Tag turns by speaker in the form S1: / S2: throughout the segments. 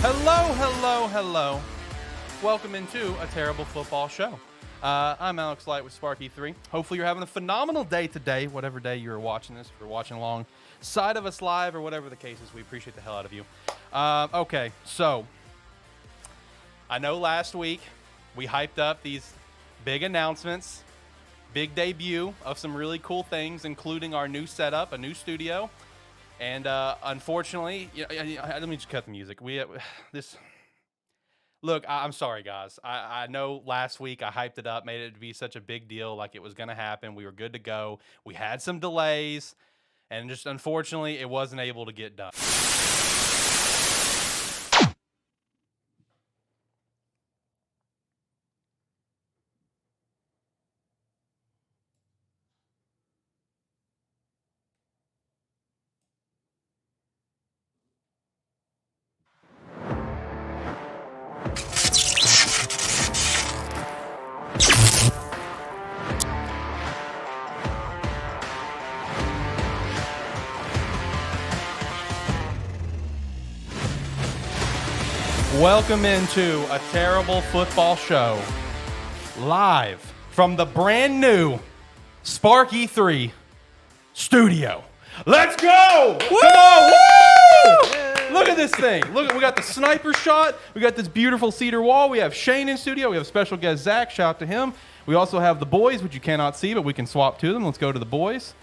S1: Hello, hello, hello. Welcome into a terrible football show. I'm Alex Light with Sparky3. Hopefully you're having a phenomenal day today, whatever day you're watching this. If you're watching alongside of us live or whatever the case is, we appreciate the hell out of you. Okay, so I know last week we hyped up these big announcements, big debut of some really cool things, including our new setup, a new studio. And unfortunately, let me just cut the music. Look, I'm sorry, guys. I know last week I hyped it up, made it to be such a big deal, like it was going to happen. We were good to go. We had some delays, and just unfortunately, it wasn't able to get done. Welcome into a terrible football show, live from the brand new Sparky3 studio. Let's go! Woo! Come on! Woo! Look at this thing. Look, we got the sniper shot. We got this beautiful cedar wall. We have Shane in studio. We have special guest Zach. Shout out to him. We also have the boys, which you cannot see, but we can swap to them. Let's go to the boys.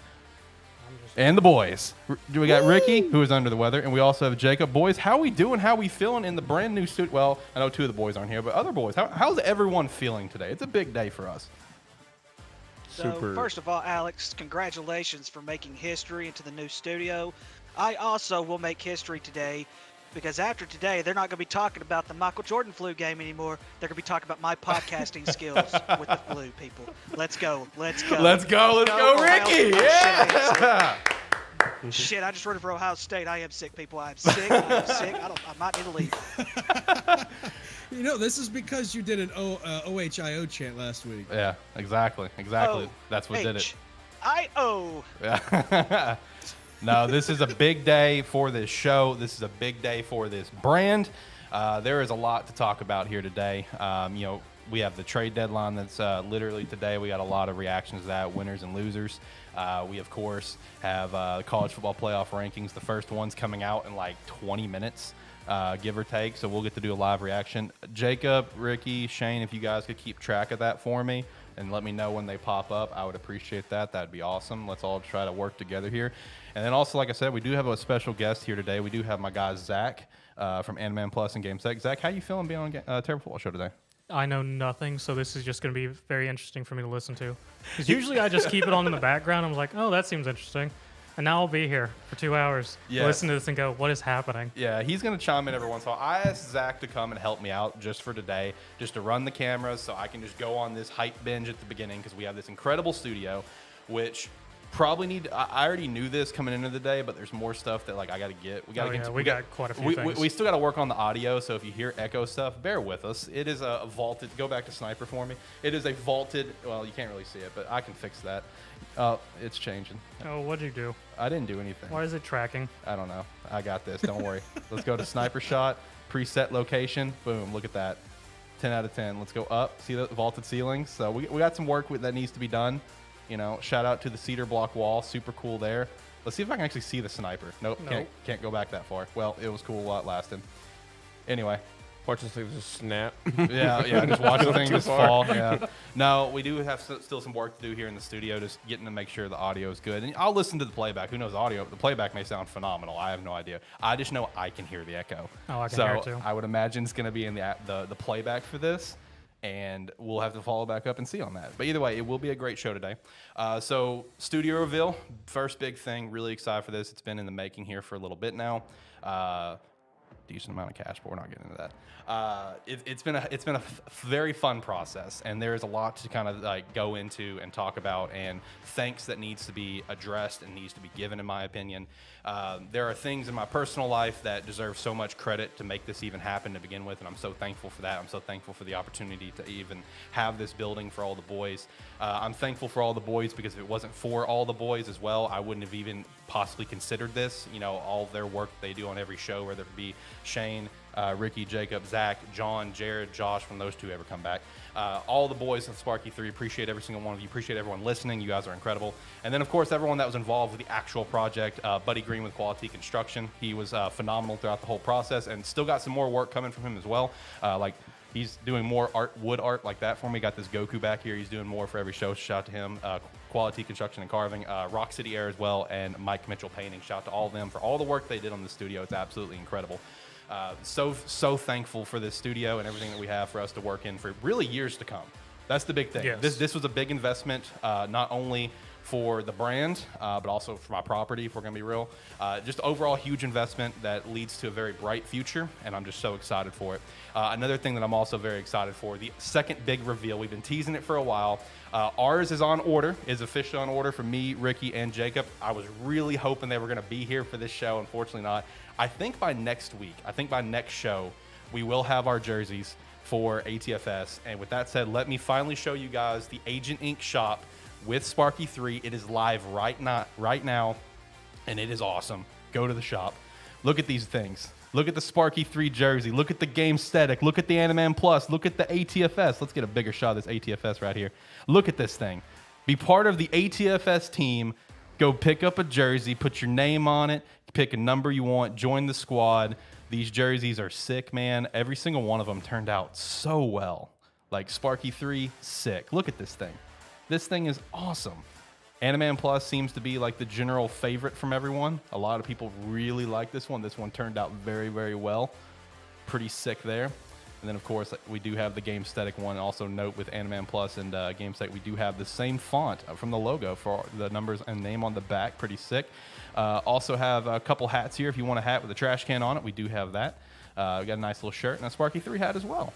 S1: And the boys. We got Ricky, who is under the weather, and we also have Jacob. Boys, how we doing? How we feeling in the brand new studio? Well, I know two of the boys aren't here, but other boys, how's everyone feeling today? It's a big day for us.
S2: So, first of all, Alex, congratulations for making history into the new studio. I also will make history today because after today, they're not going to be talking about the Michael Jordan flu game anymore. They're going to be talking about my podcasting skills with the flu, people. Let's go. Let's go.
S1: Let's go, Ricky. Yeah.
S2: Shit, I just rooted for Ohio State. I am sick, people. I am sick. I might need to leave.
S3: You know, this is because you did an OHIO chant last week.
S1: Yeah, exactly. That's what did it.
S2: I-O.
S1: Yeah. No, this is a big day for this show. This is a big day for this brand. There is a lot to talk about here today. We have the trade deadline that's literally today. We got a lot of reactions to that, winners and losers. We, of course, have the college football playoff rankings. The first one's coming out in like 20 minutes, give or take. So we'll get to do a live reaction. Jacob, Ricky, Shane, if you guys could keep track of that for me and let me know when they pop up, I would appreciate that. That'd be awesome. Let's all try to work together here. And then also, like I said, we do have a special guest here today. We do have my guy, Zach, from Animan Plus and GameSec. Zach, how you feeling being on Terrible Football Show today?
S4: I know nothing, so this is just going to be very interesting for me to listen to. Because usually I just keep it on in the background. I'm like, oh, that seems interesting. And now I'll be here for 2 hours, listen to this and go, what is happening?
S1: Yeah, he's going to chime in every once in a while. I asked Zach to come and help me out just for today, just to run the cameras so I can just go on this hype binge at the beginning because we have this incredible studio, which probably I already knew this coming into the day, but there's more stuff that like I got to get. We got
S4: quite a few things.
S1: We still got to work on the audio, so if you hear echo stuff, bear with us. It is a vaulted. Go back to Sniper for me. It is a vaulted. Well, you can't really see it, but I can fix that. It's changing.
S4: Oh, what'd you do?
S1: I didn't do anything.
S4: Why is it tracking?
S1: I don't know. I got this. Don't worry. Let's go to Sniper Shot, preset location. Boom. Look at that. 10 out of 10. Let's go up. See the vaulted ceilings? So we got some work that needs to be done. You know, shout out to the cedar block wall. Super cool there. Let's see if I can actually see the sniper. Nope. Can't go back that far. Well, it was cool while it lasted. Anyway.
S5: Watch this thing just snap.
S1: Yeah, just watch the thing just fall. Yeah. No, we do have still some work to do here in the studio, just getting to make sure the audio is good. And I'll listen to the playback. Who knows audio? The playback may sound phenomenal. I have no idea. I just know I can hear the echo.
S4: Oh, I can hear it too.
S1: I would imagine it's going to be in the playback for this. And we'll have to follow back up and see on that. But either way, it will be a great show today. So studio reveal, first big thing. Really excited for this. It's been in the making here for a little bit now. Decent amount of cash, but we're not getting into that. It's been a very fun process, and there is a lot to kind of like go into and talk about, and thanks that needs to be addressed and needs to be given, in my opinion. There are things in my personal life that deserve so much credit to make this even happen to begin with, and I'm so thankful for that. I'm so thankful for the opportunity to even have this building for all the boys. I'm thankful for all the boys because if it wasn't for all the boys as well, I wouldn't have even possibly considered this. You know, all their work they do on every show, whether it be Shane, Ricky, Jacob, Zach, John, Jared, Josh, when those two ever come back. All the boys of Sparky 3, appreciate every single one of you. Appreciate everyone listening. You guys are incredible. And then, of course, everyone that was involved with the actual project. Buddy Green with Quality Construction. He was phenomenal throughout the whole process and still got some more work coming from him as well. He's doing more wood art like that for me. Got this Goku back here. He's doing more for every show. Shout out to him. Quality Construction and Carving. Rock City Air as well. And Mike Mitchell Painting. Shout out to all of them for all the work they did on the studio. It's absolutely incredible. So thankful for this studio and everything that we have for us to work in for really years to come. That's the big thing.
S4: Yes.
S1: This was a big investment, not only for the brand, but also for my property, if we're going to be real. Just overall huge investment that leads to a very bright future, and I'm just so excited for it. Another thing that I'm also very excited for, the second big reveal. We've been teasing it for a while. Ours is on order, is officially on order for me, Ricky, and Jacob. I was really hoping they were going to be here for this show. Unfortunately not. I think by next week, by next show, we will have our jerseys for ATFS. And with that said, let me finally show you guys the Agent Ink shop with Sparky 3. It is live right now, and it is awesome. Go to the shop. Look at these things. Look at the Sparky 3 jersey. Look at the Game Static. Look at the Animan Plus. Look at the ATFS. Let's get a bigger shot of this ATFS right here. Look at this thing. Be part of the ATFS team. Go pick up a jersey. Put your name on it. Pick a number you want. Join the squad. These jerseys are sick, man. Every single one of them turned out so well. Like Sparky 3, sick. Look at this thing. This thing is awesome. Animan Plus seems to be like the general favorite from everyone. A lot of people really like this one. This one turned out very, very well. Pretty sick there. And then, of course, we do have the Game Static one. Also note with Animan Plus and Game Static, we do have the same font from the logo for the numbers and name on the back. Pretty sick. Also have a couple hats here. If you want a hat with a trash can on it, we do have that. We got a nice little shirt and a Sparky 3 hat as well.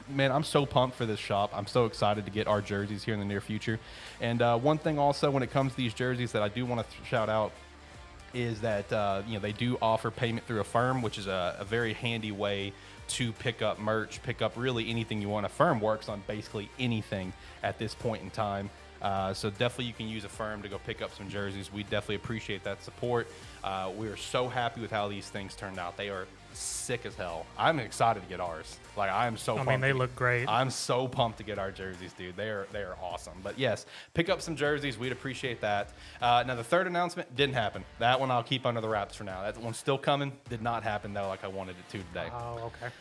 S1: Man, I'm so pumped for this shop. I'm so excited to get our jerseys here in the near future. And one thing also when it comes to these jerseys that I do want to shout out is that they do offer payment through Affirm, which is a very handy way to pick up merch, pick up really anything you want. Affirm works on basically anything at this point in time. So definitely you can use Affirm to go pick up some jerseys. We definitely appreciate that support. We are so happy with how these things turned out. They are sick as hell. I'm excited to get ours. Like I am so pumped.
S4: I mean, they look great.
S1: I'm so pumped to get our jerseys, dude. They are awesome. But yes, pick up some jerseys. We'd appreciate that. Now the third announcement didn't happen. That one I'll keep under the wraps for now. That one's still coming. Did not happen though, like I wanted it to today.
S4: Oh, okay.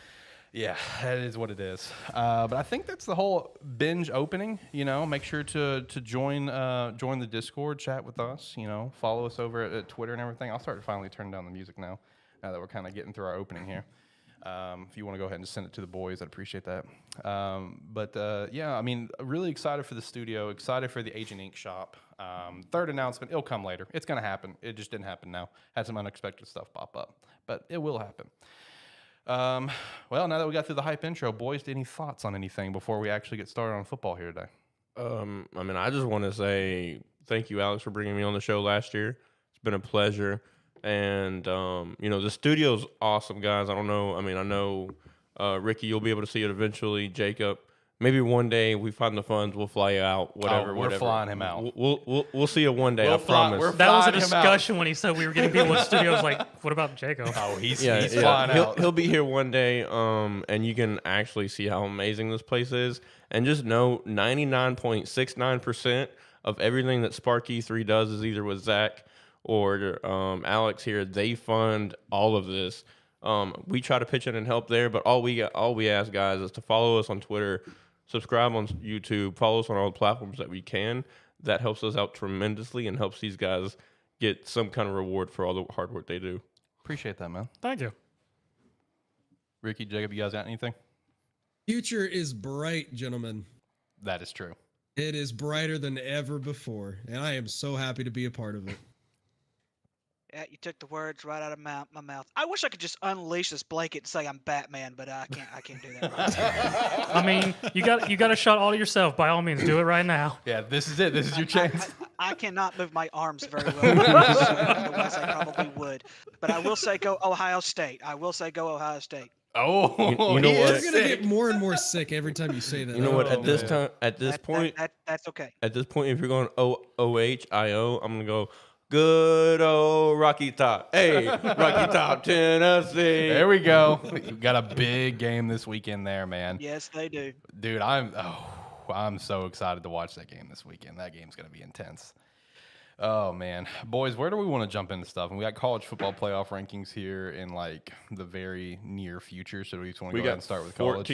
S1: Yeah, that is what it is. But I think that's the whole binge opening. Make sure to join the Discord, chat with us. Follow us over at Twitter and everything. I'll start finally turning down the music now that we're kind of getting through our opening here. If you want to go ahead and send it to the boys, I'd appreciate that. Yeah, I mean, really excited for the studio, excited for the Agent Ink shop. Third announcement, it'll come later. It's going to happen. It just didn't happen now. Had some unexpected stuff pop up, but it will happen. Well, now that we got through the hype intro, boys, any thoughts on anything before we actually get started on football here today?
S5: I mean, I just want to say thank you, Alex, for bringing me on the show last year. It's been a pleasure. And, the studio's awesome, guys. I don't know. I mean, I know, Ricky, you'll be able to see it eventually. Jacob, maybe one day we find the funds, we'll fly you out, whatever.
S1: We're flying him out.
S5: We'll see you one day, I promise.
S4: That was a discussion when he said we were getting people in studios. Like, what about Jacob?
S1: Oh, he's flying out.
S5: He'll be here one day, and you can actually see how amazing this place is. And just know 99.69% of everything that Sparky 3 does is either with Zach or Alex here. They fund all of this. We try to pitch in and help there, but all we ask, guys, is to follow us on Twitter, subscribe on YouTube, follow us on all the platforms that we can. That helps us out tremendously and helps these guys get some kind of reward for all the hard work they do.
S1: Appreciate that, man.
S4: Thank you.
S1: Ricky, Jacob, you guys got anything?
S3: Future is bright, gentlemen.
S1: That is true.
S3: It is brighter than ever before, and I am so happy to be a part of it.
S2: Yeah, you took the words right out of my mouth. I wish I could just unleash this blanket and say I'm Batman, but I can't do that right now.
S4: I mean, you got a shot all to yourself. By all means, do it right now.
S1: Yeah, this is it. This is your chance.
S2: I cannot move my arms very well. Otherwise, I probably would. But I will say go Ohio State.
S1: Oh,
S5: you know what?
S3: You're gonna get more and more sick every time you say that.
S5: You know what? At this point,
S2: that's okay.
S5: at this point, if you're going OHIO, I'm gonna go Good old Rocky Top. Hey, Rocky Top, Tennessee.
S1: There we go. You got a big game this weekend there, man.
S2: Yes, they do.
S1: Dude, I'm so excited to watch that game this weekend. That game's going to be intense. Oh, man. Boys, where do we want to jump into stuff? And we got college football playoff rankings here in, like, the very near future. So we just want to go ahead and start with college.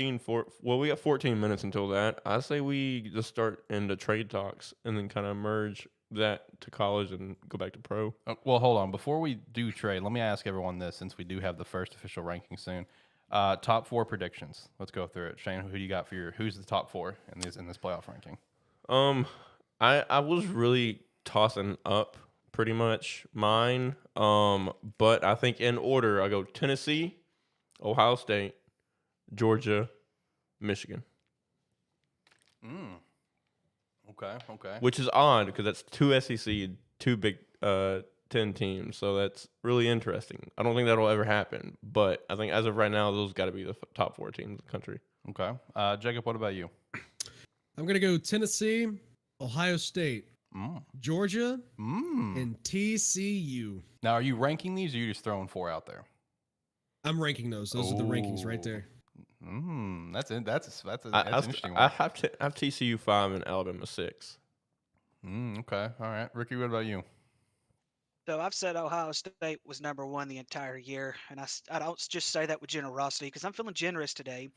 S5: We got 14 minutes until that. I say we just start into trade talks and then kind of merge that to college and go back to pro.
S1: Well, hold on. Before we do trade, let me ask everyone this, since we do have the first official ranking soon. Top 4 predictions. Let's go through it. Shane, who do you got for who's the top 4 in this playoff ranking?
S5: I was really tossing up pretty much mine. But I think in order, I go Tennessee, Ohio State, Georgia, Michigan.
S1: Okay.
S5: Which is odd because that's 2 SEC, 2 Big 10 teams. So that's really interesting. I don't think that'll ever happen. But I think as of right now, those got to be the top 4 teams in the country.
S1: Okay. Jacob, what about you?
S3: I'm going to go Tennessee, Ohio State, Georgia, and TCU.
S1: Now, are you ranking these, or are you just throwing 4 out there?
S3: I'm ranking those. Those are the rankings right there.
S1: That's an interesting one.
S5: I have TCU 5 and Alabama 6.
S1: Okay. All right. Ricky, what about you?
S2: So I've said Ohio State was #1 the entire year, and I don't just say that with generosity because I'm feeling generous today,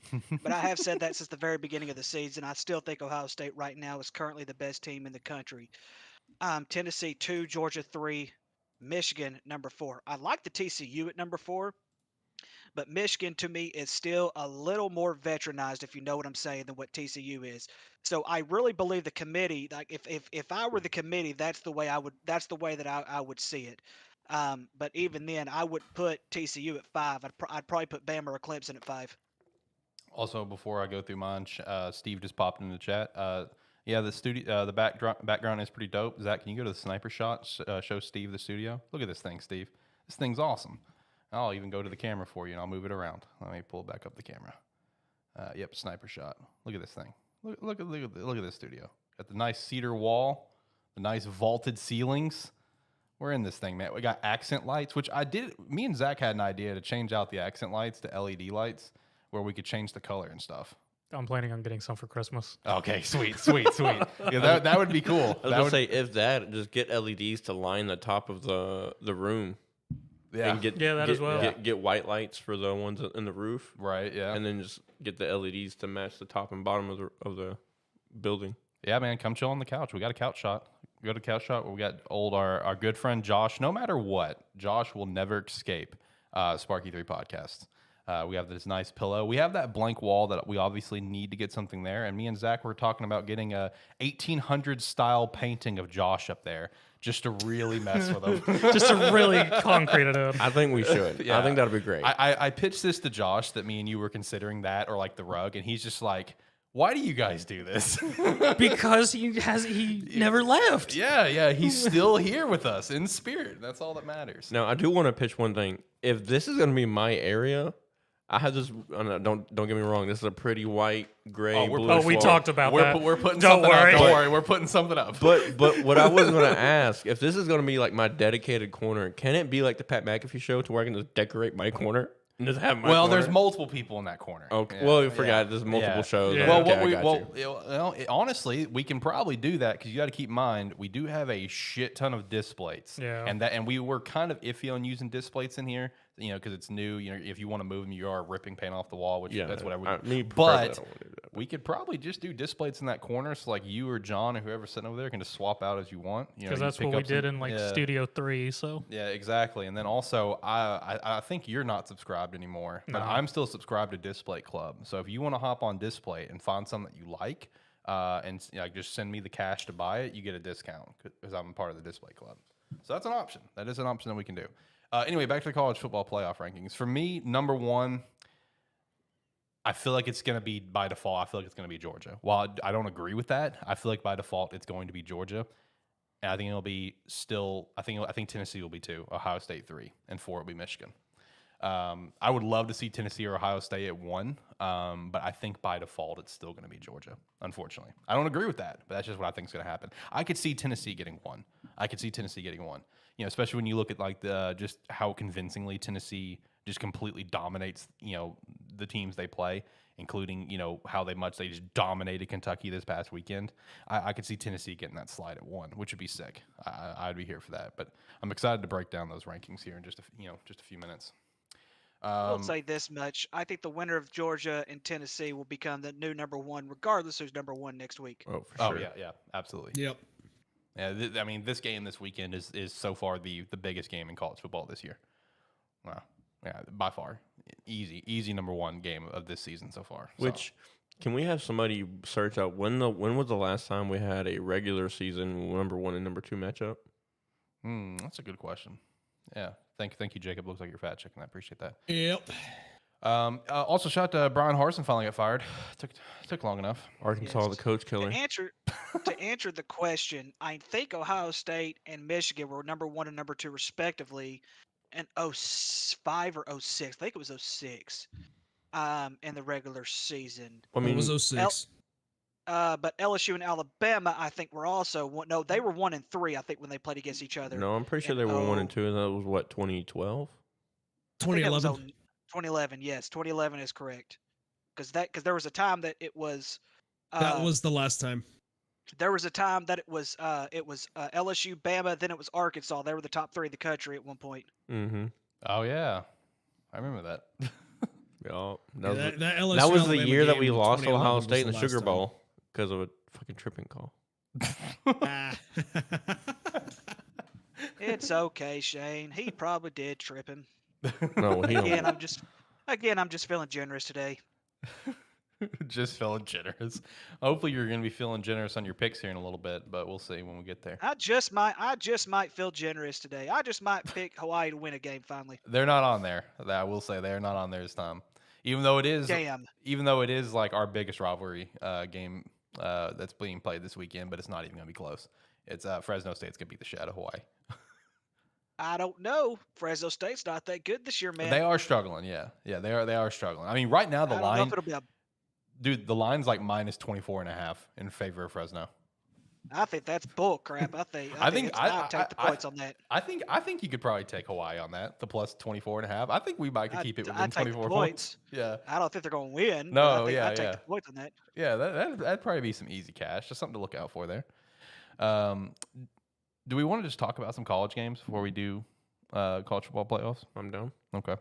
S2: but I have said that since the very beginning of the season. I still think Ohio State right now is currently the best team in the country. Tennessee 2, Georgia 3, Michigan #4. I like the TCU at #4, but Michigan to me is still a little more veteranized, if you know what I'm saying, than what TCU is. So I really believe the committee, like if I were the committee, that's the way that I would see it. But even then, I would put TCU at 5. I'd probably put Bama or Clemson at 5.
S1: Also, before I go through mine, Steve just popped in the chat. Yeah, the studio, the background is pretty dope. Zach, can you go to the sniper shot? Show Steve the studio. Look at this thing, Steve. This thing's awesome. I'll even go to the camera for you, and I'll move it around. Let me pull back up the camera. Yep, sniper shot. Look at this thing. Look at this studio. Got the nice cedar wall, the nice vaulted ceilings. We're in this thing, man. We got accent lights, which me and Zach had an idea to change out the accent lights to LED lights, where we could change the color and stuff.
S4: I'm planning on getting some for Christmas.
S1: Okay, sweet. Yeah, that would be cool.
S5: I was gonna say, if that, just get LEDs to line the top of the room.
S1: Yeah,
S5: and
S4: as well.
S5: Get white lights for the ones in the roof.
S1: Right. Yeah,
S5: and then just get the LEDs to match the top and bottom of the building.
S1: Yeah, man, come chill on the couch. We got a couch shot. Go to couch shot where we got our good friend Josh. No matter what, Josh will never escape Sparky 3 podcast. We have this nice pillow. We have that blank wall that we obviously need to get something there. And me and Zach were talking about getting a 1800 style painting of Josh up there just to really mess with him.
S4: Just to really concrete it up.
S5: I think we should. Yeah. I think that'd be great.
S1: I pitched this to Josh that me and you were considering that, or like the rug, and he's just like, why do you guys do this?
S4: Because he never left.
S1: Yeah, he's still here with us in spirit. That's all that matters.
S5: Now, I do want to pitch one thing. If this is going to be my area, I have this. Don't get me wrong. This is a pretty white, gray. Blue
S4: we talked about that.
S1: We're putting something up. Don't worry, we're putting something up.
S5: But what I was going to ask, if this is going to be like my dedicated corner, can it be like the Pat McAfee show to where I can just decorate my corner and just have my corner?
S1: There's multiple people in that corner.
S5: Okay. Yeah, well, you forgot there's multiple shows.
S1: Yeah. Honestly, we can probably do that because you got to keep in mind we do have a shit ton of disc plates.
S4: Yeah.
S1: And we were kind of iffy on using disc plates in here. Because it's new. If you want to move them, you are ripping paint off the wall, which that's whatever. But we could probably just do disc plates in that corner, so like you or John or whoever's sitting over there can just swap out as you want.
S4: Because that's what we did in Studio 3. So
S1: yeah, exactly. And then also, I think you're not subscribed anymore, but I'm still subscribed to Displate Club. So if you want to hop on Displate and find something that you like, and just send me the cash to buy it, you get a discount because I'm part of the Displate Club. So that's an option. That is an option that we can do. Anyway, back to the college football playoff rankings. For me, #1, I feel like it's going to be by default. I feel like it's going to be Georgia. While I don't agree with that, I feel like by default it's going to be Georgia, and I think it'll be still. I think Tennessee will be 2, Ohio State 3, and 4 will be Michigan. I would love to see Tennessee or Ohio State at 1, but I think by default it's still going to be Georgia. Unfortunately, I don't agree with that, but that's just what I think is going to happen. I could see Tennessee getting 1. You know, especially when you look at like the just how convincingly Tennessee just completely dominates, you know, the teams they play, including, you know, how they just dominated Kentucky this past weekend. I could see Tennessee getting that slide at 1, which would be sick. I'd be here for that. But I'm excited to break down those rankings here in just a few minutes.
S2: I will say this much: I think the winner of Georgia and Tennessee will become the new number 1, regardless who's number 1 next week.
S5: Oh, for sure.
S1: Yeah, absolutely.
S3: Yep.
S1: Yeah, I mean, this game this weekend is so far the biggest game in college football this year. Wow. Yeah, by far, easy number 1 game of this season so far.
S5: Which, can we have somebody search out when was the last time we had a regular season number 1 and number 2 matchup?
S1: That's a good question. Yeah, thank you, Jacob. Looks like you're fact checking. I appreciate that.
S3: Yep.
S1: Also, shout out to Brian Harsin finally got fired. Took long enough.
S5: Arkansas, the coach killer.
S2: To answer the question, I think Ohio State and Michigan were number 1 and number 2 respectively in 05 or 06. I think it was 06 in the regular season.
S5: I mean,
S3: it was 06.
S2: But LSU and Alabama, I think, were also no, they were 1 and 3. I think when they played against each other.
S5: No, I'm pretty sure they were 1 and 2, and that was what, 2012?
S3: 2011.
S2: 2011, yes, 2011 is correct. Because there was a time that it was.
S3: That was the last time.
S2: There was a time that it was LSU, Bama, then it was Arkansas. They were the top 3 in the country at one point.
S5: Mm-hmm.
S1: Oh yeah, I remember that.
S5: Yeah,
S3: that
S5: was the year that we lost Ohio State in the Sugar Bowl because of a fucking tripping call.
S2: It's okay, Shane. He probably did trip him.
S5: No,
S2: again, I'm just feeling generous today.
S1: Just feeling generous. Hopefully, you're going to be feeling generous on your picks here in a little bit, but we'll see when we get there.
S2: I just might feel generous today. I just might pick Hawaii to win a game finally.
S1: They're not on there. I will say they're not on there this time. Even though it is like our biggest rivalry game that's being played this weekend, but it's not even going to be close. It's Fresno State's going to beat the shit out of Hawaii.
S2: I don't know. Fresno State's not that good this year, man.
S1: They are struggling. Yeah, they are struggling. I mean, right now the line. Dude, the line's like minus 24.5 in favor of Fresno.
S2: I think that's bull crap. I think take the points on that.
S1: I think you could probably take Hawaii on that, the plus 24.5. I think we might could keep it within 24
S2: points.
S1: Yeah.
S2: I don't think they're going to win.
S1: No,
S2: I'd take the points on that.
S1: Yeah, that'd probably be some easy cash. Just something to look out for there. Do we want to just talk about some college games before we do college football playoffs?
S5: I'm down.
S1: Okay.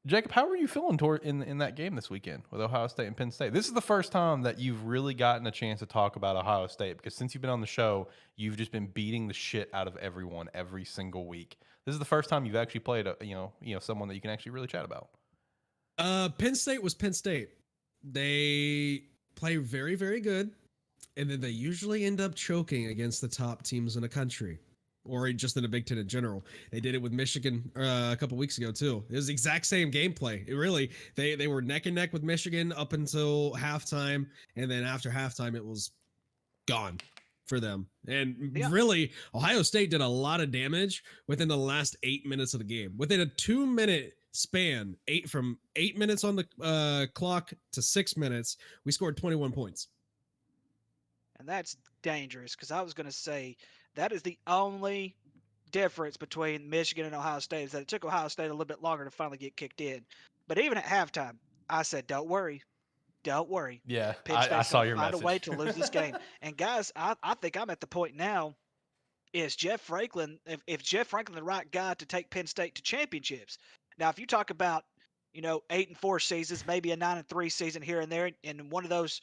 S1: Jacob, how are you feeling in that game this weekend with Ohio State and Penn State? This is the first time that you've really gotten a chance to talk about Ohio State because since you've been on the show, you've just been beating the shit out of everyone every single week. This is the first time you've actually played someone that you can actually really chat about.
S3: Penn State was Penn State. They play very, very good, and then they usually end up choking against the top teams in the country. Or just in the Big Ten in general. They did it with Michigan a couple weeks ago too. It was the exact same gameplay. It really, they were neck and neck with Michigan up until halftime, and then after halftime, it was gone for them. And really, Ohio State did a lot of damage within the last 8 minutes of the game. Within a 2-minute span, from 8 minutes on the clock to 6 minutes, we scored 21 points.
S2: And that's dangerous because I was going to say, that is the only difference between Michigan and Ohio State is that it took Ohio State a little bit longer to finally get kicked in. But even at halftime, I said, "Don't worry, don't worry."
S1: Yeah, I saw your message.
S2: Find a way to lose this game. And guys, I think I'm at the point now. Is Jeff Franklin? If Jeff Franklin the right guy to take Penn State to championships? Now, if you talk about 8-4 seasons, maybe a 9-3 season here and there, and one of those.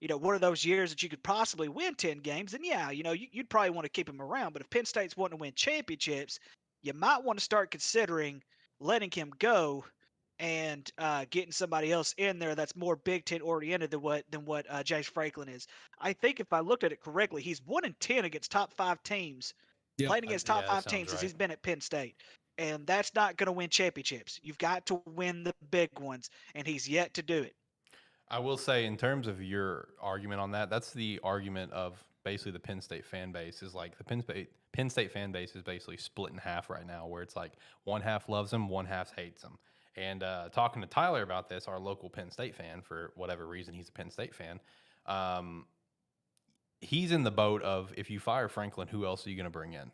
S2: One of those years that you could possibly win 10 games, then you'd probably want to keep him around. But if Penn State's wanting to win championships, you might want to start considering letting him go and getting somebody else in there that's more Big Ten oriented than what James Franklin is. I think if I looked at it correctly, he's 1-10 against top 5 teams, playing against top 5 teams since he's been at Penn State. And that's not going to win championships. You've got to win the big ones, and he's yet to do it.
S1: I will say, in terms of your argument on that, that's the argument of basically the Penn State fan base is like the Penn Penn State fan base is basically split in half right now, where it's like one half loves him, one half hates him. And talking to Tyler about this, our local Penn State fan, for whatever reason, he's a Penn State fan. He's in the boat of, if you fire Franklin, who else are you going to bring in?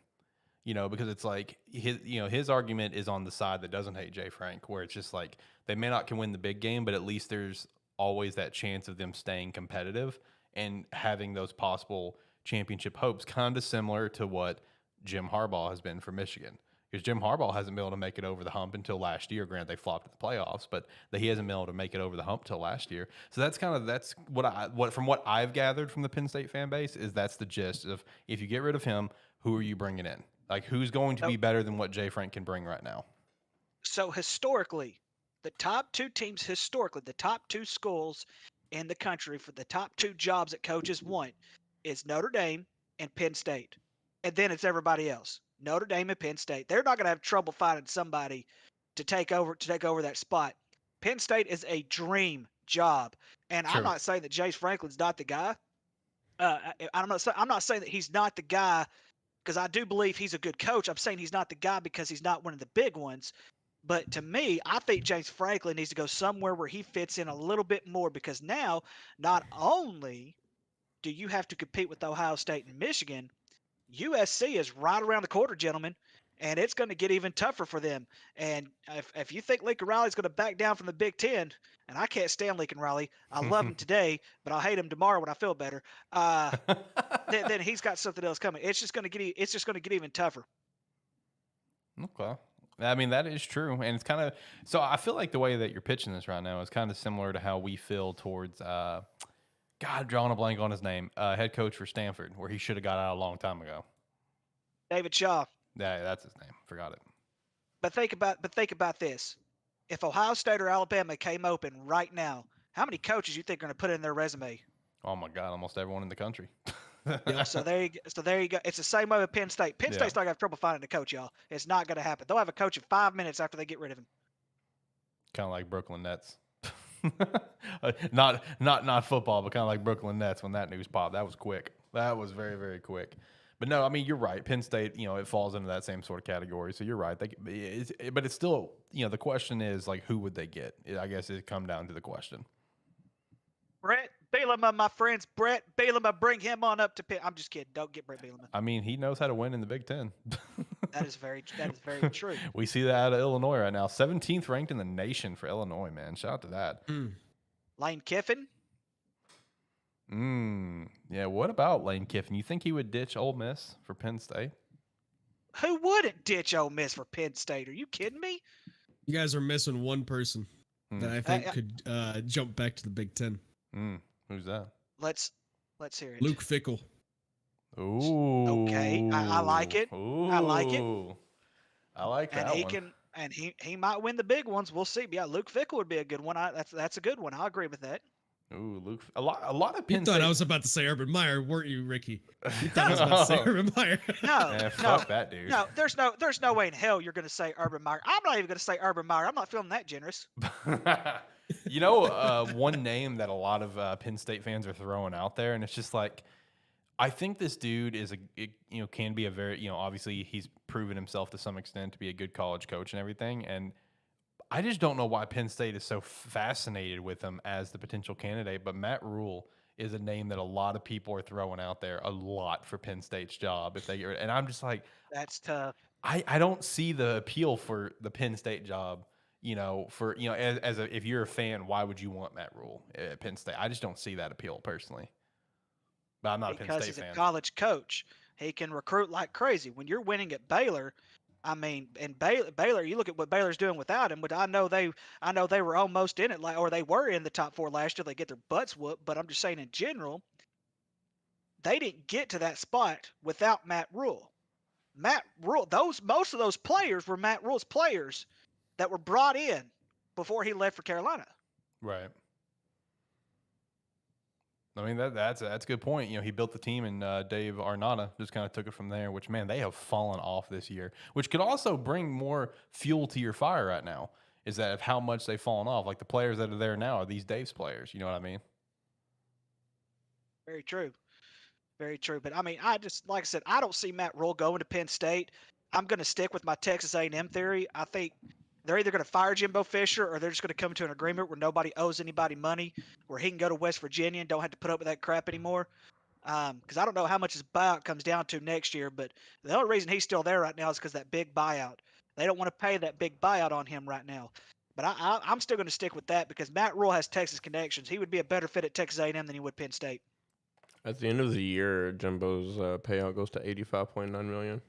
S1: Because it's like his argument is on the side that doesn't hate Jay Frank, where it's just like they may not can win the big game, but at least there's always that chance of them staying competitive and having those possible championship hopes, kind of similar to what Jim Harbaugh has been for Michigan. Because Jim Harbaugh hasn't been able to make it over the hump until last year. Granted, they flopped at the playoffs, but he hasn't been able to make it over the hump till last year. So that's from what I've gathered from the Penn State fan base is that's the gist of, if you get rid of him, who are you bringing in? Like, who's going to be better than what Jay Frank can bring right now?
S2: So historically, the top two teams, the top two schools in the country for the top two jobs that coaches want is Notre Dame and Penn State. And then it's everybody else. Notre Dame and Penn State. They're not going to have trouble finding somebody to take over that spot. Penn State is a dream job. And
S1: True.
S2: I'm not saying that Jace Franklin's not the guy. I'm not saying that he's not the guy, because I do believe he's a good coach. I'm saying he's not the guy because he's not one of the big ones. But to me, I think James Franklin needs to go somewhere where he fits in a little bit more, because now not only do you have to compete with Ohio State and Michigan, USC is right around the corner, gentlemen, and it's going to get even tougher for them. And if you think Lincoln Riley's going to back down from the Big Ten, and I can't stand Lincoln Riley, I love him today, but I'll hate him tomorrow when I feel better. Then he's got something else coming. It's just going to get even tougher.
S1: Okay. I mean, that is true. And it's kind of, so I feel like the way that you're pitching this right now is kind of similar to how we feel towards, drawing a blank on his name, head coach for Stanford, where he should have got out a long time ago.
S2: David Shaw.
S1: Yeah, that's his name. Forgot it.
S2: But think about this. If Ohio State or Alabama came open right now, how many coaches you think are going to put in their resume?
S1: Oh my God, almost everyone in the country.
S2: So there you go. It's the same way with Penn State. Penn State's not going to have trouble finding a coach, y'all. It's not going to happen. They'll have a coach in 5 minutes after they get rid of him.
S1: Kind of like Brooklyn Nets. not football, but kind of like Brooklyn Nets when that news popped. That was quick. That was very, very quick. But no, I mean, you're right. Penn State, it falls into that same sort of category. So you're right. But it's still, the question is, like, who would they get? I guess it come down to the question.
S2: Brett Bielema, my friends. Brett Bielema, bring him on up to Penn. I'm just kidding. Don't get Brett Bielema.
S1: I mean, he knows how to win in the Big Ten.
S2: That is very true.
S1: We see that out of Illinois right now. 17th ranked in the nation for Illinois, man. Shout out to that.
S2: Lane Kiffin.
S1: Yeah, what about Lane Kiffin? You think he would ditch Ole Miss for Penn State?
S2: Who wouldn't ditch Ole Miss for Penn State? Are you kidding me?
S3: You guys are missing one person that I think could jump back to the Big Ten.
S1: Who's that?
S2: Let's hear it.
S3: Luke Fickell.
S1: Ooh.
S2: Okay, I like it.
S1: Ooh.
S2: I like it.
S1: I like that one.
S2: And he might win the big ones. We'll see. But yeah, Luke Fickell would be a good one. That's a good one. I agree with that.
S1: Ooh, Luke. A lot of Penn
S3: You thought
S1: State.
S3: I was about to say Urban Meyer, weren't you, Ricky? You thought I was about to say Urban Meyer.
S2: No,
S1: fuck that dude.
S2: No, there's no way in hell you're going to say Urban Meyer. I'm not even going to say Urban Meyer. I'm not feeling that generous.
S1: One name that a lot of Penn State fans are throwing out there, and it's just like, I think this dude can be a very, obviously he's proven himself to some extent to be a good college coach and everything, and I just don't know why Penn State is so fascinated with him as the potential candidate, but Matt Rule is a name that a lot of people are throwing out there a lot for Penn State's job if they get rid. And I'm just like,
S2: that's tough.
S1: I don't see the appeal for the Penn State job. If you're a fan, why would you want Matt Rule at Penn State? I just don't see that appeal personally. But I'm not a Penn State fan.
S2: Because he's a college coach. He can recruit like crazy. When you're winning at Baylor, I mean, and Baylor, you look at what Baylor's doing without him. But I know they were almost in it, or they were in the top 4 last year. They get their butts whooped. But I'm just saying, in general, they didn't get to that spot without Matt Rule. Matt Rule, most of those players were Matt Rule's players that were brought in before he left for Carolina.
S1: Right. I mean, that's a good point. He built the team, and Dave Arnada just kind of took it from there, which, man, they have fallen off this year, which could also bring more fuel to your fire right now, is that of how much they've fallen off. Like, the players that are there now are these Dave's players. You know what I mean?
S2: Very true. Very true. But I mean, like I said, I don't see Matt Rule going to Penn State. I'm going to stick with my Texas A&M theory. I think they're either going to fire Jimbo Fisher or they're just going to come to an agreement where nobody owes anybody money, where he can go to West Virginia and don't have to put up with that crap anymore. Because I don't know how much his buyout comes down to next year, but the only reason he's still there right now is because that big buyout. They don't want to pay that big buyout on him right now. But I'm still going to stick with that because Matt Rule has Texas connections. He would be a better fit at Texas A&M than he would Penn State.
S5: At the end of the year, Jimbo's payout goes to $85.9 million.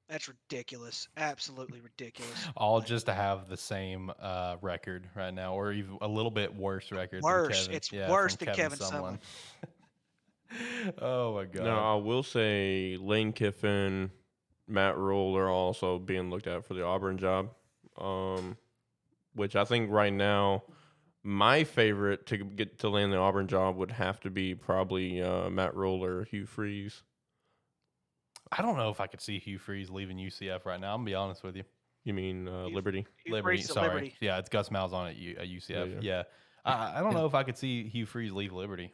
S2: That's ridiculous. Absolutely ridiculous.
S1: All just to have the same record right now, or even a little bit worse record.
S2: Worse.
S1: Than Kevin.
S2: It's worse than Kevin Sumlin.
S1: Oh my God.
S5: No, I will say Lane Kiffin, Matt Rule are also being looked at for the Auburn job, which I think right now my favorite to get to land the Auburn job would have to be probably Matt Rule or Hugh Freeze.
S1: I don't know if I could see Hugh Freeze leaving UCF right now. I'm gonna be honest with you.
S5: You mean Liberty?
S1: Liberty, sorry. Liberty. Yeah, it's Gus Malzahn at UCF. Yeah. I don't know if I could see Hugh Freeze leave Liberty,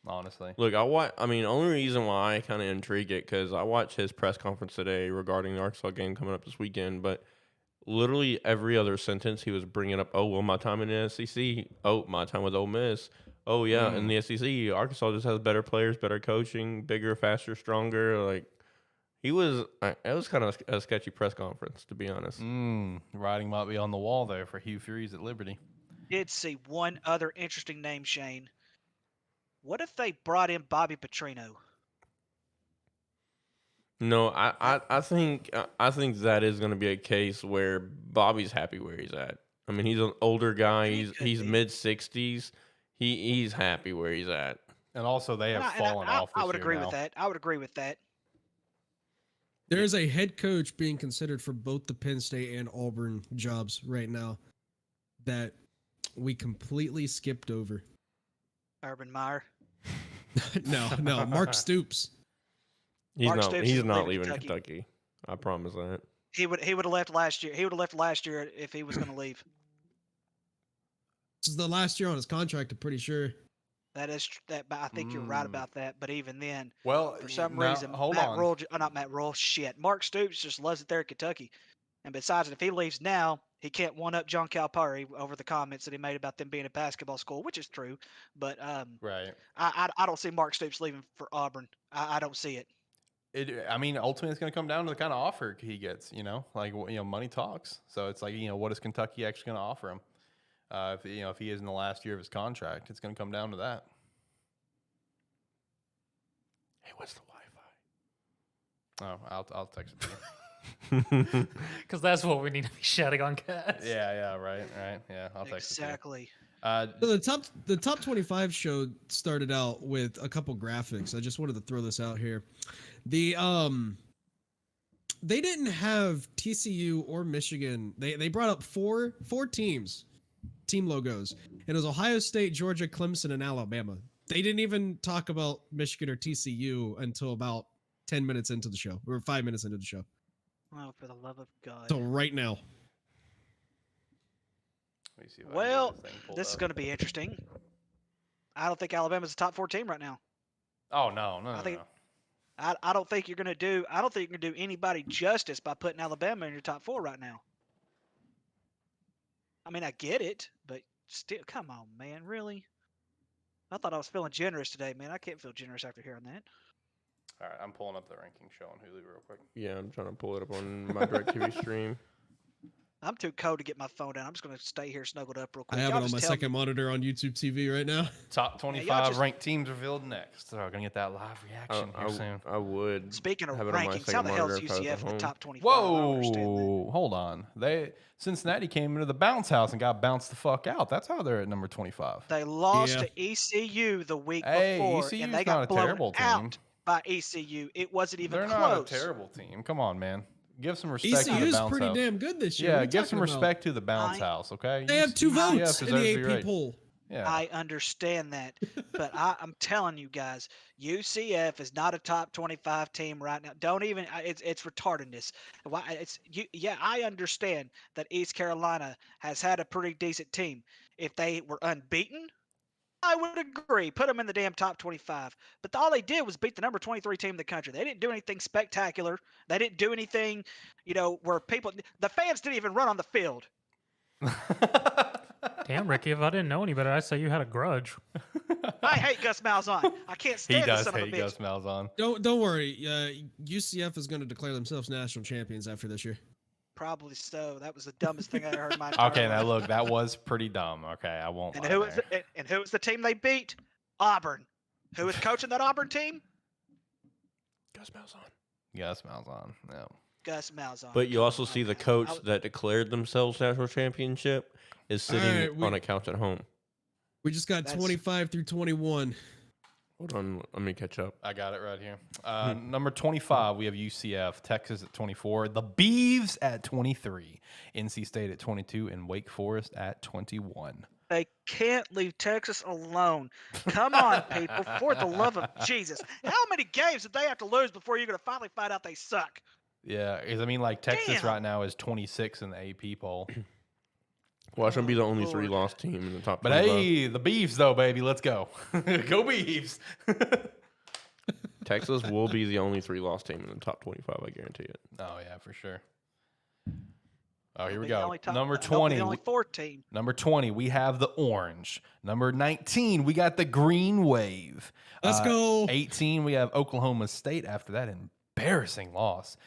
S1: honestly.
S5: Look, only reason why I kind of intrigue it because I watched his press conference today regarding the Arkansas game coming up this weekend, but literally every other sentence he was bringing up, oh, well, my time in the SEC. Oh, my time with Ole Miss. Oh, yeah, in the SEC, Arkansas just has better players, better coaching, bigger, faster, stronger. Like, it was kind of a sketchy press conference, to be honest.
S1: Writing might be on the wall there for Hugh Freeze at Liberty.
S2: Did see one other interesting name, Shane. What if they brought in Bobby Petrino?
S5: No, I think that is going to be a case where Bobby's happy where he's at. I mean, he's an older guy. He's mid-60s. He's happy where he's at.
S1: And also, they have fallen off this year.
S2: I would agree with that. I would agree with that.
S3: There is a head coach being considered for both the Penn State and Auburn jobs right now that we completely skipped over.
S2: Urban Meyer.
S3: No, Mark Stoops.
S5: He's not leaving Kentucky. I promise that.
S2: He would have left last year. He would have left last year if he was going to leave.
S3: This is the last year on his contract, I'm pretty sure.
S2: That is that. I think you're right about that. But even then,
S1: well,
S2: for some reason, Mark Stoops just loves it there at Kentucky. And besides, if he leaves now, he can't one up John Calipari over the comments that he made about them being a basketball school, which is true. But
S1: right,
S2: I don't see Mark Stoops leaving for Auburn. I don't see it.
S1: I mean, ultimately, it's going to come down to the kind of offer he gets. Money talks. So it's like, what is Kentucky actually going to offer him? If he is in the last year of his contract, it's going to come down to that.
S5: Hey, what's the Wi-Fi?
S1: Oh, I'll text it to you.
S4: Because that's what we need to be shouting on, guys.
S1: Yeah, right. Yeah, I'll text
S2: exactly.
S1: it to you.
S3: So the top 25 show started out with a couple graphics. I just wanted to throw this out here. They didn't have TCU or Michigan. They brought up four team logos, and it was Ohio State, Georgia, Clemson, and Alabama. They didn't even talk about Michigan or TCU until about 10 minutes into the show, or 5 minutes into the show.
S2: Oh, for the love of God!
S3: So right now.
S2: Well, this is going to be interesting. I don't think Alabama's a top 4 team right now.
S1: Oh no.
S2: I don't think you're going to do. I don't think you're going to do anybody justice by putting Alabama in your top 4 right now. I mean, I get it, but still, come on, man, really? I thought I was feeling generous today, man. I can't feel generous after hearing that.
S1: All right, I'm pulling up the ranking show on Hulu real quick.
S5: Yeah, I'm trying to pull it up on my DirecTV stream.
S2: I'm too cold to get my phone down. I'm just going to stay here snuggled up real quick.
S3: I have it on my second monitor on YouTube TV right now.
S1: Top 25 ranked teams revealed next. So I'm going to get that live reaction here soon.
S5: I would.
S2: Speaking of rankings, how the hell is UCF in the top 25?
S1: Whoa, hold on. Cincinnati came into the bounce house and got bounced the fuck out. That's how they're at number 25.
S2: They lost to ECU the week before,
S1: ECU's
S2: and they got blown out
S1: team.
S2: By ECU. It wasn't even close.
S1: They're not a terrible team. Come on, man. Give some respect to the bounce house.
S3: ECU's pretty damn good this year.
S1: Yeah, give some respect to the bounce house, okay?
S3: They have 2 votes in the AP poll.
S2: Yeah. I understand that, but I'm telling you guys, UCF is not a top 25 team right now. Don't even. It's retardedness. I understand that East Carolina has had a pretty decent team. If they were unbeaten, I would agree. Put them in the damn top 25. But all they did was beat the number 23 team in the country. They didn't do anything spectacular. They didn't do anything, where the fans didn't even run on the field.
S4: Damn, Ricky, if I didn't know any better, I'd say you had a grudge.
S2: I hate Gus Malzahn. I can't stand the son of a bitch.
S1: He does hate Gus Malzahn.
S3: Don't worry. UCF is going to declare themselves national champions after this year.
S2: Probably so. That was the dumbest thing I ever heard in my entire
S1: Okay, now
S2: life.
S1: look, that was pretty dumb. Okay, I won't
S2: And
S1: lie
S2: who
S1: there.
S2: was the team they beat? Auburn. Who was coaching that Auburn team?
S5: Gus Malzahn.
S1: Gus Malzahn. Yeah.
S2: Gus Malzahn.
S5: But you also see the coach
S2: I-
S5: that declared themselves national championship is sitting
S3: Alright,
S5: on a couch at home.
S3: We just got 25 through 21.
S5: Hold on, let me catch up.
S1: I got it right here. Number 25, we have UCF, Texas at 24, the Beavs at 23, NC State at 22, and Wake Forest at 21.
S2: They can't leave Texas alone. Come on, people. For the love of Jesus. How many games did they have to lose before you're going to finally find out they suck?
S1: Yeah, because I mean, like Texas
S2: Damn.
S1: right now is 26 in the AP poll.
S5: Watch them be the only
S2: Lord.
S5: 3-loss team in the top
S1: But
S5: 25.
S1: hey, the Beavs though, baby, let's go. Go Beavs.
S5: Texas will be the only 3-loss team in the top 25, I guarantee it.
S1: Oh yeah, for sure. Oh, here we
S2: They'll
S1: go.
S2: be the only
S1: Number
S2: they'll be
S1: 20.
S2: the only fourth team.
S1: Number 20, we have the Orange. Number 19, we got the Green Wave.
S3: Let's go.
S1: 18, we have Oklahoma State after that embarrassing loss.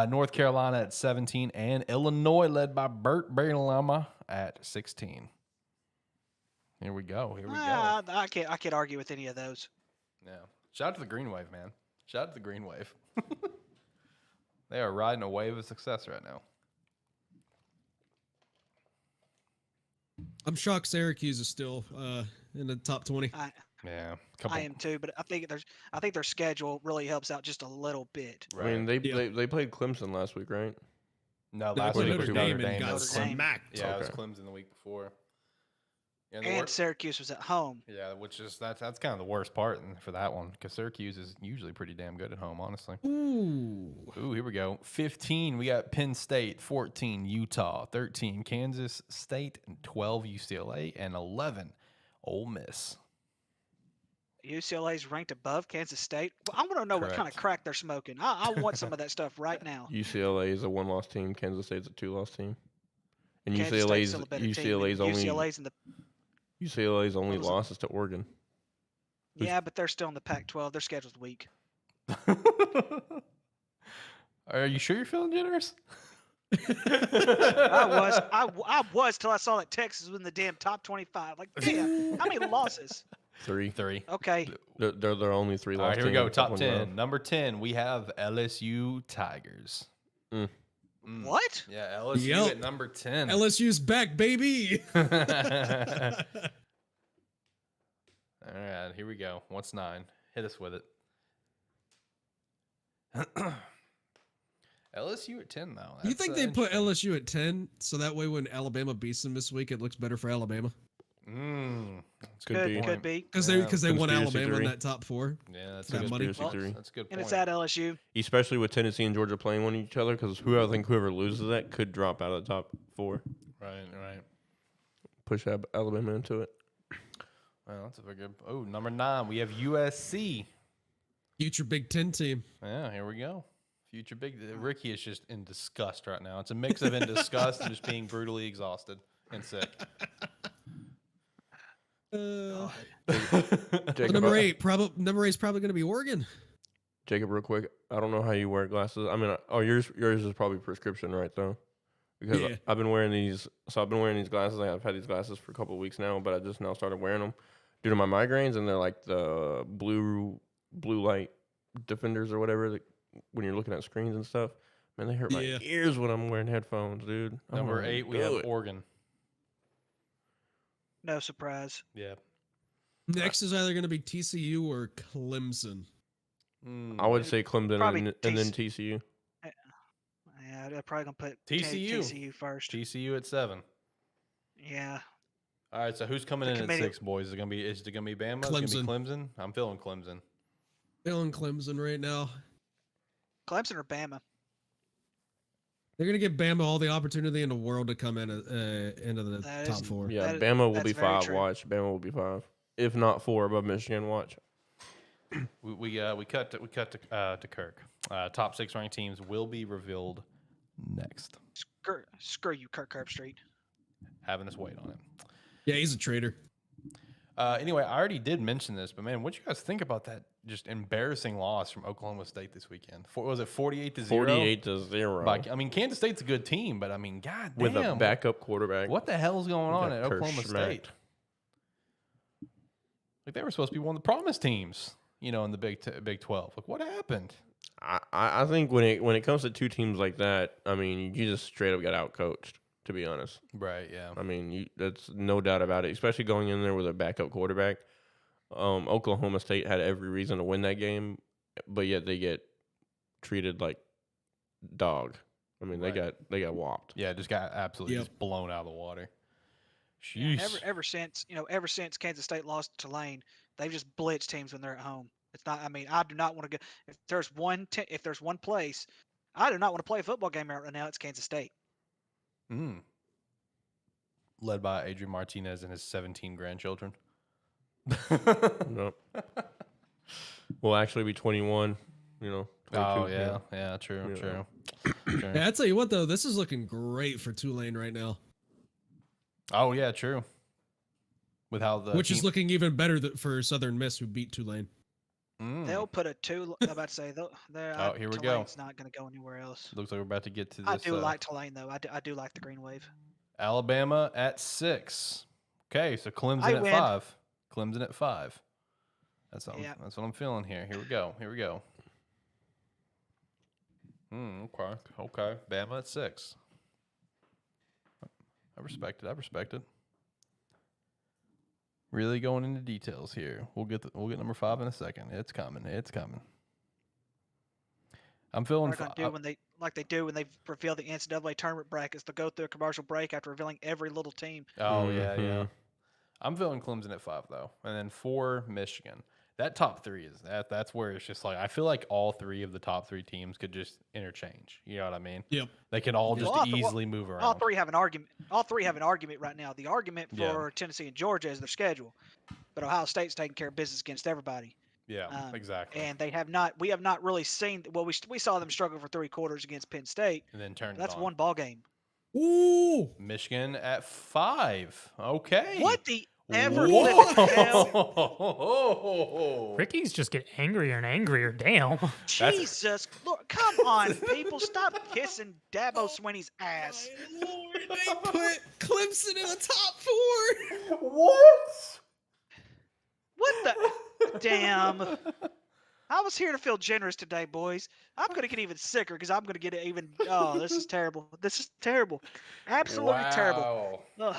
S1: North Carolina at 17, and Illinois led by Burt Bielema at 16. Here we go. Here we go.
S2: I can't argue with any of those.
S1: Yeah. Shout out to the Green Wave, man. Shout out to the Green Wave. They are riding a wave of success right now.
S3: I'm shocked Syracuse is still in the top 20.
S1: Yeah.
S2: I am too, but I think their schedule really helps out just a little bit.
S5: I mean, they played Clemson last week, right?
S1: No,
S3: They
S1: last
S3: played
S1: week was
S3: Notre
S1: Notre
S3: Dame and
S1: Dame.
S3: got
S1: That was
S2: Notre Dame.
S3: smacked.
S1: Yeah, it was
S5: Okay.
S1: Clemson the week before. Yeah,
S2: And Syracuse was at home.
S1: yeah, which is that's kind of the worst part for that one because Syracuse is usually pretty damn good at home, honestly.
S3: Ooh.
S1: Ooh, here we go. 15, we got Penn State. 14, Utah. 13, Kansas State. And 12, UCLA. And 11, Ole Miss.
S2: UCLA's ranked above Kansas State. Well, I want to know what kind of
S1: Correct.
S2: crack they're smoking. I want some of that stuff right now.
S5: UCLA is a 1-loss team. Kansas State's a 2-loss team. And
S2: Kansas State's
S5: UCLA's
S2: still a better team,
S5: UCLA's
S2: and
S5: only
S2: UCLA's in the
S5: loss is to Oregon.
S2: yeah, but they're still in the Pac-12. Their schedule's weak.
S1: Are you sure you're feeling generous?
S2: I was till I saw that Texas was in the damn top 25. Like, damn, how many losses?
S5: 3.
S2: Okay,
S5: They're only 3-loss.
S1: All right, here we
S5: team
S1: go.
S5: in the
S1: Top
S5: 25.
S1: 10. Number 10, we have LSU Tigers.
S2: what?
S1: Yeah, LSU
S3: Yep.
S1: at number 10.
S3: LSU's back, baby.
S1: All right, here we go. What's 9? Hit us with it. LSU at 10 now.
S3: You
S1: That's,
S3: think they put
S1: interesting.
S3: LSU at 10 so that way when Alabama beats them this week, it looks better for Alabama?
S5: Could be.
S2: Could be.
S3: Because
S1: Yeah.
S3: they won
S5: Conspiracy
S3: Alabama in
S5: theory.
S3: that top 4.
S1: Yeah, that's
S3: That
S1: a good
S3: money.
S5: Conspiracy theory.
S1: That's a good point.
S2: And it's at LSU.
S5: Especially with Tennessee and Georgia playing one each other, because whoever loses that could drop out of the top 4.
S1: Right.
S5: Push Alabama into it.
S1: Well, that's a very good. Oh, number 9, we have USC.
S3: Future Big 10 team.
S1: Yeah, here we go. Future big. Ricky is just in disgust right now. It's a mix of in disgust and just being brutally exhausted and sick.
S5: Jacob,
S3: Number 8 is probably going to be Oregon.
S5: Jacob, real quick. I don't know how you wear glasses. I mean, yours is probably prescription, right? Though, because
S3: Yeah.
S5: I've been wearing these. So I've been wearing these glasses. I've had these glasses for a couple of weeks now, but I just now started wearing them due to my migraines, and they're like the blue light defenders or whatever. That when you're looking at screens and stuff, man, they hurt my
S3: Yeah.
S5: ears when I'm wearing headphones, dude. I don't
S1: Number
S5: wanna
S1: 8, we
S5: do
S1: have
S5: it.
S1: Oregon.
S2: No surprise.
S1: Yeah.
S3: Next is either going to be TCU or Clemson.
S5: I would say Clemson
S2: Probably
S5: and then TCU.
S2: Yeah, they're probably gonna put
S1: TCU.
S2: TCU first.
S1: TCU at 7.
S2: Yeah.
S1: All right, so who's coming
S2: The
S1: in
S2: committee-
S1: at 6, boys? Is it gonna be Bama? Is it gonna be Clemson? I'm feeling Clemson.
S3: Feeling Clemson right now.
S2: Clemson or Bama?
S3: They're going to give Bama all the opportunity in the world to come in into the
S2: That
S3: top
S2: is-
S3: 4.
S5: Yeah,
S2: That-
S5: Bama will
S2: that's
S5: be
S2: very
S5: 5.
S2: true.
S5: Watch, Bama will be 5. if not 4 above Michigan. Watch.
S1: We cut to Kirk. Top 6 ranked teams will be revealed next.
S2: Screw you, Kirk Herbstreit.
S1: Having us wait on it.
S3: Yeah, he's a traitor.
S1: Anyway, I already did mention this, but man, what you guys think about that just embarrassing loss from Oklahoma State this weekend? Was it 48-0?
S5: 48-0.
S1: I mean, Kansas State's a good team, but I mean, god damn.
S5: With a backup quarterback.
S1: What the hell's going on at Oklahoma State? Like, they were supposed to be one of the promised teams, in the Big 12. Like, what happened?
S5: I think when it comes to 2 teams like that, I mean, you just straight up got outcoached, to be honest.
S1: Right, yeah.
S5: I mean, that's no doubt about it, especially going in there with a backup quarterback. Oklahoma State had every reason to win that game, but yet they get treated like dog. I mean, they got whopped.
S1: Yeah, just got absolutely just blown out of the water. Sheesh.
S2: Ever since Kansas State lost to Tulane, they've just blitzed teams when they're at home. It's not. I mean, I do not want to go. If there's one place, I do not want to play a football game right now. It's Kansas State.
S1: Led by Adrian Martinez and his 17 grandchildren.
S5: Nope. Will actually be 21.
S1: Oh yeah, true.
S3: Yeah, I tell you what though, this is looking great for Tulane right now.
S1: Oh yeah, true. With how
S3: which is looking even better for Southern Miss, who beat Tulane.
S2: They'll put a 2. I'm about to say
S1: here we go.
S2: It's not going to go anywhere else.
S1: Looks like we're about to get to this.
S2: I do like Tulane though. I do like the Green Wave.
S1: Alabama at 6. Okay, so Clemson at 5. Clemson at 5. That's what I'm feeling here. Here we go. Okay. Bama at 6. I respect it. Really going into details here. We'll get number 5 in a second. It's coming. I'm feeling.
S2: They're going to do when they reveal the NCAA tournament brackets. They'll go through a commercial break after revealing every little team.
S1: Oh yeah. I'm feeling Clemson at 5 though, and then 4 Michigan. That top 3 is that's where it's just like I feel like all 3 of the top 3 teams could just interchange. You know what I mean?
S3: Yep.
S1: They can all just easily move around.
S2: All 3 have an argument. All 3 have an argument right now. The argument for Tennessee and Georgia is their schedule, but Ohio State's taking care of business against everybody.
S1: Yeah, exactly.
S2: And we have not really seen. Well, we saw them struggle for 3 quarters against Penn State,
S1: and then turned.
S2: That's one ball game.
S3: Ooh,
S1: Michigan at 5. Okay.
S2: What the ever living hell?
S4: Ricky's just get angrier and angrier. Damn.
S2: Jesus, look, come on, people, stop kissing Dabo Swinney's ass.
S3: my Lord, they put Clemson in the top 4.
S1: What?
S2: What the damn? I was here to feel generous today, boys. I'm going to get even sicker because I'm going to get it even. Oh, this is terrible. This is terrible. Absolutely terrible. Ugh.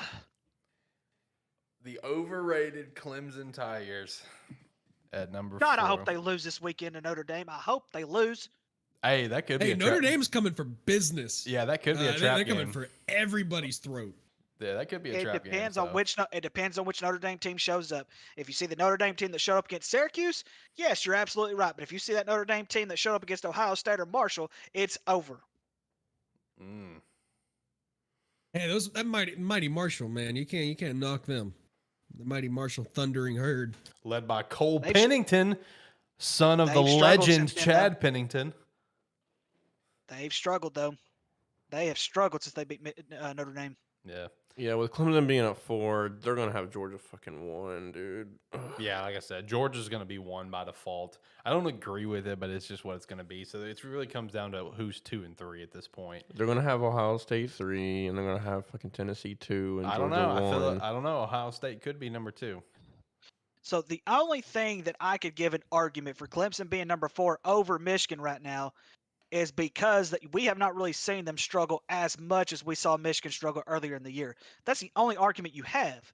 S1: The overrated Clemson Tigers at number 4.
S2: God, I hope they lose this weekend to Notre Dame. I hope they lose.
S1: Hey, that could be.
S3: Notre Dame's coming for business.
S1: Yeah, that could be a trap
S3: they're
S1: game.
S3: coming for everybody's throat.
S1: Yeah, that could be a trap game.
S2: It depends on which Notre Dame team shows up. If you see the Notre Dame team that showed up against Syracuse, yes, you're absolutely right. But if you see that Notre Dame team that showed up against Ohio State or Marshall, it's over.
S3: Hey, that mighty Marshall, man, you can't knock them. The mighty Marshall thundering herd,
S1: led by Cole Pennington, son of the legend Chad Pennington.
S2: They've struggled though. They have struggled since they beat Notre Dame.
S5: Yeah, with Clemson being at 4, they're going to have Georgia fucking 1, dude. Ugh.
S1: Yeah, like I said, Georgia's going to be 1 by default. I don't agree with it, but it's just what it's going to be. So it really comes down to who's 2 and 3 at this point.
S5: They're going to have Ohio State 3, and they're going to have fucking Tennessee 2, and Georgia 1.
S1: I don't know. Ohio State could be number 2.
S2: So the only thing that I could give an argument for Clemson being number 4 over Michigan right now is because we have not really seen them struggle as much as we saw Michigan struggle earlier in the year. That's the only argument you have.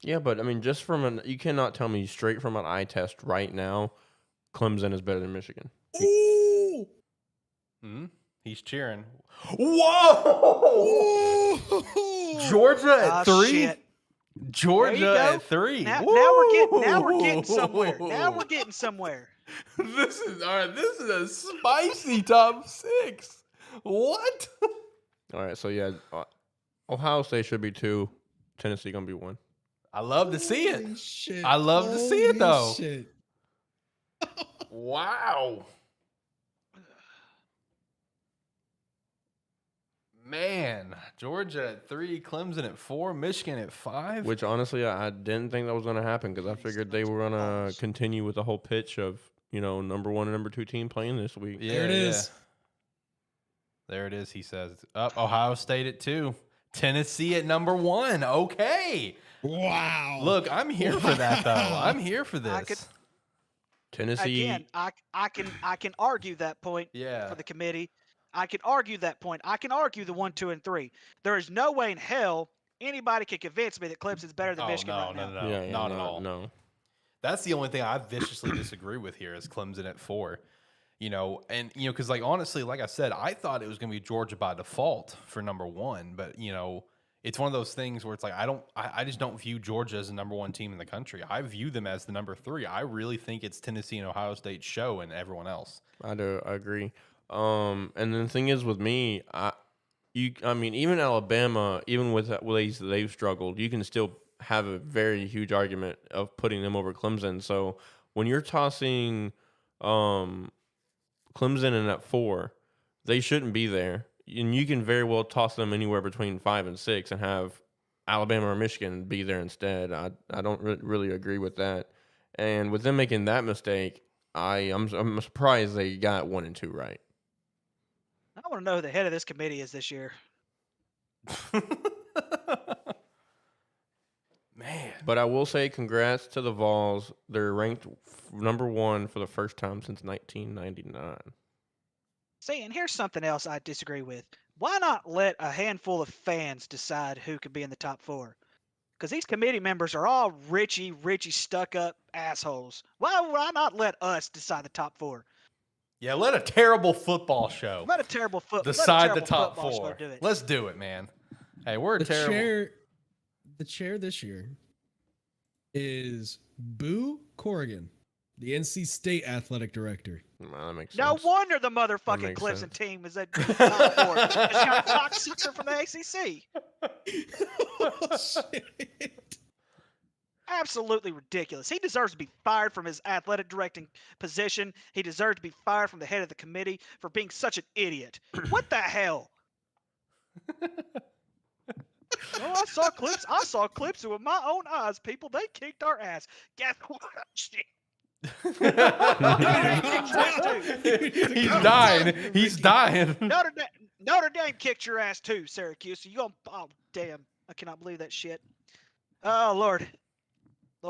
S5: Yeah, but I mean, just you cannot tell me straight from an eye test right now, Clemson is better than Michigan.
S3: Ooh!
S1: He's cheering. Whoa! Georgia at 3.
S2: Shit.
S1: Georgia at 3.
S2: Now we're getting somewhere. Now we're getting somewhere.
S1: This is a spicy top 6. What?
S5: All right, so yeah, Ohio State should be 2. Tennessee gonna be 1.
S1: I love to see it.
S3: Holy shit.
S1: I love to see it, though.
S3: Shit.
S5: Wow.
S1: Man, Georgia at 3, Clemson at 4, Michigan at 5.
S5: Which honestly, I didn't think that was going to happen because I figured they were going to continue with the whole pitch of, number 1 and number 2 team playing this week.
S1: Yeah,
S3: There it is.
S1: There it is, he says. Up Ohio State at 2. Tennessee at number 1. Okay.
S3: Wow.
S1: Look, I'm here for that, though. I'm here for this.
S5: Tennessee.
S2: Again, I can argue that point for the committee. I can argue that point. I can argue the 1, 2, and 3. There is no way in hell anybody can convince me that Clemson's better than Michigan right now.
S1: No, not at all.
S5: No.
S1: That's the only thing I viciously disagree with here is Clemson at 4. Because honestly, like I said, I thought it was going to be Georgia by default for number 1, but it's one of those things where it's like I just don't view Georgia as the number 1 team in the country. I view them as the number 3. I really think it's Tennessee and Ohio State's show and everyone else.
S5: I agree. And the thing is with me, even Alabama, even with ways that they've struggled, you can still have a very huge argument of putting them over Clemson. So when you're tossing Clemson in at 4, they shouldn't be there. And you can very well toss them anywhere between 5 and 6 and have Alabama or Michigan be there instead. I don't really agree with that. And with them making that mistake, I'm surprised they got 1 and 2 right.
S2: I want to know who the head of this committee is this year.
S1: Man.
S5: But I will say congrats to the Vols. They're ranked number 1 for the first time since 1999.
S2: See, and here's something else I disagree with. Why not let a handful of fans decide who could be in the top 4? Because these committee members are all Richie, stuck-up assholes. Why not let us decide the top 4?
S1: Yeah, let a terrible football show.
S2: Let a terrible
S1: decide the top
S2: football
S1: 4.
S2: show do it.
S1: Let's do it, man. Hey, we're terrible.
S3: The chair this year is Boo Corrigan, the NC State athletic director.
S5: Well, that makes
S2: no
S5: sense.
S2: wonder the motherfucking Clemson
S5: sense.
S2: team is at top 4. It's got a cocksucker from the ACC.
S3: Oh, shit.
S2: Absolutely ridiculous. He deserves to be fired from his athletic directing position. He deserves to be fired from the head of the committee for being such an idiot. What the hell? Oh, I saw clips with my own eyes, people. They kicked our ass. Guess what? Shit.
S1: He's dying.
S2: Notre Dame kicked your ass too, Syracuse. So you gonna? Oh, damn! I cannot believe that shit. Oh Lord,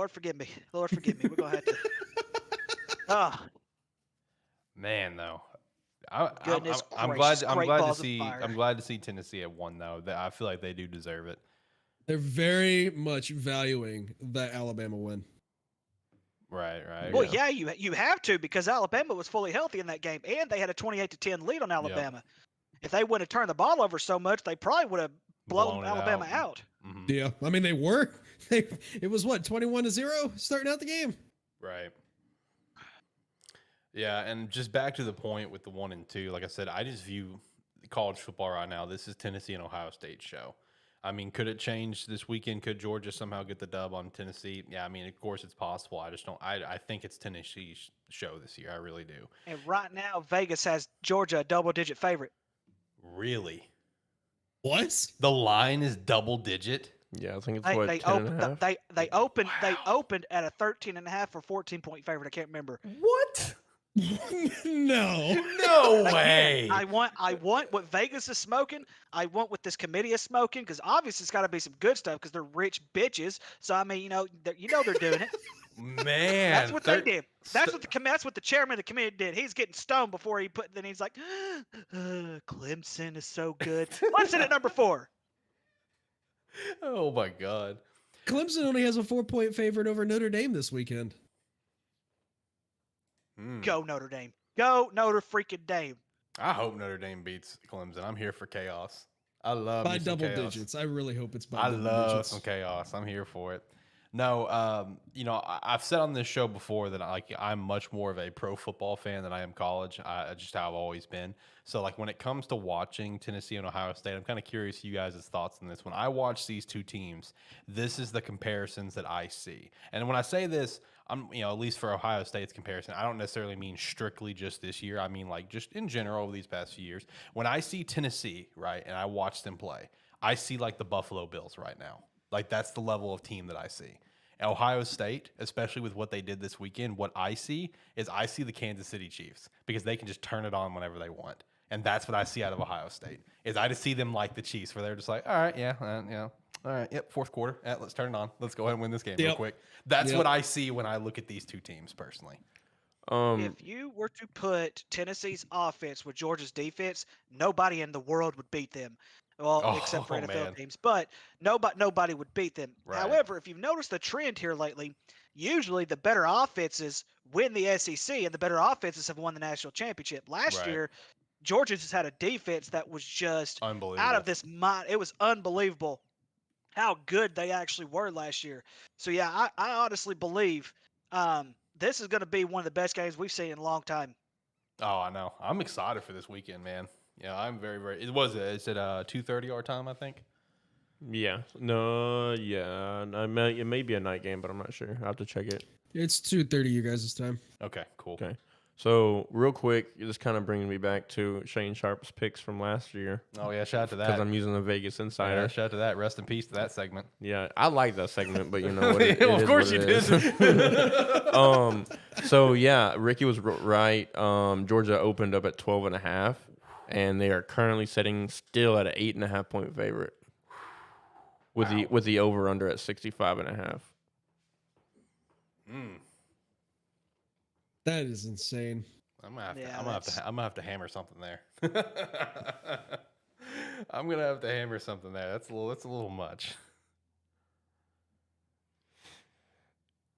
S2: forgive me. Lord, forgive me. We're gonna have to. Oh
S1: man, though.
S2: Goodness
S1: I'm
S2: gracious,
S1: I'm glad to see Tennessee at 1 though. I feel like they do deserve it.
S3: They're very much valuing that Alabama win.
S1: Right.
S2: Well, yeah, you have to, because Alabama was fully healthy in that game, and they had a 28-10 lead on Alabama. Yep. If they wouldn't have turned the ball over so much, they probably would have blown Alabama out.
S1: Mm-hmm.
S3: Yeah, I mean they were. It was what, 21-0 starting out the game.
S1: Right. Yeah, and just back to the point with the 1 and 2. Like I said, I just view college football right now. This is Tennessee and Ohio State's show. I mean, could it change this weekend? Could Georgia somehow get the dub on Tennessee? Yeah, I mean, of course it's possible. I just don't. I think it's Tennessee's show this year. I really do.
S2: And right now, Vegas has Georgia a double-digit favorite.
S1: Really?
S3: What?
S1: The line is double-digit?
S5: Yeah, I think it's
S2: they opened at a 13.5 or 14-point favorite. I can't remember.
S1: What?
S3: No
S1: way.
S2: I want what Vegas is smoking. I want what this committee is smoking, because obviously it's got to be some good stuff because they're rich bitches. So I mean, they're doing it.
S1: Man,
S2: that's what they did. That's what the chairman of the committee did. He's getting stoned before he put. Then he's like, Clemson is so good. Clemson at number 4.
S1: Oh my God.
S3: Clemson only has a 4-point favorite over Notre Dame this weekend.
S2: Go Notre Dame. Go Notre freaking Dame.
S1: I hope Notre Dame beats Clemson. I'm here for chaos. I love
S3: by
S1: some
S3: double
S1: chaos.
S3: digits. I really hope it's by double digits.
S1: I love some chaos. I'm here for it. No, I've said on this show before that I'm much more of a pro football fan than I am college. Just how I've always been. So like when it comes to watching Tennessee and Ohio State, I'm kind of curious you guys' thoughts on this. When I watch these two teams, this is the comparisons that I see. And when I say this, I'm at least for Ohio State's comparison, I don't necessarily mean strictly just this year. I mean like just in general over these past few years. When I see Tennessee, right, and I watch them play, I see like the Buffalo Bills right now. Like, that's the level of team that I see. Ohio State, especially with what they did this weekend, what I see is I see the Kansas City Chiefs because they can just turn it on whenever they want. And that's what I see out of Ohio State is I just see them like the Chiefs where they're just like, all right, all right, yep, fourth quarter. Let's turn it on. Let's go ahead and win this game real quick. That's what I see when I look at these two teams personally.
S2: If you were to put Tennessee's offense with Georgia's defense, nobody in the world would beat them. Well, except for NFL teams, but nobody would beat them.
S1: Right.
S2: However, if you've noticed the trend here lately, usually the better offenses win the SEC, and the better offenses have won the national championship. Last year, Georgia just had a defense that was just out of this mind. It was unbelievable how good they actually were last year. So yeah, I honestly believe this is going to be one of the best games we've seen in a long time.
S1: Oh, I know. I'm excited for this weekend, man. Yeah, I'm very, very. Is it 2:30 our time? I think.
S5: Yeah. No. Yeah. It may be a night game, but I'm not sure. I will have to check it.
S3: It's 2:30 you guys this time.
S1: Okay. Cool.
S5: Okay. So real quick, this kind of bringing me back to Shane Sharp's picks from last year.
S1: Oh yeah, shout out to that.
S5: Because I'm using the Vegas Insider.
S1: Yeah, shout out to that. Rest in peace to that segment.
S5: Yeah, I like that segment, but you know what?
S1: Of course you did.
S5: So yeah, Ricky was right. Georgia opened up at 12.5, and they are currently sitting still at an 8.5 point favorite. With the over under at 65.5.
S3: That is insane.
S1: I'm gonna have to hammer something there. I'm gonna have to hammer something there. That's a little much.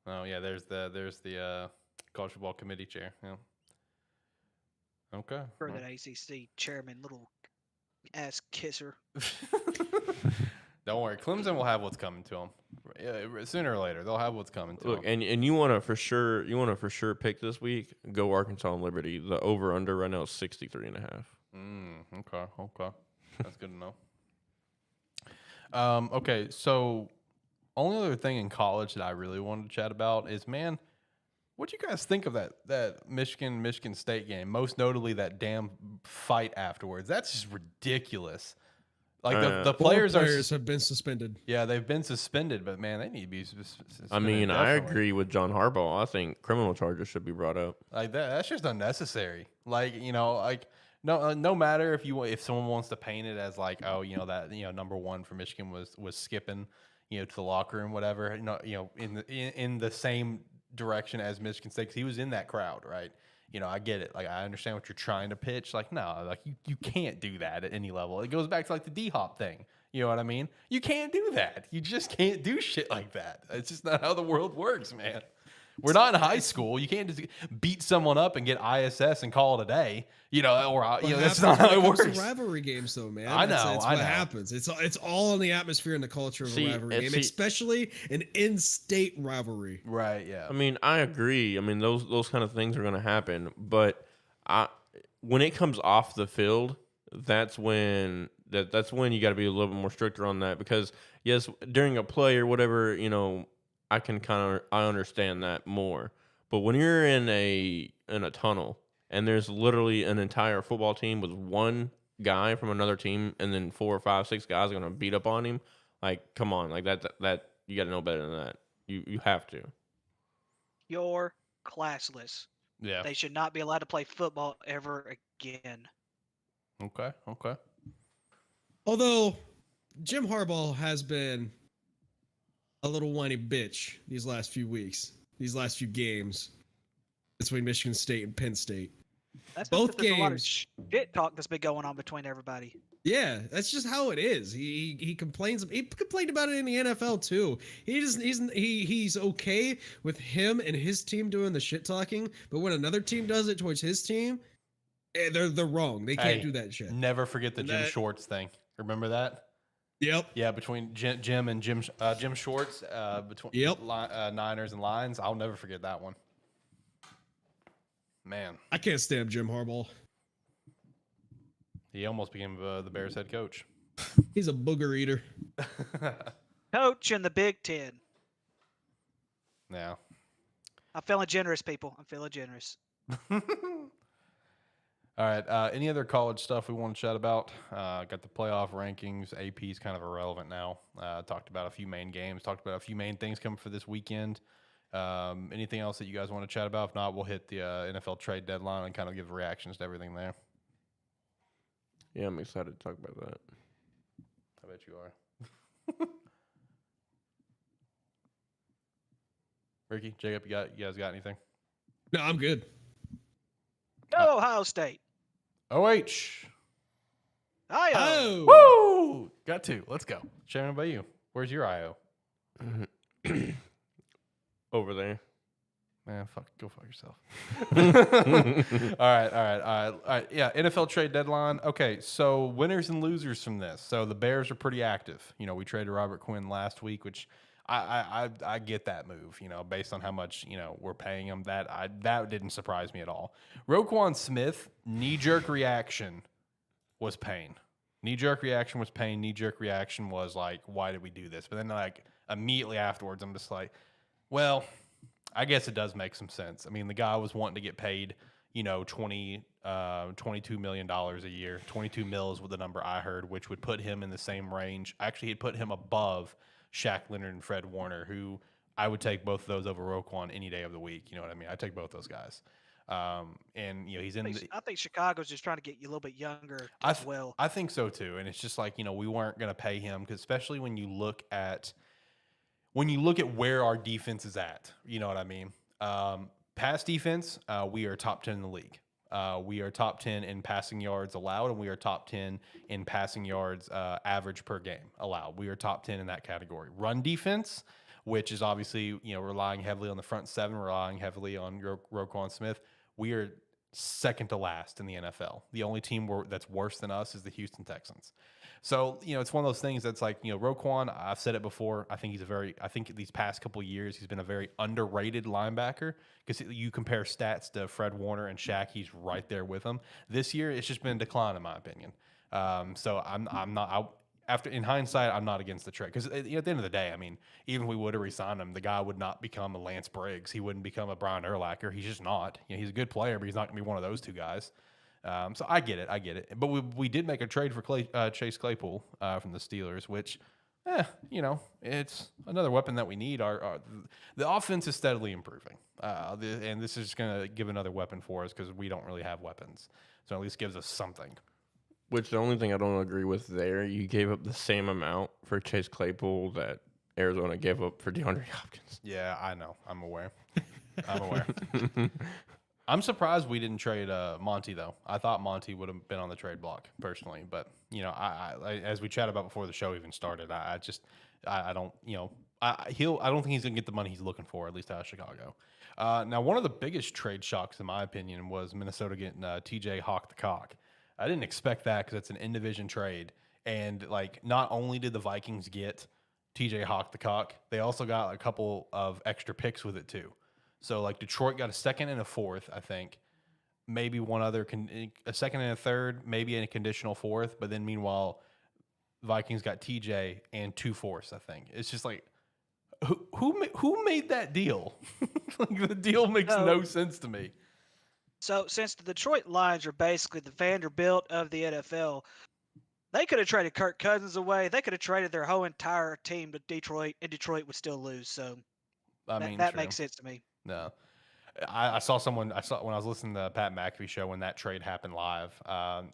S1: Oh yeah, there's the college football committee chair. Yeah. Okay.
S2: For that ACC chairman, little ass kisser.
S1: Don't worry, Clemson will have what's coming to them. Sooner or later, they'll have what's coming to them.
S5: And you want to for sure pick this week. Go Arkansas and Liberty. The over under right now is 63.5.
S1: Okay, that's good to know. Okay, so only other thing in college that I really wanted to chat about is, man, what do you guys think of that Michigan State game? Most notably, that damn fight afterwards. That's just ridiculous. Like the players
S3: have been suspended.
S1: Yeah, they've been suspended, but man, they need to be suspended.
S5: I mean, definitely. I agree with John Harbaugh. I think criminal charges should be brought up.
S1: Like that's just unnecessary. Like no matter if someone wants to paint it as like, oh, number one for Michigan was skipping, to the locker room, whatever. In the same direction as Michigan State, 'cause he was in that crowd, right? I get it. Like, I understand what you're trying to pitch. Like, no, like you can't do that at any level. It goes back to like the D-Hop thing. You know what I mean? You can't do that. You just can't do shit like that. It's just not how the world works, man. We're not in high school. You can't just beat someone up and get ISS and call it a day. That's not how it works.
S3: It's rivalry games, though, man. I know. That's what happens. It's all in the atmosphere and the culture of a rivalry game, especially an in-state rivalry.
S1: Right. Yeah.
S5: I mean, I agree. I mean, those kind of things are going to happen, but when it comes off the field, that's when you got to be a little bit more stricter on that, because yes, during a play or whatever, I understand that more. But when you're in a tunnel and there's literally an entire football team with one guy from another team, and then 4 or 5, 6 guys are gonna beat up on him, like, come on, like that you got to know better than that. You have to.
S2: You're classless.
S1: Yeah.
S2: They should not be allowed to play football ever again.
S1: Okay.
S3: Although Jim Harbaugh has been a little whiny bitch these last few weeks, these last few games between Michigan State and Penn State.
S2: That's both games. A lot of shit talk that's been going on between everybody.
S3: Yeah, that's just how it is. He complains. He complained about it in the NFL too. He's okay with him and his team doing the shit talking, but when another team does it towards his team, they're wrong. They can't do that shit.
S1: Never forget the Jim Schwartz thing. Remember that?
S3: Yep.
S1: Yeah, between Jim and Jim Schwartz, between Niners and Lions. I'll never forget that one. Man,
S3: I can't stand Jim Harbaugh.
S1: he almost became the Bears head coach.
S3: He's a booger eater.
S2: Coach in the Big Ten.
S1: Yeah.
S2: I'm feeling generous, people. I'm feeling generous.
S1: All right. Any other college stuff we want to chat about? Got the playoff rankings. AP's kind of irrelevant now. Talked about a few main games. Talked about a few main things coming for this weekend. Anything else that you guys want to chat about? If not, we'll hit the NFL trade deadline and kind of give reactions to everything there.
S5: Yeah, I'm excited to talk about that.
S1: I bet you are. Ricky, Jacob, you guys got anything?
S3: No, I'm good.
S2: Go Ohio State.
S1: OH.
S2: IO.
S1: Woo! Got two. Let's go. Sharon, how about you? Where's your IO?
S5: Over there.
S1: Man, go fuck yourself. All right. Yeah, NFL trade deadline. Okay, so winners and losers from this. So the Bears are pretty active. You know, we traded Robert Quinn last week, which I get that move. You know, based on how much we're paying him. That didn't surprise me at all. Roquan Smith, knee-jerk reaction was pain. Knee-jerk reaction was pain. Knee-jerk reaction was like, why did we do this? But then like immediately afterwards, I'm just like, well, I guess it does make some sense. I mean, the guy was wanting to get paid, $22 million a year. 22 mils was the number I heard, which would put him in the same range. Actually, he'd put him above Shaq Leonard and Fred Warner, who I would take both of those over Roquan any day of the week. You know what I mean? I take both those guys. And he's in.
S2: I think Chicago's just trying to get you a little bit younger as well.
S1: I think so too. And it's just like we weren't going to pay him because especially when you look at where our defense is at, you know what I mean? Pass defense, we are top 10 in the league. We are top 10 in passing yards allowed, and we are top 10 in passing yards average per game allowed. We are top 10 in that category. Run defense, which is obviously relying heavily on the front seven, relying heavily on Roquan Smith. We are second to last in the NFL. The only team that's worse than us is the Houston Texans. So, it's one of those things that's like, Roquan, I've said it before. I think I think these past couple of years, he's been a very underrated linebacker because you compare stats to Fred Warner and Shaq, he's right there with them. This year, it's just been a decline, in my opinion. So I'm not, in hindsight, I'm not against the trade because at the end of the day, I mean, even if we would have re-signed him, the guy would not become a Lance Briggs. He wouldn't become a Brian Urlacher. He's just not. He's a good player, but he's not going to be one of those two guys. So I get it. But we did make a trade for Chase Claypool from the Steelers, which, it's another weapon that we need. The offense is steadily improving, and this is just going to give another weapon for us because we don't really have weapons. So at least gives us something.
S5: Which the only thing I don't agree with there, you gave up the same amount for Chase Claypool that Arizona gave up for DeAndre Hopkins.
S1: Yeah, I know. I'm aware. I'm surprised we didn't trade Monty, though. I thought Monty would have been on the trade block, personally. But, I as we chatted about before the show even started, I don't think he's going to get the money he's looking for, at least out of Chicago. Now, one of the biggest trade shocks, in my opinion, was Minnesota getting TJ Hawk the Cock. I didn't expect that because it's an in-division trade. And, not only did the Vikings get TJ Hawk the Cock, they also got a couple of extra picks with it, too. So, Detroit got a second and a fourth, I think. Maybe one other, a second and a third, maybe a conditional fourth. But then, meanwhile, Vikings got TJ and 2 fourths, I think. It's just like, who made that deal? The deal makes no sense to me.
S2: So, since the Detroit Lions are basically the Vanderbilt of the NFL, they could have traded Kirk Cousins away. They could have traded their whole entire team to Detroit, and Detroit would still lose. So, that makes sense to me.
S1: No. I saw when I was listening to the Pat McAfee show when that trade happened live,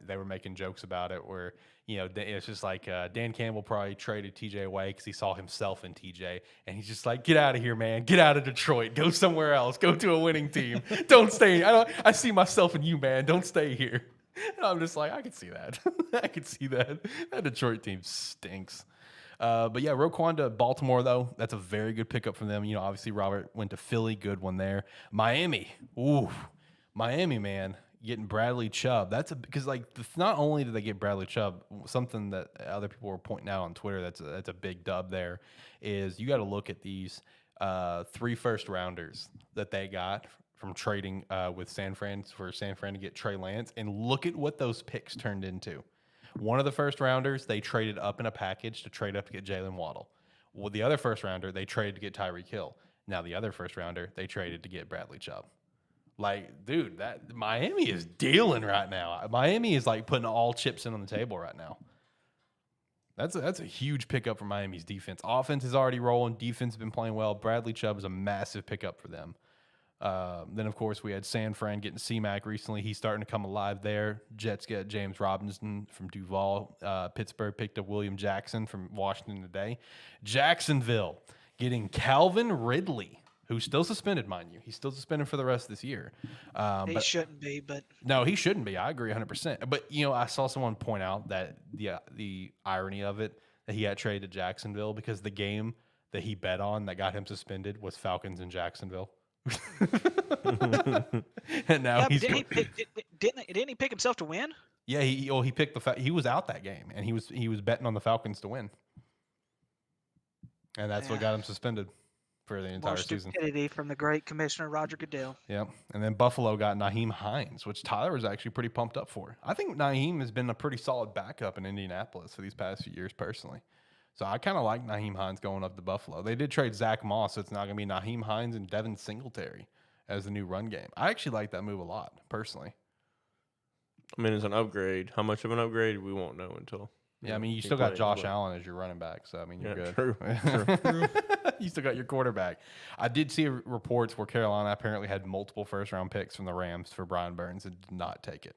S1: they were making jokes about it where, it's just like Dan Campbell probably traded TJ away because he saw himself in TJ. And he's just like, get out of here, man. Get out of Detroit. Go somewhere else. Go to a winning team. Don't stay. I see myself in you, man. Don't stay here. And I'm just like, I can see that. I can see that. That Detroit team stinks. But yeah, Roquan to Baltimore, though, that's a very good pickup from them. Obviously Robert went to Philly, good one there. Miami, man. getting Bradley Chubb. Because not only did they get Bradley Chubb, something that other people were pointing out on Twitter that's a big dub there is you got to look at these 3 first-rounders that they got from trading with San Fran to get Trey Lance, and look at what those picks turned into. One of the first-rounders, they traded up in a package to trade up to get Jalen Waddle. Well, the other first-rounder, they traded to get Tyreek Hill. Now the other first-rounder, they traded to get Bradley Chubb. Like, dude, that Miami is dealing right now. Miami is like putting all chips in on the table right now. That's a huge pickup for Miami's defense. Offense is already rolling. Defense has been playing well. Bradley Chubb is a massive pickup for them. Then, of course, we had San Fran getting C-Mac recently. He's starting to come alive there. Jets get James Robinson from Duval. Pittsburgh picked up William Jackson from Washington today. Jacksonville getting Calvin Ridley, who's still suspended, mind you. He's still suspended for the rest of this year.
S2: He shouldn't be, but...
S1: No, he shouldn't be. I agree 100%. But, I saw someone point out that the irony of it, that he got traded to Jacksonville because the game that he bet on that got him suspended was Falcons in Jacksonville. And now
S2: didn't he pick himself to win?
S1: Yeah, he picked he was out that game, and he was betting on the Falcons to win. And that's what got him suspended for the entire season.
S2: Stupidity from the great Commissioner Roger Goodell.
S1: Yep. And then Buffalo got Nyheim Hines, which Tyler was actually pretty pumped up for. I think Nyheim has been a pretty solid backup in Indianapolis for these past few years personally. So I kind of like Nyheim Hines going up to Buffalo. They did trade Zach Moss, so it's not going to be Nyheim Hines and Devin Singletary as the new run game. I actually like that move a lot, personally.
S5: I mean, it's an upgrade. How much of an upgrade, we won't know until...
S1: Yeah, I mean, you still got Josh Allen as your running back, so, I mean, you're good.
S5: True.
S1: You still got your quarterback. I did see reports where Carolina apparently had multiple first-round picks from the Rams for Brian Burns and did not take it,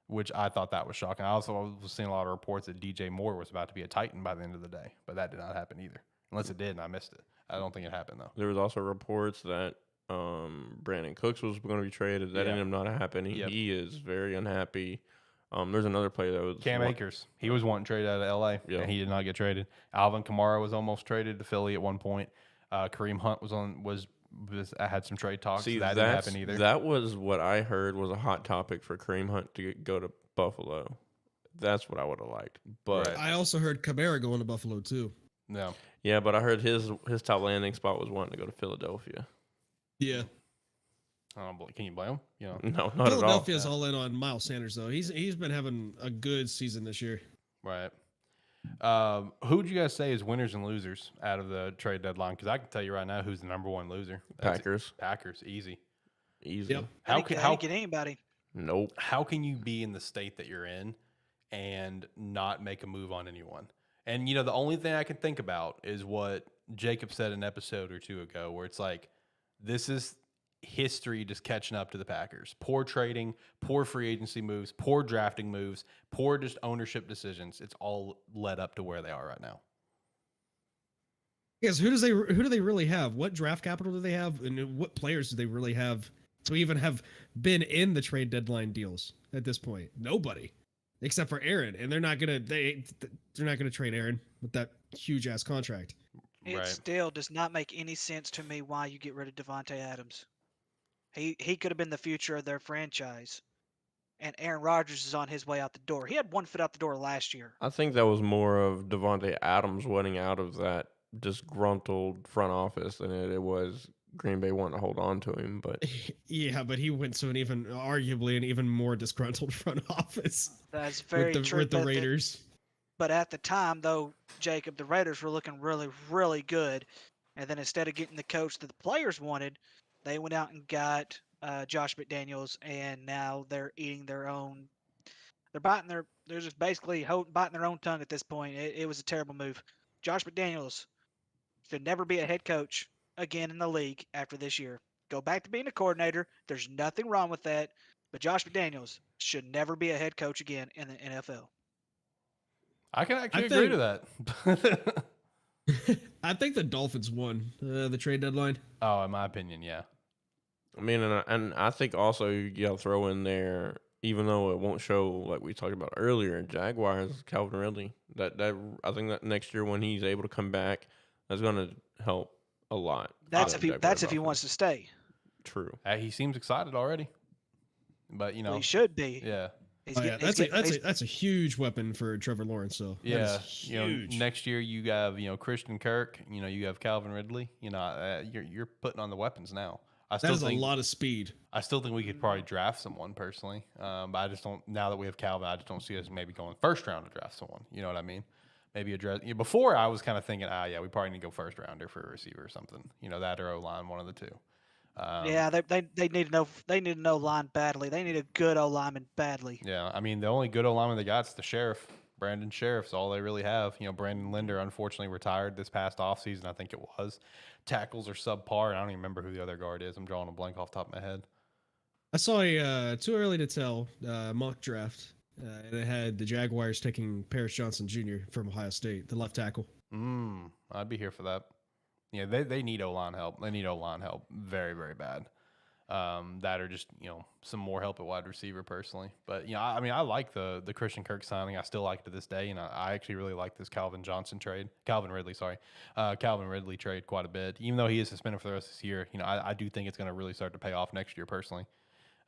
S1: which I thought that was shocking. I also was seeing a lot of reports that DJ Moore was about to be a Titan by the end of the day, but that did not happen either. Unless it did and I missed it. I don't think it happened, though.
S5: There was also reports that Brandon Cooks was going to be traded. That ended up not happening. He is very unhappy. There's another player that was
S1: Cam Akers. He was wanting traded out of L.A. and he did not get traded. Alvin Kamara was almost traded to Philly at one point. Kareem Hunt I had some trade talks.
S5: See,
S1: that didn't happen either.
S5: That was what I heard was a hot topic for Kareem Hunt to go to Buffalo. That's what I would have liked. But
S3: I also heard Kamara going to Buffalo too.
S1: No.
S5: Yeah, but I heard his top landing spot was wanting to go to Philadelphia.
S3: Yeah.
S1: Can you blame him?
S5: No, not at all.
S3: Philadelphia's all in on Miles Sanders though. He's been having a good season this year.
S1: Right. Who would you guys say is winners and losers out of the trade deadline? Because I can tell you right now who's the number one loser.
S5: Packers.
S1: Easy.
S3: Yep.
S2: How get anybody?
S5: Nope.
S1: How can you be in the state that you're in and not make a move on anyone? And the only thing I can think about is what Jacob said an episode or two ago, where it's like, this is history just catching up to the Packers. Poor trading, poor free agency moves, poor drafting moves, poor just ownership decisions. It's all led up to where they are right now.
S3: Yes, who do they really have? What draft capital do they have, and what players do they really have to even have been in the trade deadline deals at this point? Nobody, except for Aaron, and they're not gonna trade Aaron with that huge ass contract.
S2: It still does not make any sense to me why you get rid of Devontae Adams. He could have been the future of their franchise, and Aaron Rodgers is on his way out the door. He had one foot out the door last year.
S5: I think that was more of Devontae Adams wanting out of that disgruntled front office than it was Green Bay wanting to hold on to him. But
S3: yeah, but he went to arguably an even more disgruntled front office.
S2: That's very true.
S3: With the Raiders.
S2: But at the time, though, Jacob, the Raiders were looking really, really good. And then instead of getting the coach that the players wanted, they went out and got Josh McDaniels, and now they're eating their own. They're just basically biting their own tongue at this point. It was a terrible move. Josh McDaniels should never be a head coach again in the league after this year. Go back to being a coordinator. There's nothing wrong with that. But Josh McDaniels should never be a head coach again in the NFL.
S1: I can actually agree to that.
S3: I think the Dolphins won the trade deadline.
S1: Oh, in my opinion, yeah.
S5: I mean, and I think also you got to throw in there, even though it won't show like we talked about earlier, Jaguars, Calvin Ridley. That I think that next year when he's able to come back, that's going to help a lot.
S2: That's if he wants to stay.
S5: True.
S1: He seems excited already. But
S2: Well, he should be.
S1: Yeah.
S3: That's a huge weapon for Trevor Lawrence. So
S1: yeah,
S3: huge.
S1: Next year you have Christian Kirk. You have Calvin Ridley. You're putting on the weapons now.
S3: That is a lot of speed.
S1: I still think we could probably draft someone personally, but I just don't. Now that we have Calvin, I just don't see us maybe going first round to draft someone. You know what I mean? Maybe address. Before I was kind of thinking, we probably need to go first rounder for a receiver or something. That or O-line, one of the two.
S2: They need to know line badly. They need a good O lineman badly.
S1: Yeah, I mean the only good O lineman they got is the Sheriff. Brandon Sheriff's all they really have. Brandon Linder unfortunately retired this past offseason, I think it was. Tackles are subpar, and I don't even remember who the other guard is. I'm drawing a blank off the top of my head.
S3: I saw a too early to tell mock draft, and it had the Jaguars taking Paris Johnson Jr. from Ohio State, the left tackle.
S1: I'd be here for that. Yeah, they need O-line help. They need O-line help very, very bad. That or just some more help at wide receiver personally. But I like the Christian Kirk signing. I still like it to this day, and I actually really like this Calvin Ridley trade quite a bit. Even though he is suspended for the rest of this year, I do think it's going to really start to pay off next year personally.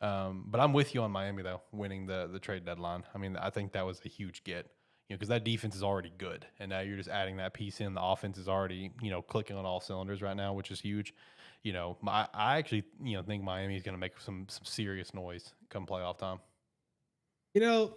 S1: But I'm with you on Miami though, winning the trade deadline. I mean, I think that was a huge get. Because that defense is already good, and now you're just adding that piece in. The offense is already, clicking on all cylinders right now, which is huge. I actually, think Miami is going to make some serious noise come playoff time.
S3: And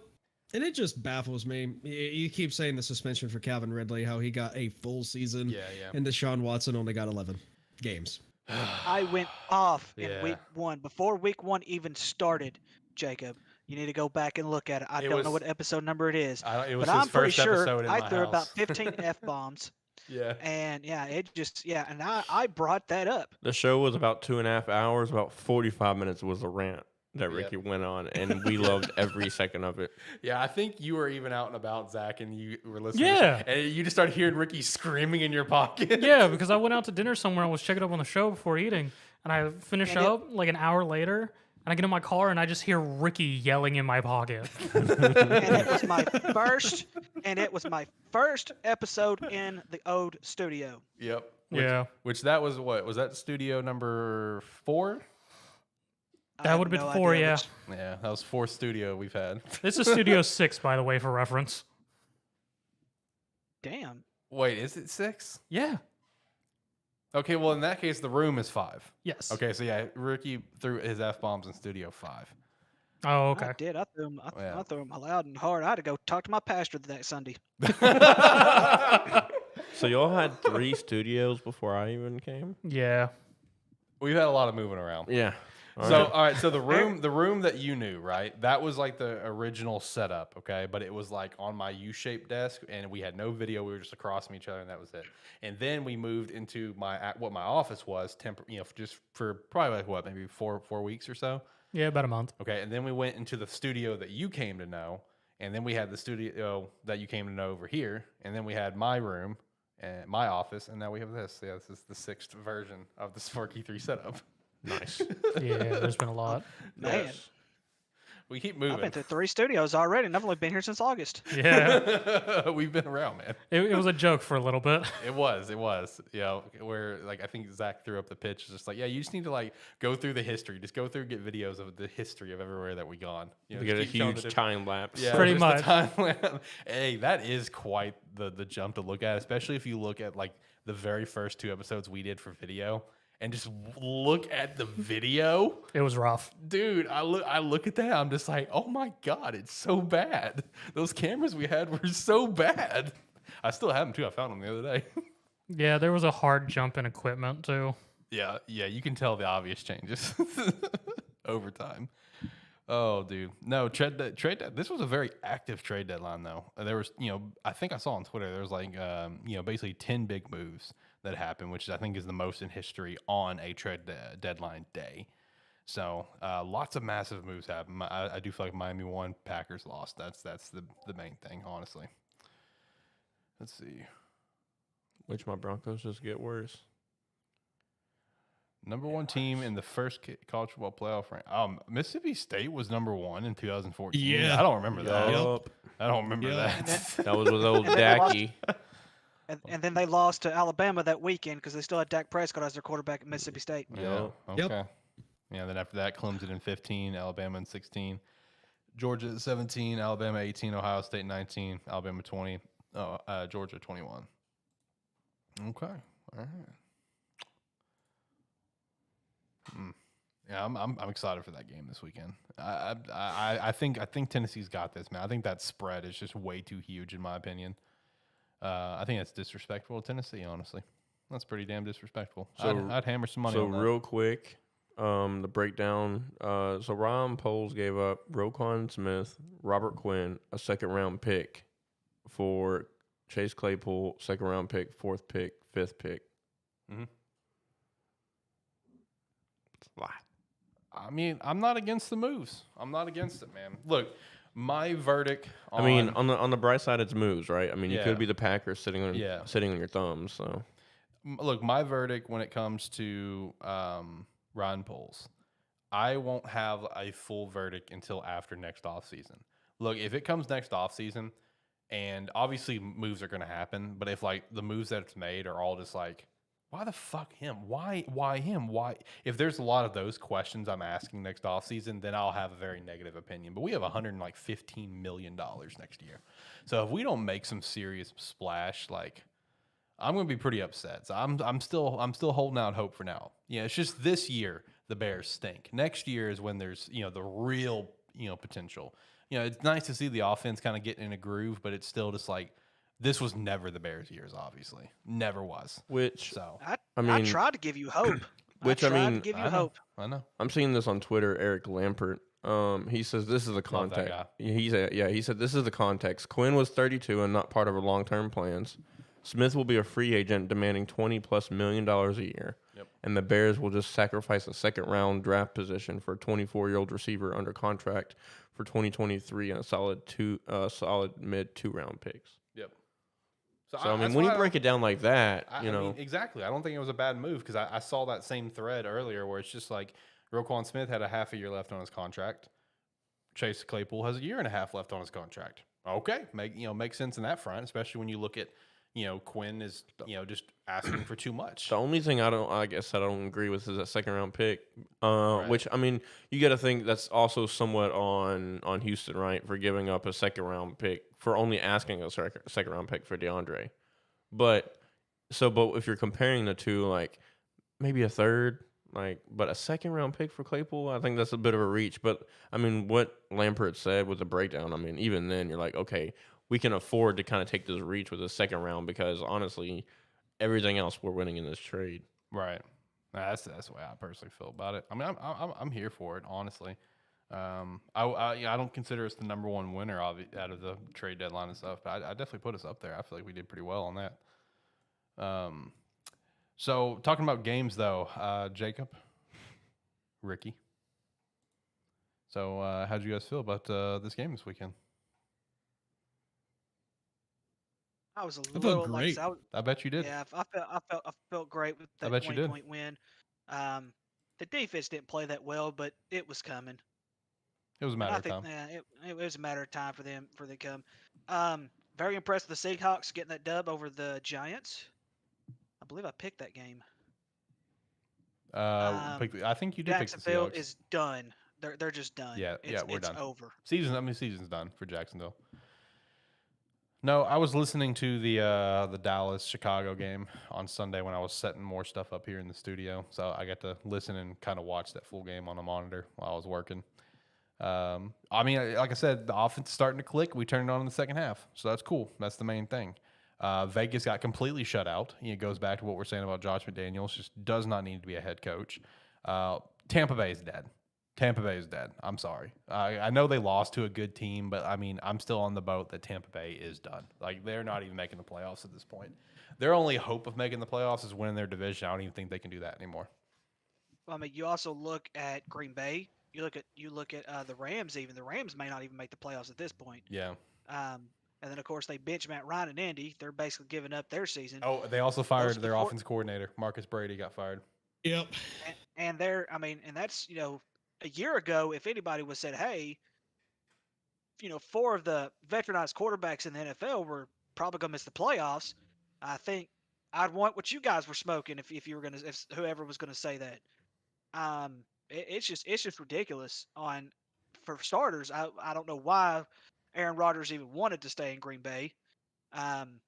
S3: it just baffles me. You keep saying the suspension for Calvin Ridley, how he got a full season,
S1: yeah.
S3: and Deshaun Watson only got 11 games.
S2: I went off in week 1 before week 1 even started, Jacob. You need to go back and look at it. I don't know what episode number it is.
S1: But I'm pretty sure
S2: I threw about 15 F-bombs.
S1: Yeah.
S2: And and I brought that up.
S5: The show was about 2.5 hours. About 45 minutes was a rant that Ricky went on, and we loved every second of it.
S1: Yeah, I think you were even out and about, Zach, and you were listening.
S4: Yeah.
S1: And you just started hearing Ricky screaming in your pocket.
S4: Yeah, because I went out to dinner somewhere. I was checking up on the show before eating, and I finished up like an hour later. And I get in my car and I just hear Ricky yelling in my pocket.
S2: And it was my first episode in the old studio.
S1: Yep.
S4: Which
S1: that was what? Was that studio number 4?
S4: That would have been 4, yeah.
S1: Yeah, that was 4th studio we've had.
S4: This is Studio 6, by the way, for reference.
S2: Damn.
S1: Wait, is it 6?
S4: Yeah.
S1: Okay, well, in that case, the room is 5.
S4: Yes.
S1: Okay, so yeah, Ricky threw his F-bombs in Studio 5.
S4: Oh, okay.
S2: I did. I threw them loud and hard. I had to go talk to my pastor that Sunday.
S5: So y'all had 3 studios before I even came?
S4: Yeah.
S1: We've had a lot of moving around.
S5: Yeah.
S1: All right. So the room that you knew, right? That was like the original setup, okay? But it was like on my U-shaped desk, and we had no video. We were just across from each other, and that was it. And then we moved into what my office was, just for probably like maybe 4 weeks or so.
S4: Yeah, about a month.
S1: Okay, and then we went into the studio that you came to know, and then we had the studio that you came to know over here, and then we had my room and my office, and now we have this. Yeah, this is the 6th version of the Sparky 3 setup.
S5: Nice.
S4: Yeah, there's been a lot.
S2: Man.
S1: Yes. We keep moving.
S2: I've been to 3 studios already, and I've only been here since August.
S4: Yeah.
S1: We've been around, man.
S4: It was a joke for a little bit.
S1: It was. Where I think Zach threw up the pitch. Just like, you just need to go through the history. Just go through and get videos of the history of everywhere that we gone.
S5: You get a huge time lapse.
S1: Yeah,
S4: pretty much.
S1: Time lapse. Hey, that is quite the jump to look at, especially if you look at the very first 2 episodes we did for video. And just look at the video.
S4: It was rough.
S1: Dude, I look at that. I'm just like, oh my God, it's so bad. Those cameras we had were so bad. I still have them too. I found them the other day.
S4: Yeah, there was a hard jump in equipment too.
S1: Yeah, you can tell the obvious changes over time. Oh, dude. No, trade. This was a very active trade deadline, though. There was, I think I saw on Twitter, there was basically 10 big moves that happened, which I think is the most in history on a trade deadline day. So lots of massive moves happened. I do feel like Miami won, Packers lost. That's the main thing, honestly. Let's see.
S5: Which my Broncos just get worse.
S1: Number 1 team in the first college football playoff rank. Mississippi State was number 1 in 2014.
S3: Yeah.
S1: I don't remember that.
S5: Yep.
S1: I don't remember that.
S5: That was with old Dacky.
S2: And then they lost to Alabama that weekend because they still had Dak Prescott as their quarterback at Mississippi State.
S1: Yeah. Okay. Yeah, then after that, Clemson in 15, Alabama in 16, Georgia at 17, Alabama 18, Ohio State 19, Alabama 20, Georgia 21. Okay, all right. Yeah, I'm excited for that game this weekend. I think Tennessee's got this, man. I think that spread is just way too huge in my opinion. I think that's disrespectful to Tennessee, honestly. That's pretty damn disrespectful.
S5: So
S1: I'd hammer some money on that.
S5: So real quick, the breakdown. So Ron Poles gave up Roquan Smith, Robert Quinn, a second-round pick for Chase Claypool, second-round pick, fourth pick, fifth pick.
S1: Mm-hmm.
S5: It's a lot.
S1: I mean, I'm not against the moves. I'm not against it, man. Look, my verdict on...
S5: I mean, on the bright side, it's moves, right? I mean, you
S1: Yeah.
S5: could be the Packers sitting on your thumbs. So,
S1: look, my verdict when it comes to Ron Poles, I won't have a full verdict until after next offseason. Look, if it comes next offseason, and obviously moves are going to happen, but if like the moves that it's made are all just like, why the fuck him? Why him? Why? If there's a lot of those questions I'm asking next offseason, then I'll have a very negative opinion. But we have $115 million next year. So if we don't make some serious splash, like I'm going to be pretty upset. So I'm still holding out hope for now. Yeah, it's just this year the Bears stink. Next year is when there's, the real, potential. It's nice to see the offense kind of getting in a groove, but it's still just like this was never the Bears' years, obviously. Never was.
S2: I tried to give you hope. I tried to give you hope.
S1: I know.
S5: I'm seeing this on Twitter. Eric Lampert. He says this is the context. He said this is the context. Quinn was 32 and not part of our long-term plans. Smith will be a free agent demanding $20+ million a year.
S1: Yep. And
S5: the Bears will just sacrifice a second-round draft position for a 24-year-old receiver under contract for 2023 and a solid mid two-round picks.
S1: Yep.
S5: So I mean, when you break it down like that,
S1: I mean, exactly. I don't think it was a bad move because I saw that same thread earlier where it's just like Roquan Smith had a half a year left on his contract. Chase Claypool has a year and a half left on his contract. Okay, makes sense in that front, especially when you look at Quinn is just asking for too much.
S5: The only thing I don't agree with is that second round pick,
S1: Right.
S5: which I mean you got to think that's also somewhat on Houston, right, for giving up a second round pick for only asking a second round pick for DeAndre, but if you're comparing the two, like maybe a third, but a second round pick for Claypool, I think that's a bit of a reach. But I mean what Lampert said with the breakdown, I mean even then you're like, okay, we can afford to kind of take this reach with a second round because honestly, everything else we're winning in this trade.
S1: Right. That's the way I personally feel about it. I mean, I'm here for it, honestly. I don't consider us the number one winner out of the trade deadline and stuff, but I definitely put us up there. I feel like we did pretty well on that. So talking about games though, Jacob, Ricky. So how'd you guys feel about this game this weekend?
S2: I was a little
S3: great.
S1: I bet you did.
S2: Yeah, I felt great with that 20-point win. The defense didn't play that well, but it was coming.
S1: It was a matter of time.
S2: Yeah, it was a matter of time for them to come. Very impressed with the Seahawks getting that dub over the Giants. I believe I picked that game.
S1: I think you did pick the
S2: Jacksonville
S1: Seahawks.
S2: is done. They're just done.
S1: Yeah, we're done.
S2: It's over.
S1: Season's done for Jacksonville. No, I was listening to the Dallas-Chicago game on Sunday when I was setting more stuff up here in the studio. So I got to listen and kind of watch that full game on a monitor while I was working. I mean, like I said, the offense is starting to click. We turned it on in the second half. So that's cool. That's the main thing. Vegas got completely shut out. It goes back to what we're saying about Josh McDaniels. Just does not need to be a head coach. Tampa Bay is dead. I'm sorry. I know they lost to a good team, but I mean, I'm still on the boat that Tampa Bay is done. Like, they're not even making the playoffs at this point. Their only hope of making the playoffs is winning their division. I don't even think they can do that anymore.
S2: Well, I mean, you also look at Green Bay. You look at the Rams. Even the Rams may not even make the playoffs at this point.
S1: Yeah.
S2: And then of course they bench Matt Ryan and Indy. They're basically giving up their season.
S1: Oh, they also fired their offense coordinator. Marcus Brady got fired.
S3: Yep.
S2: And that's a year ago, if anybody would said, hey, 4 of the veteranized quarterbacks in the NFL were probably going to miss the playoffs, I think I'd want what you guys were smoking if whoever was going to say that. It's just ridiculous. For starters, I don't know why Aaron Rodgers even wanted to stay in Green Bay. Um,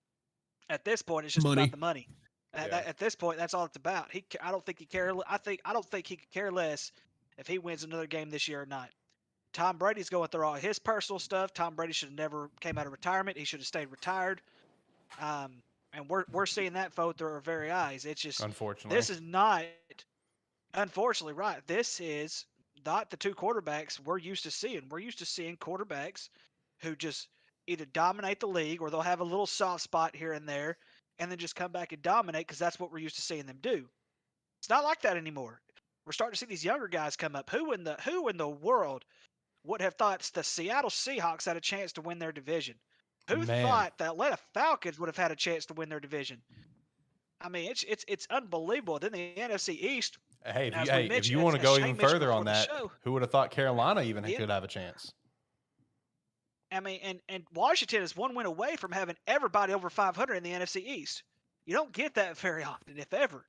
S2: at this point, it's just about
S3: Money.
S2: the money.
S1: Yeah.
S2: At this point, that's all it's about. I don't think he care. I don't think he could care less if he wins another game this year or not. Tom Brady's going through all his personal stuff. Tom Brady should have never came out of retirement. He should have stayed retired. And we're seeing that fold through our very eyes. It's just
S1: Unfortunately.
S2: this is not, unfortunately, right. This is not the two quarterbacks we're used to seeing. We're used to seeing quarterbacks who just either dominate the league or they'll have a little soft spot here and there, and then just come back and dominate because that's what we're used to seeing them do. It's not like that anymore. We're starting to see these younger guys come up. Who in the world would have thought the Seattle Seahawks had a chance to win their division? Who
S1: Man.
S2: thought the Atlanta Falcons would have had a chance to win their division? I mean, it's unbelievable. Then the NFC East.
S1: Hey,
S2: as we
S1: if
S2: mentioned-
S1: you want to
S2: as
S1: go
S2: Shane
S1: even
S2: mentioned
S1: further on
S2: before the
S1: that,
S2: show,
S1: who would have thought Carolina even
S2: Yeah.
S1: could have a chance?
S2: I mean, and Washington is one win away from having everybody over 500 in the NFC East. You don't get that very often, if ever.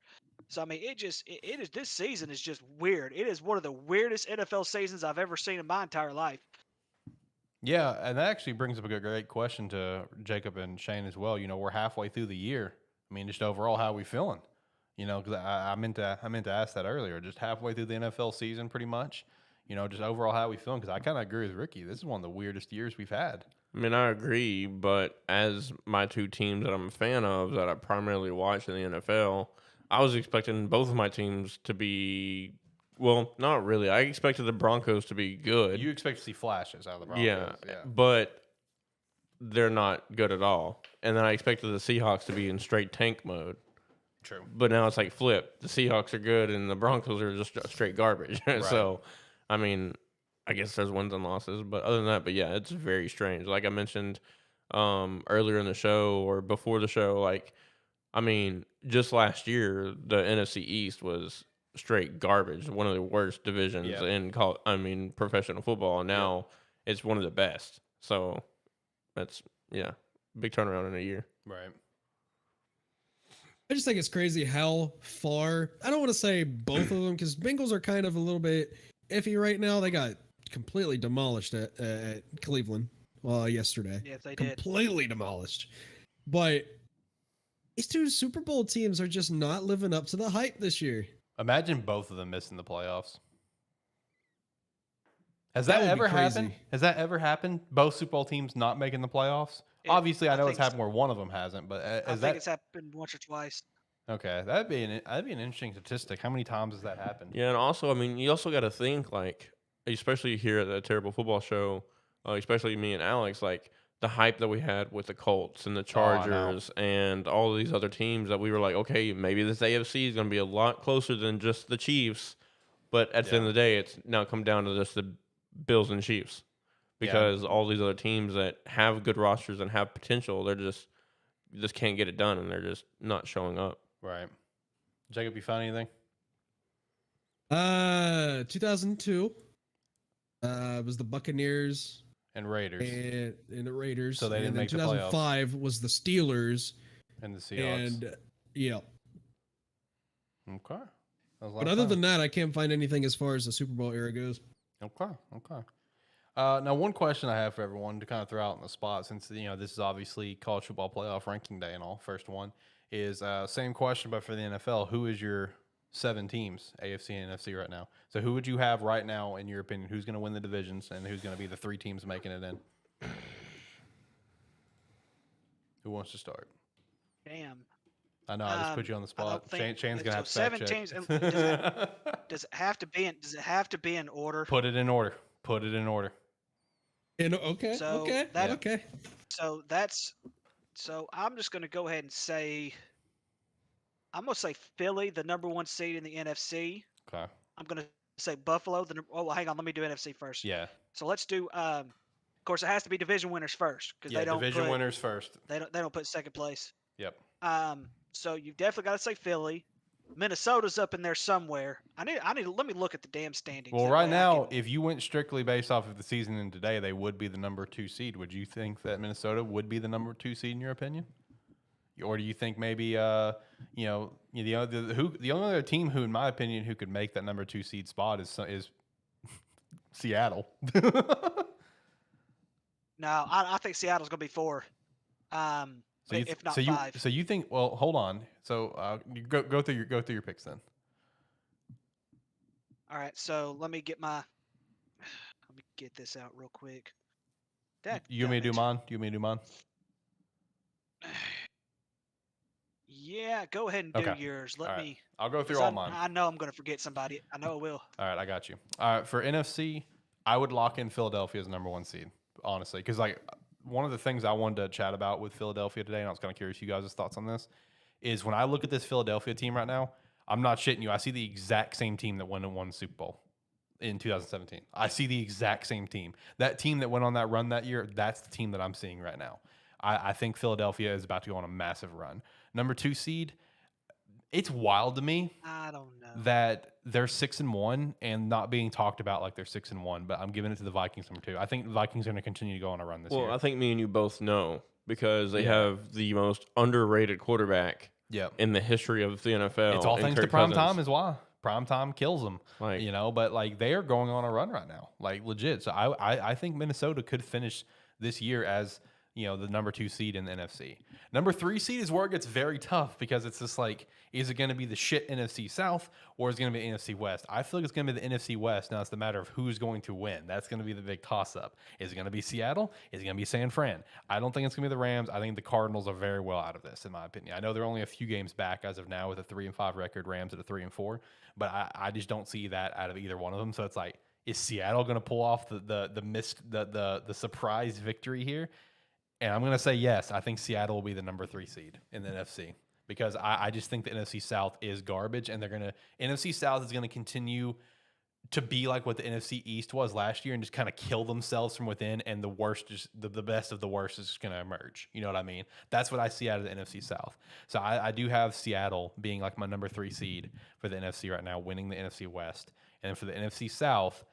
S2: So I mean, it is this season is just weird. It is one of the weirdest NFL seasons I've ever seen in my entire life.
S1: Yeah, and that actually brings up a great question to Jacob and Shane as well. You know, we're halfway through the year. I mean, just overall, how are we feeling? You know, because I meant to ask that earlier. Just halfway through the NFL season, pretty much. You know, just overall, how are we feeling? Because I kind of agree with Ricky. This is one of the weirdest years we've had.
S5: I mean, I agree, but as my two teams that I'm a fan of, that I primarily watch in the NFL, I was expecting both of my teams to be, well, not really. I expected the Broncos to be good.
S1: You expect to see flashes out of the Broncos.
S5: Yeah, but they're not good at all. And then I expected the Seahawks to be in straight tank mode.
S1: True.
S5: But now it's like flip. The Seahawks are good, and the Broncos are just straight garbage. So, I mean, I guess there's wins and losses, but other than that, but yeah, it's very strange. Like I mentioned earlier in the show or before the show, like, I mean, just last year, the NFC East was straight garbage, one of the worst divisions in professional football, and now it's one of the best. So that's big turnaround in a year.
S1: Right.
S3: I just think it's crazy how far. I don't want to say both of them because Bengals are kind of a little bit iffy right now. They got completely demolished at Cleveland yesterday.
S2: Yes, they did.
S3: Completely demolished. But these two Super Bowl teams are just not living up to the hype this year.
S1: Imagine both of them missing the playoffs. Has that ever happened? Has that ever happened? Both Super Bowl teams not making the playoffs? Obviously, I know it's happened where one of them hasn't, but
S2: I think it's happened once or twice.
S1: Okay, that'd be an interesting statistic. How many times has that happened?
S5: Yeah, and also, I mean, you also got to think, like, especially here at the Terrible Football Show, especially me and Alex, like, the hype that we had with the Colts and the Chargers and all these other teams that we were like, okay, maybe this AFC is going to be a lot closer than just the Chiefs. But at the end of the day, it's now come down to just the Bills and Chiefs. Because all these other teams that have good rosters and have potential, they're just can't get it done, and they're just not showing up.
S1: Right. Jacob, you found anything?
S3: 2002 was the Buccaneers
S1: and Raiders.
S3: And the Raiders.
S1: So they didn't make the playoffs.
S3: 2005 was the Steelers.
S1: And the Seahawks.
S3: And, yeah.
S1: Okay.
S3: But other than that, I can't find anything as far as the Super Bowl era goes.
S1: Okay. Now, one question I have for everyone to kind of throw out on the spot, since this is obviously college football playoff ranking day and all. First one is same question, but for the NFL. Who is your 7 teams, AFC and NFC right now? So who would you have right now, in your opinion? Who's going to win the divisions, and who's going to be the 3 teams making it in? Who wants to start?
S2: Damn.
S1: I know I just put you on the spot. Shane's going to have to
S2: 7
S1: fact check.
S2: teams. Does it have to be in? Does it have to be in order?
S1: Put it in order.
S3: Okay.
S2: So I'm just going to go ahead and say, I'm going to say Philly, the number 1 seed in the NFC.
S1: Okay.
S2: I'm going to say Buffalo. Hang on. Let me do NFC first.
S1: Yeah.
S2: So let's do. Of course, it has to be division winners first because they don't
S1: division winners first.
S2: They don't put second place.
S1: Yep.
S2: So you've definitely got to say Philly. Minnesota's up in there somewhere. I need. Let me look at the damn standings.
S1: Well, right now, if you went strictly based off of the season and today, they would be the number 2 seed. Would you think that Minnesota would be the number 2 seed in your opinion? Or do you think maybe the only other team who, in my opinion, who could make that number 2 seed spot is Seattle?
S2: No, I think Seattle's going to be 4. If not 5.
S1: So you think? Well, hold on. So you go through your picks then.
S2: All right, so let me get this out real quick.
S1: You want me to do mine?
S2: Yeah, go ahead and do yours.
S1: I'll go through all mine.
S2: I know I'm going to forget somebody. I know I will.
S1: All right, I got you. All right, for NFC, I would lock in Philadelphia as number 1 seed, honestly, because like one of the things I wanted to chat about with Philadelphia today, and I was kind of curious you guys' thoughts on this, is when I look at this Philadelphia team right now, I'm not shitting you. I see the exact same team that won the Super Bowl in 2017. I see the exact same team. That team that went on that run that year, that's the team that I'm seeing right now. I think Philadelphia is about to go on a massive run. Number 2 seed, it's wild to me.
S2: I don't know
S1: that they're 6-1 and not being talked about like they're 6-1. But I'm giving it to the Vikings number 2. I think the Vikings are going to continue to go on a run this year.
S5: Well, I think me and you both know because they have the most underrated quarterback in the history of the NFL.
S1: It's all thanks to prime time, is why prime time kills them. But like they are going on a run right now, like legit. So I think Minnesota could finish this year as the number 2 seed in the NFC. Number 3 seed is where it gets very tough because it's just like, is it going to be the shit NFC South or is it going to be NFC West? I feel like it's going to be the NFC West. Now it's the matter of who's going to win. That's going to be the big toss-up. Is it going to be Seattle? Is it going to be San Fran? I don't think it's going to be the Rams. I think the Cardinals are very well out of this, in my opinion. I know they're only a few games back as of now with a 3-5 record, Rams at a 3-4, but I just don't see that out of either one of them. So it's like, is Seattle going to pull off the surprise victory here? And I'm going to say yes. I think Seattle will be the number 3 seed in the NFC because I just think the NFC South is garbage, and NFC South is going to continue to be like what the NFC East was last year and just kind of kill themselves from within, and the worst, just the best of the worst is just going to emerge. You know what I mean? That's what I see out of the NFC South. So I do have Seattle being like my number 3 seed for the NFC right now, winning the NFC West. And for the NFC South,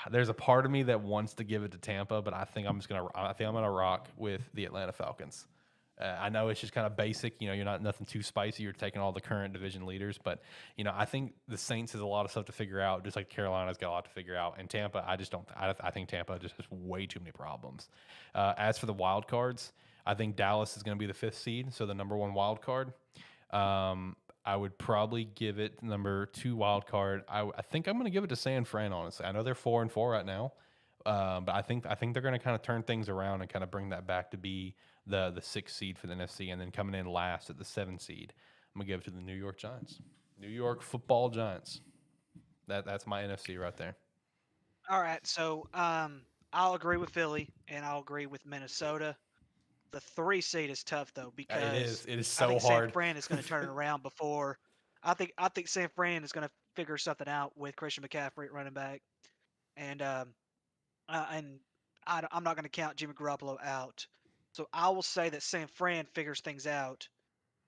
S1: there's a part of me that wants to give it to Tampa, but I think I'm gonna rock with the Atlanta Falcons. I know it's just kind of basic, you're not nothing too spicy. You're taking all the current division leaders, but I think the Saints has a lot of stuff to figure out, just like Carolina's got a lot to figure out. And Tampa, I think Tampa just has way too many problems. As for the wild cards, I think Dallas is going to be the 5th seed, so the number 1 wild card. I would probably give it number 2 wild card. I think I'm going to give it to San Fran, honestly. I know they're 4-4 right now, but I think they're going to kind of turn things around and kind of bring that back to be the 6th seed for the NFC, and then coming in last at the 7th seed, I'm going to give it to the New York Giants. New York Football Giants. That's my NFC right there.
S2: All right, so I'll agree with Philly, and I'll agree with Minnesota. The 3 seed is tough though because
S1: it is so
S2: I think
S1: hard.
S2: San Fran is going to turn it around before. I think San Fran is going to figure something out with Christian McCaffrey at running back, and I'm not going to count Jimmy Garoppolo out. So I will say that San Fran figures things out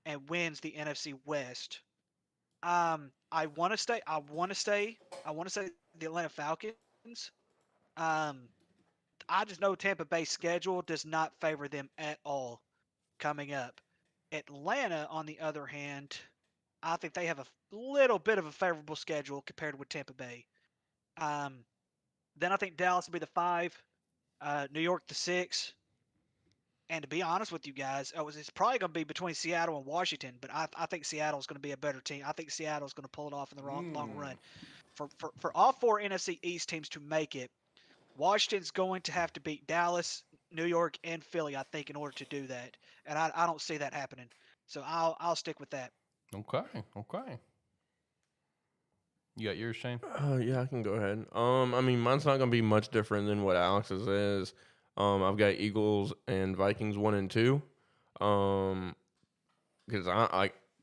S2: and wins the NFC West. I want to say the Atlanta Falcons. I just know Tampa Bay's schedule does not favor them at all coming up. Atlanta, on the other hand, I think they have a little bit of a favorable schedule compared with Tampa Bay. Then I think Dallas will be the 5, New York the 6. And to be honest with you guys, it's probably going to be between Seattle and Washington, but I think Seattle's going to be a better team. I think Seattle's going to pull it off in the long run. For all 4 NFC East teams to make it, Washington's going to have to beat Dallas, New York, and Philly, I think, in order to do that. And I don't see that happening. So I'll stick with that.
S1: Okay. You got yours, Shane?
S5: Yeah, I can go ahead. I mean, mine's not going to be much different than what Alex's is. I've got Eagles and Vikings 1 and 2. Because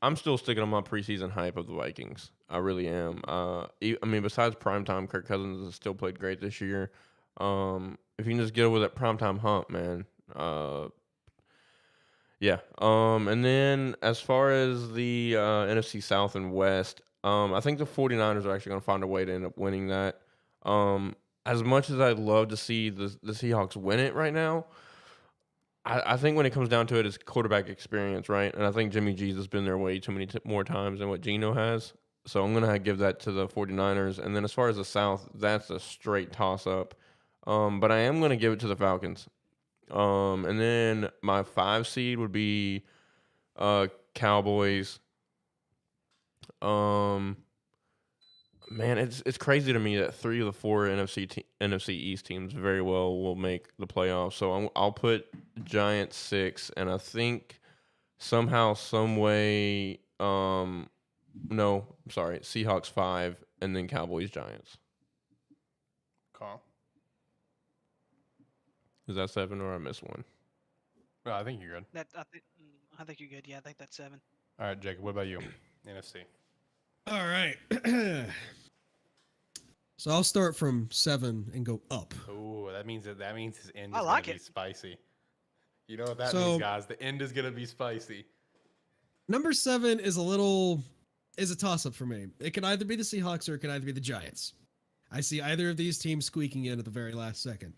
S5: I'm still sticking on my preseason hype of the Vikings. I really am. I mean, besides primetime, Kirk Cousins has still played great this year. If you can just get over that primetime hump, man. Yeah. And then as far as the NFC South and West, I think the 49ers are actually going to find a way to end up winning that. As much as I'd love to see the Seahawks win it right now, I think when it comes down to it, it's quarterback experience, right? And I think Jimmy G's has been there way too many more times than what Geno has. So I'm going to give that to the 49ers. And then as far as the South, that's a straight toss-up. But I am going to give it to the Falcons. And then my 5 seed would be Cowboys. Man, it's crazy to me that 3 of the 4 NFC East teams very well will make the playoffs. So I'll put Giants 6, and I think somehow, some way, no, I'm sorry, Seahawks 5, and then Cowboys Giants.
S1: Okay.
S5: Is that 7 or I missed one?
S1: Well, I think you're good.
S2: I think you're good. Yeah, I think that's 7.
S1: All right, Jacob. What about you? NFC.
S3: All right. So I'll start from 7 and go up.
S1: Oh, that means his end
S2: I
S1: is
S2: like
S1: gonna be
S2: it.
S1: spicy. You know what that means, guys? The end is gonna be spicy.
S3: Number 7 is a toss-up for me. It can either be the Seahawks or it can either be the Giants. I see either of these teams squeaking in at the very last second.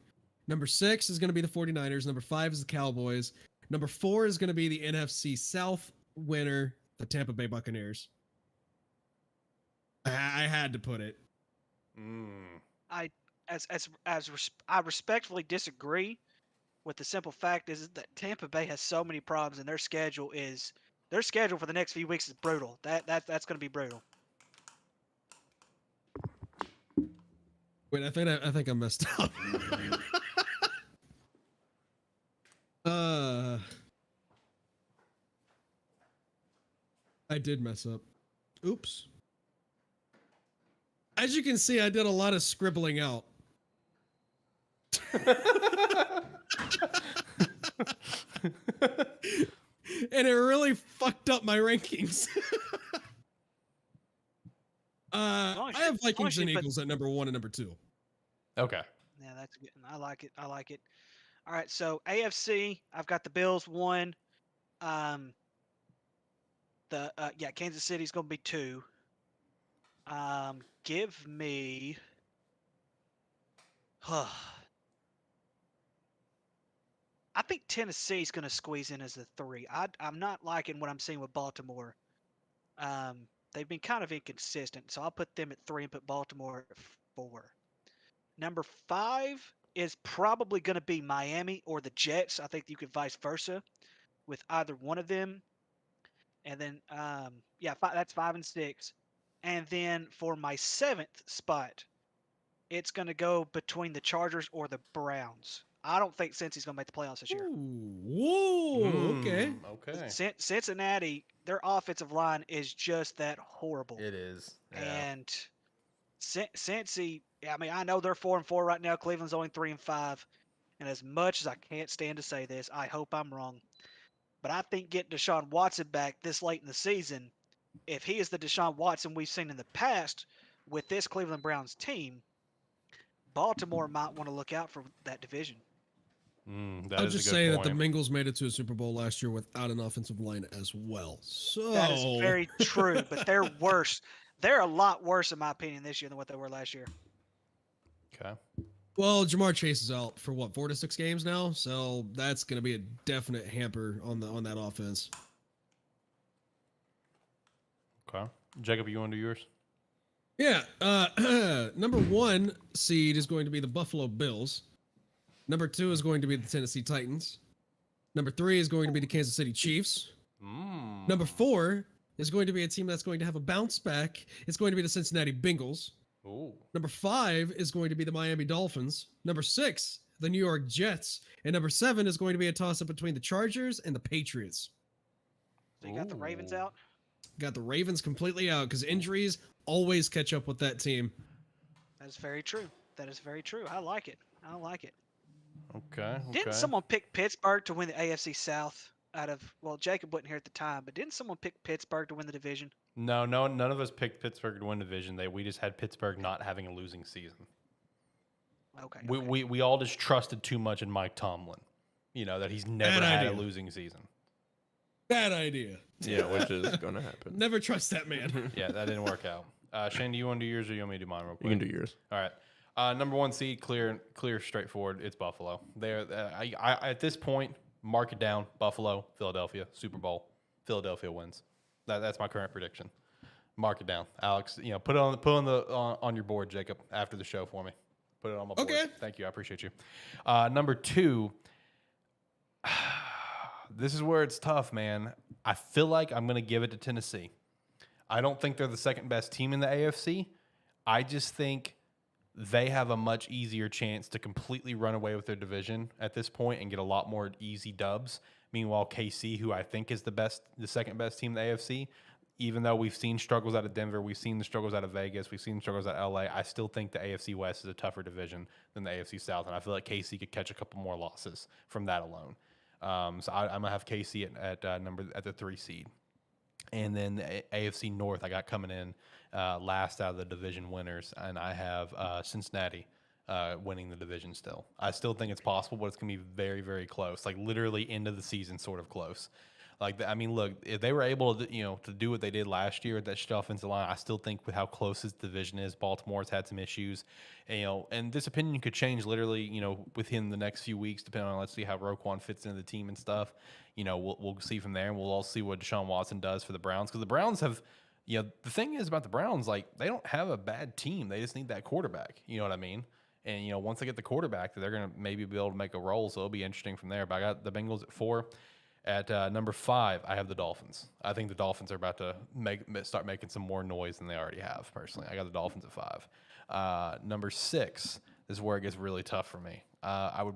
S3: Number 6 is going to be the 49ers. Number 5 is the Cowboys. Number 4 is going to be the NFC South winner, the Tampa Bay Buccaneers. I had to put it.
S2: I respectfully disagree. With the simple fact is that Tampa Bay has so many problems, and their schedule for the next few weeks is brutal. That's going to be brutal.
S3: Wait, I think I messed up. I did mess up. Oops. As you can see, I did a lot of scribbling out. And it really fucked up my rankings. I have Vikings and Eagles at number 1 and number 2.
S1: Okay.
S2: Yeah, that's good. I like it. All right, so AFC, I've got the Bills 1. Kansas City's going to be 2. Give me. I think Tennessee's going to squeeze in as the 3. I'm not liking what I'm seeing with Baltimore. They've been kind of inconsistent, so I'll put them at 3 and put Baltimore at 4. Number 5 is probably going to be Miami or the Jets. I think you could vice versa with either one of them. And then, that's 5 and 6. And then for my 7th spot, it's going to go between the Chargers or the Browns. I don't think Cincy's going to make the playoffs this year.
S3: Whoa, okay.
S1: Okay.
S2: Cincinnati, their offensive line is just that horrible.
S1: It is. Yeah.
S2: And Cincy, I know they're 4-4 right now. Cleveland's only 3-5. And as much as I can't stand to say this, I hope I'm wrong. But I think getting Deshaun Watson back this late in the season, if he is the Deshaun Watson we've seen in the past with this Cleveland Browns team, Baltimore might want to look out for that division.
S3: I'll just say that the Bengals made it to a Super Bowl last year without an offensive line as well. So
S2: that is very true, but they're worse. They're a lot worse, in my opinion, this year than what they were last year.
S1: Okay.
S3: Well, Jamar Chase is out for 4 to 6 games now, so that's going to be a definite hamper on that offense.
S1: Okay. Jacob, you want to do yours?
S3: Yeah. Number 1 seed is going to be the Buffalo Bills. Number 2 is going to be the Tennessee Titans. Number 3 is going to be the Kansas City Chiefs. Number 4 is going to be a team that's going to have a bounce back. It's going to be the Cincinnati Bengals.
S1: Ooh.
S3: Number 5 is going to be the Miami Dolphins. Number 6, the New York Jets. And number 7 is going to be a toss-up between the Chargers and the Patriots.
S2: So you got the Ravens out?
S3: Got the Ravens completely out because injuries always catch up with that team.
S2: That is very true. I like it.
S1: Okay.
S2: Didn't someone pick Pittsburgh to win the AFC South Jacob wasn't here at the time, but didn't someone pick Pittsburgh to win the division?
S1: No, none of us picked Pittsburgh to win division. We just had Pittsburgh not having a losing season.
S2: Okay.
S1: We all just trusted too much in Mike Tomlin. You know, that he's never had a losing season.
S3: Bad idea.
S5: Yeah, which is going to happen.
S3: Never trust that man.
S1: Yeah, that didn't work out. Shane, do you want to do yours or you want me to do mine real quick?
S5: You can do yours.
S1: All right. Number 1 seed, clear, straightforward. It's Buffalo. They're at this point, Mark it down. Buffalo, Philadelphia, Super Bowl. Philadelphia wins. That's my current prediction. Mark it down, Alex. Put it on your board, Jacob, after the show for me. Put it on my board.
S3: Okay.
S1: Thank you. I appreciate you. Number 2. This is where it's tough, man. I feel like I'm going to give it to Tennessee. I don't think they're the second best team in the AFC. I just think they have a much easier chance to completely run away with their division at this point and get a lot more easy dubs. Meanwhile, KC, who I think is the second best team in the AFC, even though we've seen struggles out of Denver, we've seen the struggles out of Vegas, we've seen struggles out of LA, I still think the AFC West is a tougher division than the AFC South, and I feel like KC could catch a couple more losses from that alone. So I'm gonna have KC at the 3 seed, and then the AFC North I got coming in last out of the division winners, and I have Cincinnati winning the division still. I still think it's possible, but it's gonna be very, very close, like literally end of the season sort of close. Look, if they were able to, to do what they did last year at that offensive line, I still think with how close this division is, Baltimore's had some issues, and this opinion could change literally, within the next few weeks, depending on, let's see how Roquan fits into the team and stuff. We'll see from there, and we'll all see what Deshaun Watson does for the Browns, because the Browns have, the thing is about the Browns, like, they don't have a bad team. They just need that quarterback. You know what I mean? And, once they get the quarterback, they're going to maybe be able to make a roll, so it'll be interesting from there. But I got the Bengals at 4. At number 5, I have the Dolphins. I think the Dolphins are about to start making some more noise than they already have, personally. I got the Dolphins at 5. Number 6 is where it gets really tough for me. I'd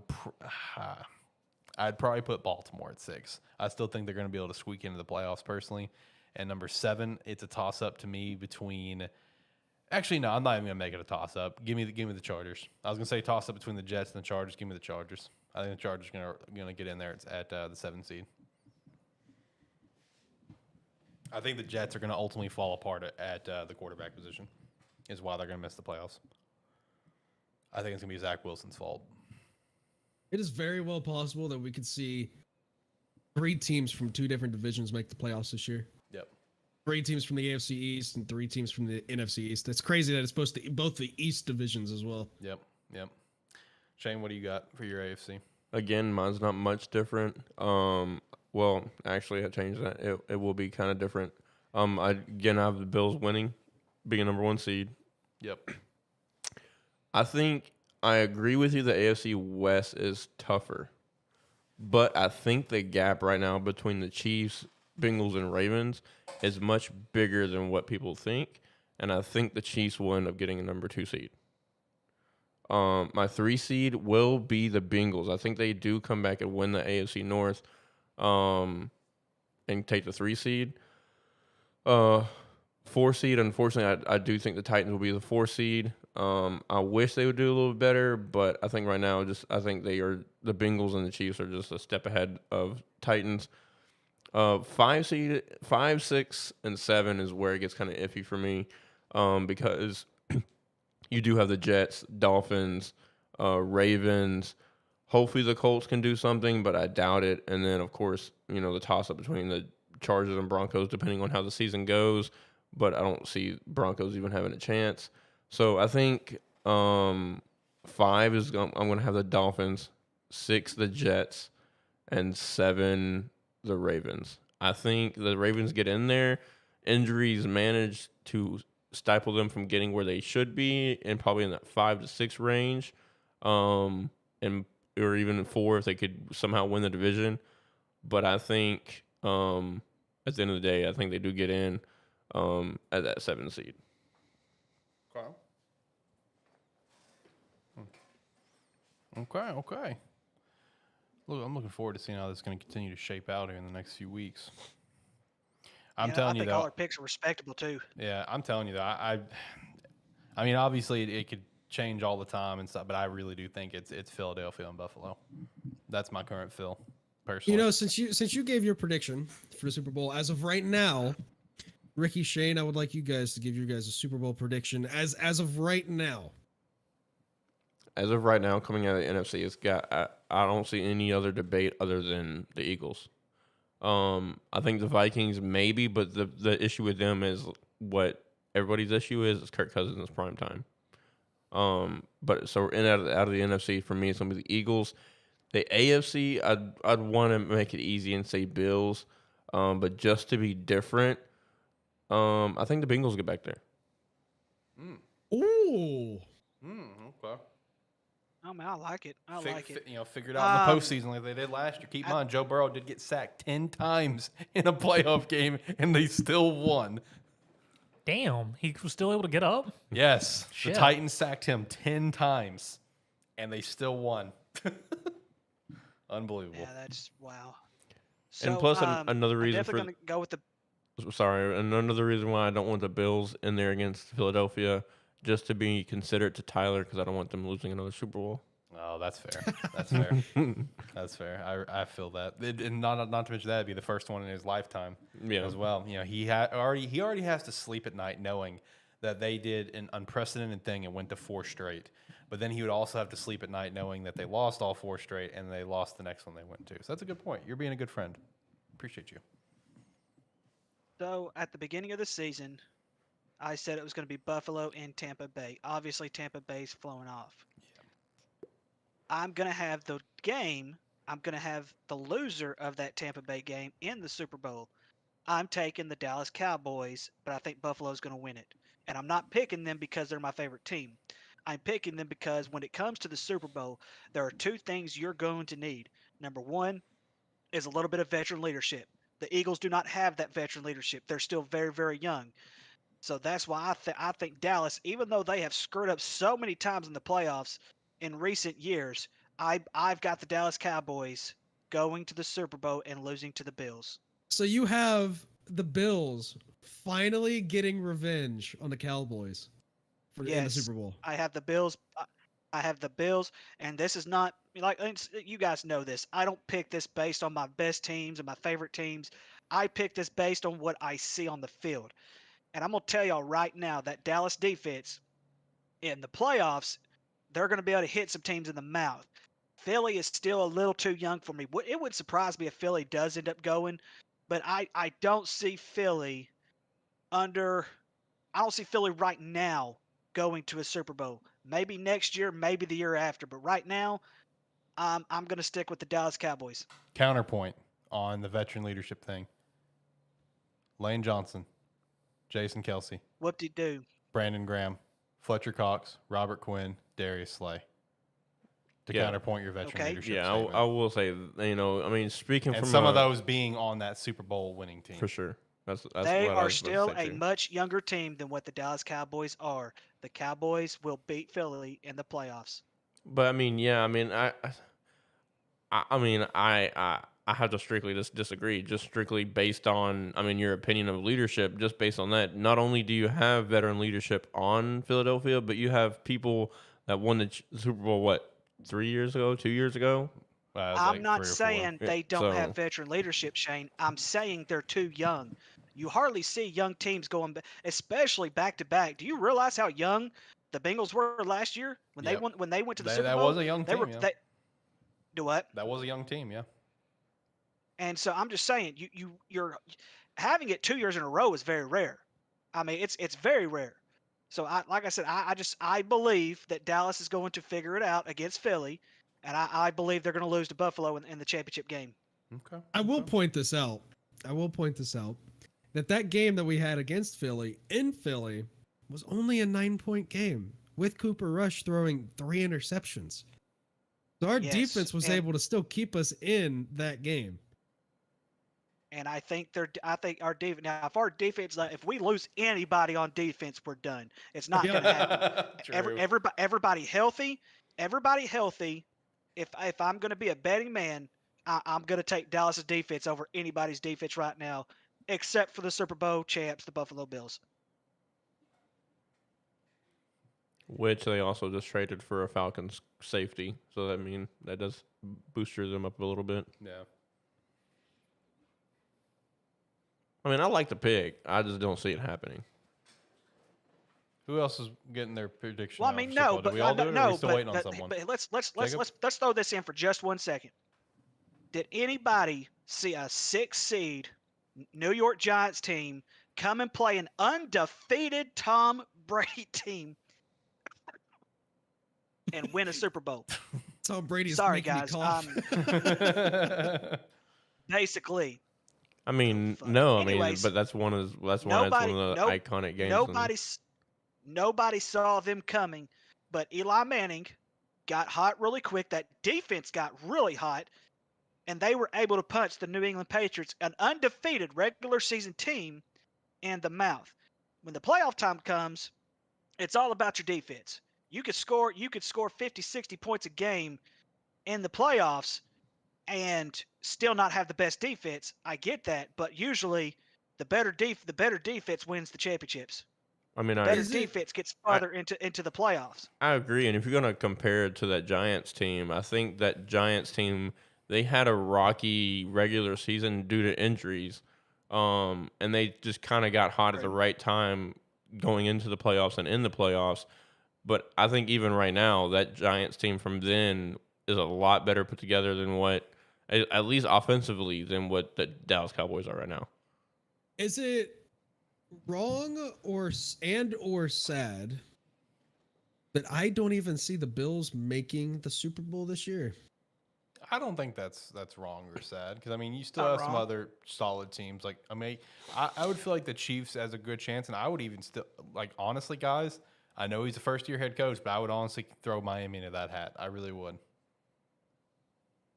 S1: probably put Baltimore at 6. I still think they're going to be able to squeak into the playoffs, personally. And number 7, it's a toss-up to me between... Actually, no, I'm not even going to make it a toss-up. Give me the Chargers. I was going to say toss-up between the Jets and the Chargers. Give me the Chargers. I think the Chargers are going to get in there. It's at the 7 seed. I think the Jets are going to ultimately fall apart at the quarterback position, is why they're going to miss the playoffs. I think it's going to be Zach Wilson's fault.
S3: It is very well possible that we could see 3 teams from 2 different divisions make the playoffs this year.
S1: Yep.
S3: 3 teams from the AFC East and 3 teams from the NFC East. That's crazy that it's supposed to both the East divisions as well.
S1: Yep. Shane, what do you got for your AFC?
S5: Again, mine's not much different. Well, actually, I changed that. It will be kind of different. I have the Bills winning, being a number 1 seed.
S1: Yep.
S5: I think I agree with you. The AFC West is tougher, but I think the gap right now between the Chiefs, Bengals, and Ravens is much bigger than what people think, and I think the Chiefs will end up getting a number 2 seed. My 3 seed will be the Bengals. I think they do come back and win the AFC North, and take the 3 seed. 4 seed, unfortunately, I do think the Titans will be the 4 seed. I wish they would do a little bit better, but I think right now, I think the Bengals and the Chiefs are just a step ahead of Titans. 5 seed, 5, 6, and 7 is where it gets kind of iffy for me, because you do have the Jets, Dolphins, Ravens. Hopefully the Colts can do something, but I doubt it. And then, of course, the toss-up between the Chargers and Broncos, depending on how the season goes. But I don't see Broncos even having a chance. So I think 5 is I'm going to have the Dolphins, 6 the Jets, and 7 the Ravens. I think the Ravens get in there. Injuries manage to stifle them from getting where they should be, and probably in that 5 to 6 range, or even 4 if they could somehow win the division. But I think at the end of the day, I think they do get in at that 7 seed.
S1: Okay. Look, I'm looking forward to seeing how this is going to continue to shape out here in the next few weeks. I think
S2: all our picks are respectable too.
S1: Yeah, I'm telling you that. I mean, obviously it could change all the time and stuff, but I really do think it's Philadelphia and Buffalo. That's my current feel, personally.
S3: Since you gave your prediction for the Super Bowl, as of right now, Ricky, Shane, I would like you guys to give you guys a Super Bowl prediction as of right now.
S5: As of right now, coming out of the NFC, I don't see any other debate other than the Eagles. I think the Vikings maybe, but the issue with them is what everybody's issue is Kirk Cousins' prime time. But so out of the NFC, for me, it's going to be the Eagles. The AFC, I'd want to make it easy and say Bills, but just to be different, I think the Bengals get back there.
S3: Ooh.
S1: Okay.
S2: Oh man, I like it. I like it.
S1: Figure it out in the postseason like they did last year. Keep in mind, Joe Burrow did get sacked 10 times in a playoff game, and they still won.
S4: Damn, he was still able to get up?
S1: Yes.
S4: Shit.
S1: The Titans sacked him 10 times, and they still won. Unbelievable.
S2: Yeah, that's wow. So,
S5: And plus, another reason
S2: I'm definitely gonna go with the.
S5: Sorry, another reason why I don't want the Bills in there against Philadelphia, just to be considerate to Tyler, because I don't want them losing another Super Bowl.
S1: Oh, that's fair. That's fair. That's fair. I feel that. And not to mention that, it'd be the first one in his lifetime as well. He already has to sleep at night knowing that they did an unprecedented thing and went to 4 straight. But then he would also have to sleep at night knowing that they lost all 4 straight and they lost the next one they went to. So that's a good point. You're being a good friend. Appreciate you.
S2: So at the beginning of the season, I said it was going to be Buffalo and Tampa Bay. Obviously, Tampa Bay's flowing off. Yeah. I'm going to have the game. I'm going to have the loser of that Tampa Bay game in the Super Bowl. I'm taking the Dallas Cowboys, but I think Buffalo's going to win it. And I'm not picking them because they're my favorite team. I'm picking them because when it comes to the Super Bowl, there are 2 things you're going to need. Number 1 is a little bit of veteran leadership. The Eagles do not have that veteran leadership. They're still very, very young. So that's why I think Dallas, even though they have screwed up so many times in the playoffs in recent years, I've got the Dallas Cowboys going to the Super Bowl and losing to the Bills.
S3: So you have the Bills finally getting revenge on the Cowboys in the Super Bowl.
S2: I have the Bills. I have the Bills, and this is not like you guys know this. I don't pick this based on my best teams and my favorite teams. I pick this based on what I see on the field. And I'm going to tell y'all right now that Dallas defense in the playoffs, they're going to be able to hit some teams in the mouth. Philly is still a little too young for me. It would surprise me if Philly does end up going, but I don't see Philly I don't see Philly right now going to a Super Bowl. Maybe next year, maybe the year after, but right now, I'm going to stick with the Dallas Cowboys.
S1: Counterpoint on the veteran leadership thing. Lane Johnson, Jason Kelsey.
S2: Whoop-de-doo.
S1: Brandon Graham, Fletcher Cox, Robert Quinn, Darius Slay. To counterpoint your veteran leadership.
S5: Yeah, I will say, speaking
S1: and
S5: from
S1: some of those being on that Super Bowl winning team.
S5: For sure.
S2: They are still a much younger team than what the Dallas Cowboys are. The Cowboys will beat Philly in the playoffs.
S5: But I have to strictly disagree, just strictly based on, your opinion of leadership, just based on that. Not only do you have veteran leadership on Philadelphia, but you have people that won the Super Bowl, 3 years ago, 2 years ago?
S2: I'm not saying they don't have veteran leadership, Shane. I'm saying they're too young. You hardly see young teams going, especially back to back. Do you realize how young the Bengals were last year when they went to the Super Bowl?
S1: That was a young team.
S2: Do what?
S1: That was a young team, yeah.
S2: And so I'm just saying, you're having it 2 years in a row is very rare. It's very rare. So like I said, I believe that Dallas is going to figure it out against Philly, and I believe they're going to lose to Buffalo in the championship game.
S1: Okay.
S3: I will point this out. That game that we had against Philly in Philly was only a 9-point game with Cooper Rush throwing 3 interceptions. So our defense was able to still keep us in that game.
S2: And I think our defense. Now, if our defense, if we lose anybody on defense, we're done. It's not going to happen. Everybody healthy. If I'm going to be a betting man, I'm going to take Dallas's defense over anybody's defense right now, except for the Super Bowl champs, the Buffalo Bills.
S5: Which they also just traded for a Falcons safety, so that does booster them up a little bit.
S1: Yeah.
S5: I like the pick. I just don't see it happening.
S1: Who else is getting their prediction?
S2: Well, no, but
S1: we all do it, or are we still waiting on someone?
S2: But let's throw this in for just 1 second. Did anybody see a 6 seed New York Giants team come and play an undefeated Tom Brady team and win a Super Bowl.
S3: Tom Brady's
S2: Sorry,
S3: making me
S2: guys.
S3: cough.
S2: Basically.
S5: I mean,
S2: no.
S5: Anyways, but that's why it's one of the iconic games.
S2: Nobody saw them coming, but Eli Manning got hot really quick. That defense got really hot, and they were able to punch the New England Patriots, an undefeated regular season team, in the mouth. When the playoff time comes, it's all about your defense. You could score 50, 60 points a game in the playoffs and still not have the best defense. I get that, but usually the better defense wins the championships.
S5: I mean,
S2: better defense gets farther into the playoffs.
S5: I agree, and if you're going to compare it to that Giants team, I think that Giants team, they had a rocky regular season due to injuries, and they just kind of got hot at the right time going into the playoffs and in the playoffs. But I think even right now, that Giants team from then is a lot better put together than what, at least offensively, than what the Dallas Cowboys are right now.
S3: Is it wrong or sad that I don't even see the Bills making the Super Bowl this year?
S1: I don't think that's wrong or sad, because I mean you still have some other solid teams. Like I would feel like the Chiefs has a good chance, and I would even still, like, honestly, guys, I know he's a first-year head coach, but I would honestly throw Miami into that hat. I really would.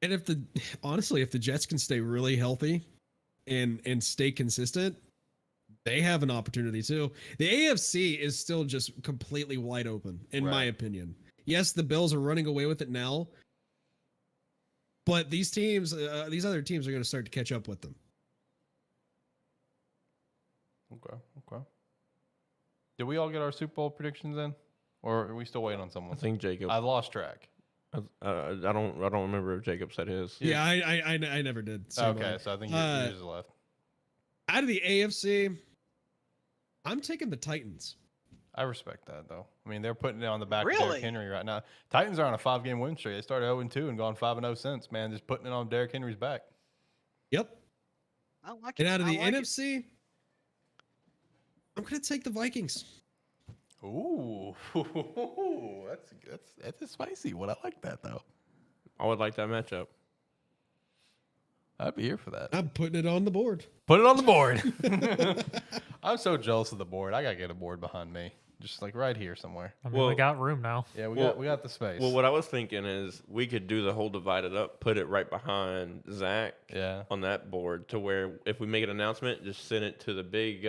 S3: And if the Jets can stay really healthy and stay consistent, they have an opportunity too. The AFC is still just completely wide open, in my opinion. Yes, the Bills are running away with it now, but these other teams are going to start to catch up with them.
S1: Okay. Did we all get our Super Bowl predictions in, or are we still waiting on someone?
S5: I think Jacob.
S1: I lost track.
S5: I don't remember if Jacob said his.
S3: Yeah, I never did. So
S1: I think yours is left.
S3: Out of the AFC, I'm taking the Titans.
S1: I respect that, though. I mean, they're putting it on the back of Derrick Henry right now. Titans are on a 5-game win streak. They started 0-2 and gone 5-0 since, man. Just putting it on Derrick Henry's back.
S3: Yep.
S2: I like it.
S3: And out of the NFC, I'm going to take the Vikings.
S1: Ooh, that's a spicy one. I like that, though.
S5: I would like that matchup.
S1: I'd be here for that.
S3: I'm putting it on the board.
S1: Put it on the board. I'm so jealous of the board. I gotta get a board behind me, just like right here somewhere.
S4: I mean, we got room now.
S1: Yeah, we got the space.
S5: Well, what I was thinking is we could do the whole divided up, put it right behind Zach. On that board, to where if we make an announcement, just send it to the big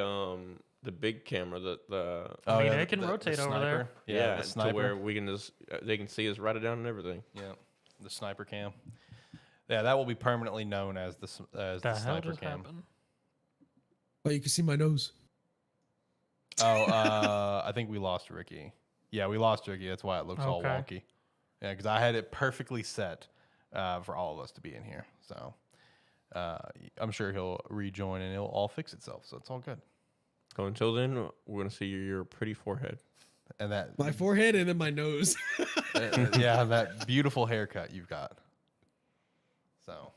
S5: camera.
S4: It can rotate over there.
S1: Yeah, the sniper.
S5: To where we can they can see us write it down and everything.
S1: Yeah, the sniper cam. Yeah, that will be permanently known as the sniper cam.
S4: Happened?
S3: Oh, you can see my nose.
S1: I think we lost Ricky. Yeah, we lost Ricky. That's why it looks all wonky. Yeah, because I had it perfectly set for all of us to be in here. So I'm sure he'll rejoin and it'll all fix itself. So it's all good.
S5: So until then, we're going to see your pretty forehead.
S1: And that
S3: my forehead and then my nose.
S1: Yeah, that beautiful haircut you've got. So,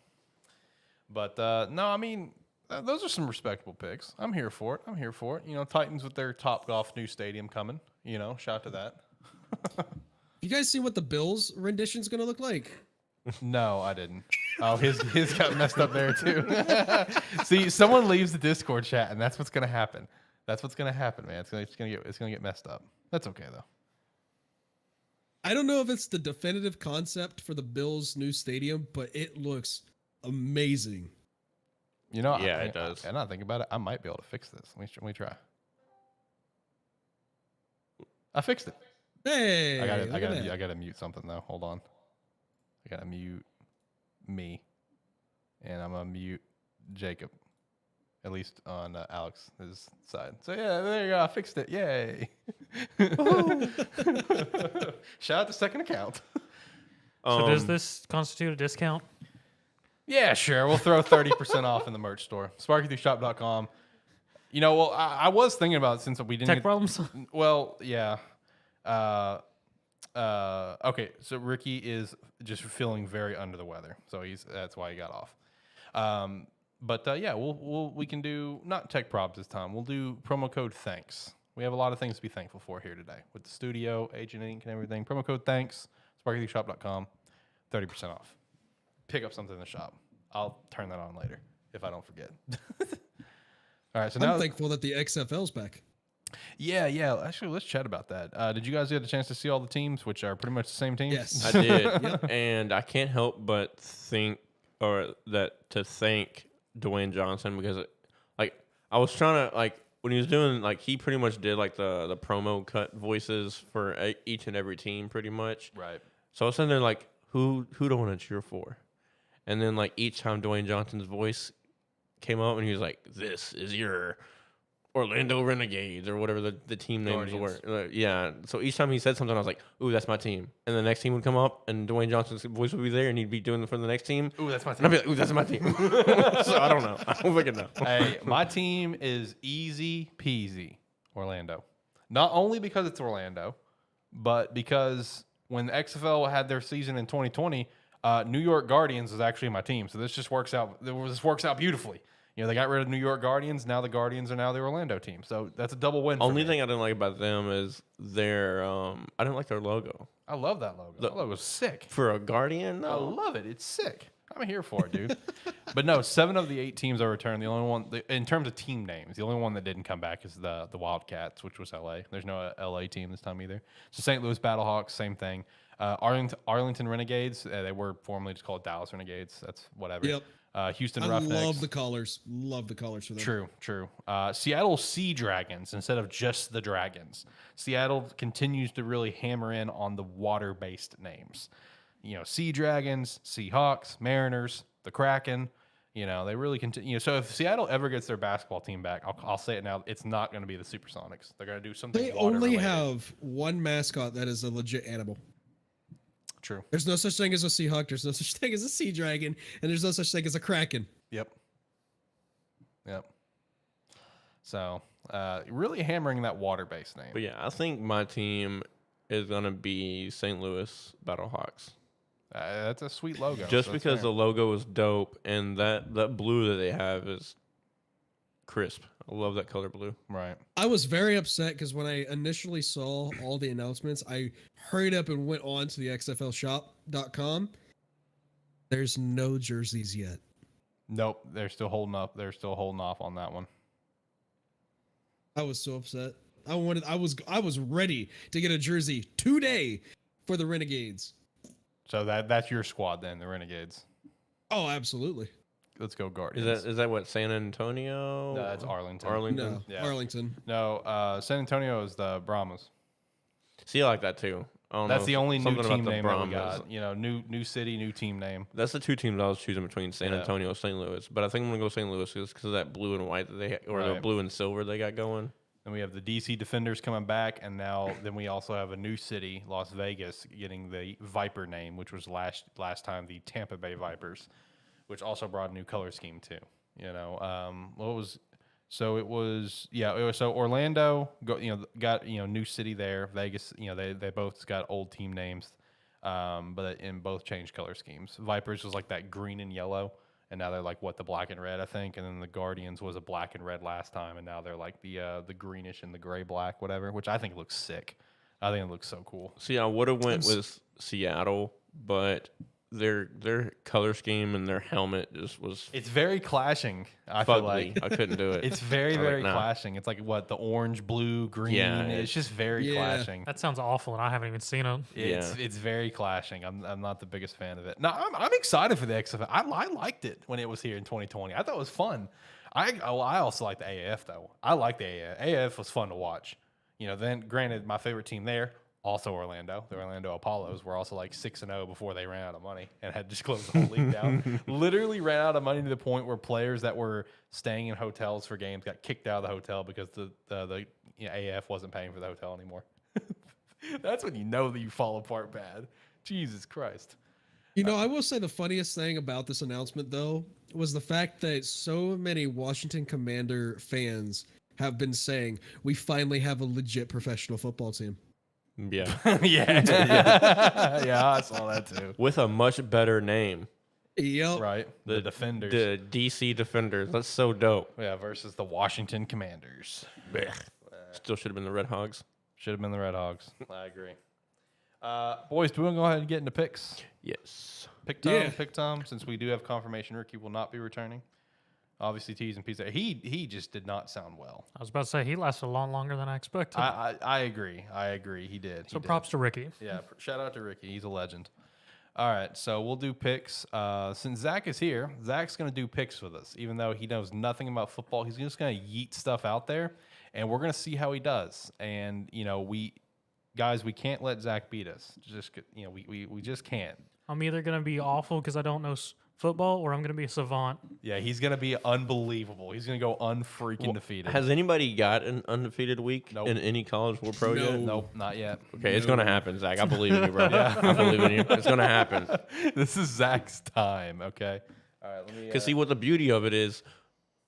S1: but no, I mean, those are some respectable picks. I'm here for it. You know, Titans with their Topgolf new stadium coming. You know, shout to that.
S3: You guys see what the Bills rendition's going to look like?
S1: No, I didn't. Oh, his got messed up there too. See, someone leaves the Discord chat, and that's what's going to happen. That's what's going to happen, man. It's going to get messed up. That's okay though.
S3: I don't know if it's the definitive concept for the Bills' new stadium, but it looks amazing.
S1: You know,
S5: it does.
S1: And I think about it, I might be able to fix this. Let me try. I fixed it.
S3: Hey,
S1: I gotta mute something though. Hold on. I gotta mute me, and I'm gonna mute Jacob, at least on Alex's side. So yeah, there you go. I fixed it. Yay! Shout out to second account.
S4: So does this constitute a discount?
S1: Yeah, sure. We'll throw 30% off in the merch store. Sparky3shop.com. You know, well, I was thinking about it since we didn't
S4: Tech problems.
S1: Well, yeah. Okay, so Ricky is just feeling very under the weather, so that's why he got off. But yeah, we can do not tech props this time. We'll do promo code thanks. We have a lot of things to be thankful for here today with the studio, Agent Inc. and everything. Promo code thanks, sparkyshop.com, 30% off. Pick up something in the shop. I'll turn that on later if I don't forget. All right, so now
S3: I'm thankful that the XFL's back.
S1: Yeah. Actually, let's chat about that. Did you guys get a chance to see all the teams, which are pretty much the same teams?
S3: Yes.
S5: I did. And I can't help but thank Dwayne Johnson because, I was trying to, when he was doing, he pretty much did, the promo cut voices for each and every team pretty much.
S1: Right.
S5: So I was sitting there who do I want to cheer for? And then, each time Dwayne Johnson's voice came up and he was like, this is your Orlando Renegades or whatever the team names were. Yeah. So each time he said something, I was like, ooh, that's my team. And the next team would come up and Dwayne Johnson's voice would be there and he'd be doing it for the next team.
S1: Ooh, that's my team.
S5: And I'd be like, ooh, that's my team. So I don't know. I don't fucking know.
S1: Hey, my team is easy peasy Orlando. Not only because it's Orlando, but because when the XFL had their season in 2020, New York Guardians is actually my team. So this just works out. This works out beautifully. They got rid of New York Guardians. Now the Guardians are now the Orlando team. So that's a double win.
S5: Only thing I didn't like about them is their I didn't like their logo.
S1: I love that logo. That logo's sick.
S5: For a Guardian, no.
S1: I love it. It's sick. I'm here for it, dude. But no, 7 of the 8 teams are returned. The only one, in terms of team names, the only one that didn't come back is the Wildcats, which was LA. There's no LA team this time either. So St. Louis Battlehawks, same thing. Arlington Renegades, they were formerly just called Dallas Renegades. That's whatever.
S3: Yep.
S1: Houston
S3: I
S1: Roughnecks.
S3: love the colors. Love the colors for them.
S1: True. Seattle Sea Dragons instead of just the Dragons. Seattle continues to really hammer in on the water-based names. Sea Dragons, Seahawks, Mariners, the Kraken. They really continue. So if Seattle ever gets their basketball team back, I'll say it now, it's not going to be the Supersonics. They're going to do something.
S3: They only have one mascot that is a legit animal.
S1: True.
S3: There's no such thing as a Seahawk. There's no such thing as a Sea Dragon, and there's no such thing as a Kraken.
S1: Yep. So, really hammering that water-based name.
S5: But yeah, I think my team is gonna be St. Louis Battlehawks.
S1: That's a sweet logo.
S5: Just because the logo is dope and that blue that they have is crisp. I love that color blue.
S1: Right.
S3: I was very upset because when I initially saw all the announcements, I hurried up and went on to the XFLshop.com. There's no jerseys yet.
S1: Nope, they're still holding up. They're still holding off on that one.
S3: I was so upset. I was ready to get a jersey today for the Renegades.
S1: So that's your squad then, the Renegades.
S3: Oh, absolutely.
S1: Let's go Guardians.
S5: Is that what, San Antonio?
S1: No, that's Arlington.
S5: Arlington?
S3: No,
S1: Yeah.
S3: Arlington.
S1: No, San Antonio is the Brahmas.
S5: See, I like that too. I don't
S1: That's
S5: know,
S1: the only new
S5: something about
S1: team
S5: the
S1: name that we
S5: Brahmas.
S1: got. New city, new team name.
S5: That's the 2 teams I was choosing between San Antonio and St. Louis. But I think I'm going to go St. Louis because of that blue and white that they or the blue and silver they got going.
S1: Then we have the DC Defenders coming back, and then we also have a new city, Las Vegas, getting the Viper name, which was last time the Tampa Bay Vipers, which also brought a new color scheme too. So Orlando got new city there. Vegas, they both got old team names, but in both changed color schemes. Vipers was like that green and yellow. And now they're like the black and red, I think. And then the Guardians was a black and red last time, and now they're like the greenish and the gray black, whatever. Which I think looks sick. I think it looks so cool.
S5: See, I would have went with Seattle, but their color scheme and their helmet just was.
S1: It's very clashing. I
S5: fugly.
S1: feel like
S5: I couldn't do it.
S1: It's very clashing. It's like the orange, blue, green.
S5: Yeah,
S1: it's just very clashing.
S4: That sounds awful, and I haven't even seen it.
S1: It's very clashing. I'm not the biggest fan of it. No, I'm excited for the XFL. I liked it when it was here in 2020. I thought it was fun. I also like the AAF though. I like the AAF. AAF was fun to watch. Then granted, my favorite team there. Also Orlando. The Orlando Apollos were also like 6-0 before they ran out of money and had just closed the whole league down. Literally ran out of money to the point where players that were staying in hotels for games got kicked out of the hotel because the AF wasn't paying for the hotel anymore. That's when that you fall apart bad. Jesus Christ.
S3: I will say the funniest thing about this announcement, though, was the fact that so many Washington Commander fans have been saying, we finally have a legit professional football team.
S5: Yeah.
S1: Yeah, I saw that too.
S5: With a much better name.
S3: Yep.
S1: Right. The Defenders.
S5: The DC Defenders. That's so dope.
S1: Yeah, versus the Washington Commanders.
S5: Still should have been the Red Hogs.
S1: Should have been the Red Hogs. I agree. Boys, do we want to go ahead and get into picks?
S5: Yes.
S1: Pick Tom, since we do have confirmation Ricky will not be returning. Obviously, T's and P's. He just did not sound well.
S4: I was about to say he lasted a lot longer than I expected.
S1: I agree. He did.
S4: So props to Ricky.
S1: Yeah, shout out to Ricky. He's a legend. All right, so we'll do picks. Since Zach is here, Zach's going to do picks with us. Even though he knows nothing about football, he's just going to yeet stuff out there, and we're going to see how he does. And, we can't let Zach beat us. We just can't.
S4: I'm either going to be awful because I don't know football, or I'm going to be a savant.
S1: Yeah, he's going to be unbelievable. He's going to go unfreaking defeated.
S5: Has anybody got an undefeated week in any college or pro yet?
S1: Nope, not yet.
S5: Okay, it's going to happen, Zach. I believe in you, bro. Yeah, I believe in you. It's going to happen.
S1: This is Zach's time, okay? All right, let me...
S5: Because see, what the beauty of it is,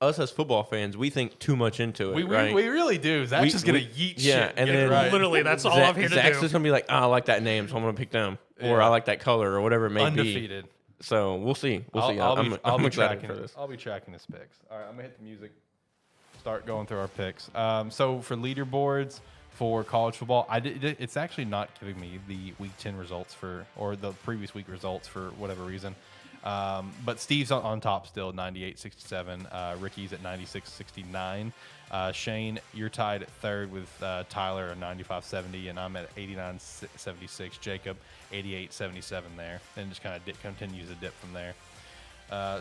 S5: us as football fans, we think too much into it,
S1: right? We really do. Zach's just going to yeet shit.
S5: And then
S4: literally, that's all I'm here to do.
S5: Zach's just going to be like, I like that name, so I'm going to pick them. Yeah. Or I like that color, or whatever it may be.
S1: Undefeated.
S5: So we'll see.
S1: I'll be
S5: excited
S1: tracking
S5: for this.
S1: I'll be tracking his picks. All right, I'm going to hit the music. Start going through our picks. So for leaderboards for college football, it's actually not giving me the Week 10 results or the previous week results for whatever reason. But Steve's on top still, 98-67. Ricky's at 96-69. Shane, you're tied at third with Tyler at 95-70, and I'm at 89-76. Jacob, 88-77 there, and just kind of continues to dip from there.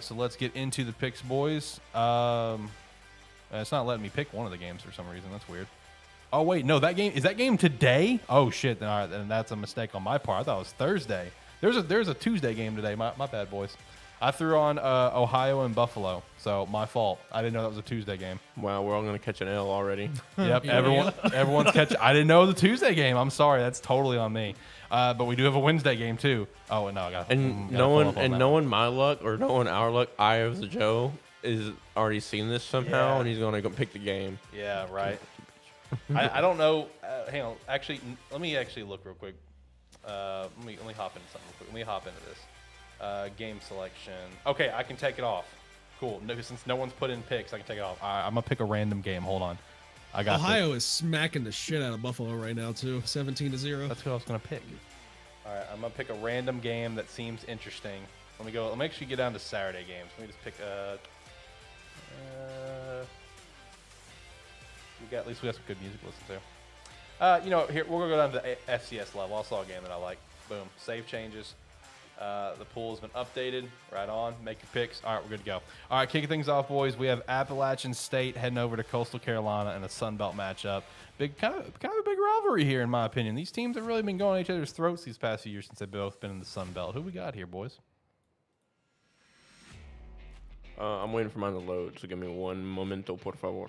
S1: So let's get into the picks, boys. It's not letting me pick one of the games for some reason. That's weird. Oh wait, no, is that game today? Oh shit! All right, then that's a mistake on my part. I thought it was Thursday. There's a Tuesday game today. My bad, boys. I threw on Ohio and Buffalo, so my fault. I didn't know that was a Tuesday game.
S5: Wow, we're all going to catch an L already.
S1: Yep, everyone's catching. I didn't know it was a Tuesday game. I'm sorry, that's totally on me. But we do have a Wednesday game too. Oh no, I got.
S5: And knowing my luck or knowing our luck, I as a Joe is already seen this somehow, and he's going to go pick the game.
S1: Yeah, right. I don't know. Hang on. Actually, let me look real quick. Let me hop into something real quick. Let me hop into this. Game selection. Okay, I can take it off. Cool. No, since no one's put in picks, I can take it off. I'm gonna pick a random game. Hold on. I got
S3: Ohio is smacking the shit out of Buffalo right now too. 17-0.
S1: That's what I was gonna pick. All right, I'm gonna pick a random game that seems interesting. Let me actually get down to Saturday games. Let me just pick at least we got some good music to listen to. Here we're gonna go down to the FCS level. I saw a game that I like. Boom. Save changes. The pool has been updated. Right on. Make your picks. All right, we're good to go. All right, kicking things off, boys. We have Appalachian State heading over to Coastal Carolina in a Sun Belt matchup. Kind of a big rivalry here, in my opinion. These teams have really been going at each other's throats these past few years since they've both been in the Sun Belt. Who we got here, boys?
S5: I'm waiting for mine to load, so give me one momento, por favor.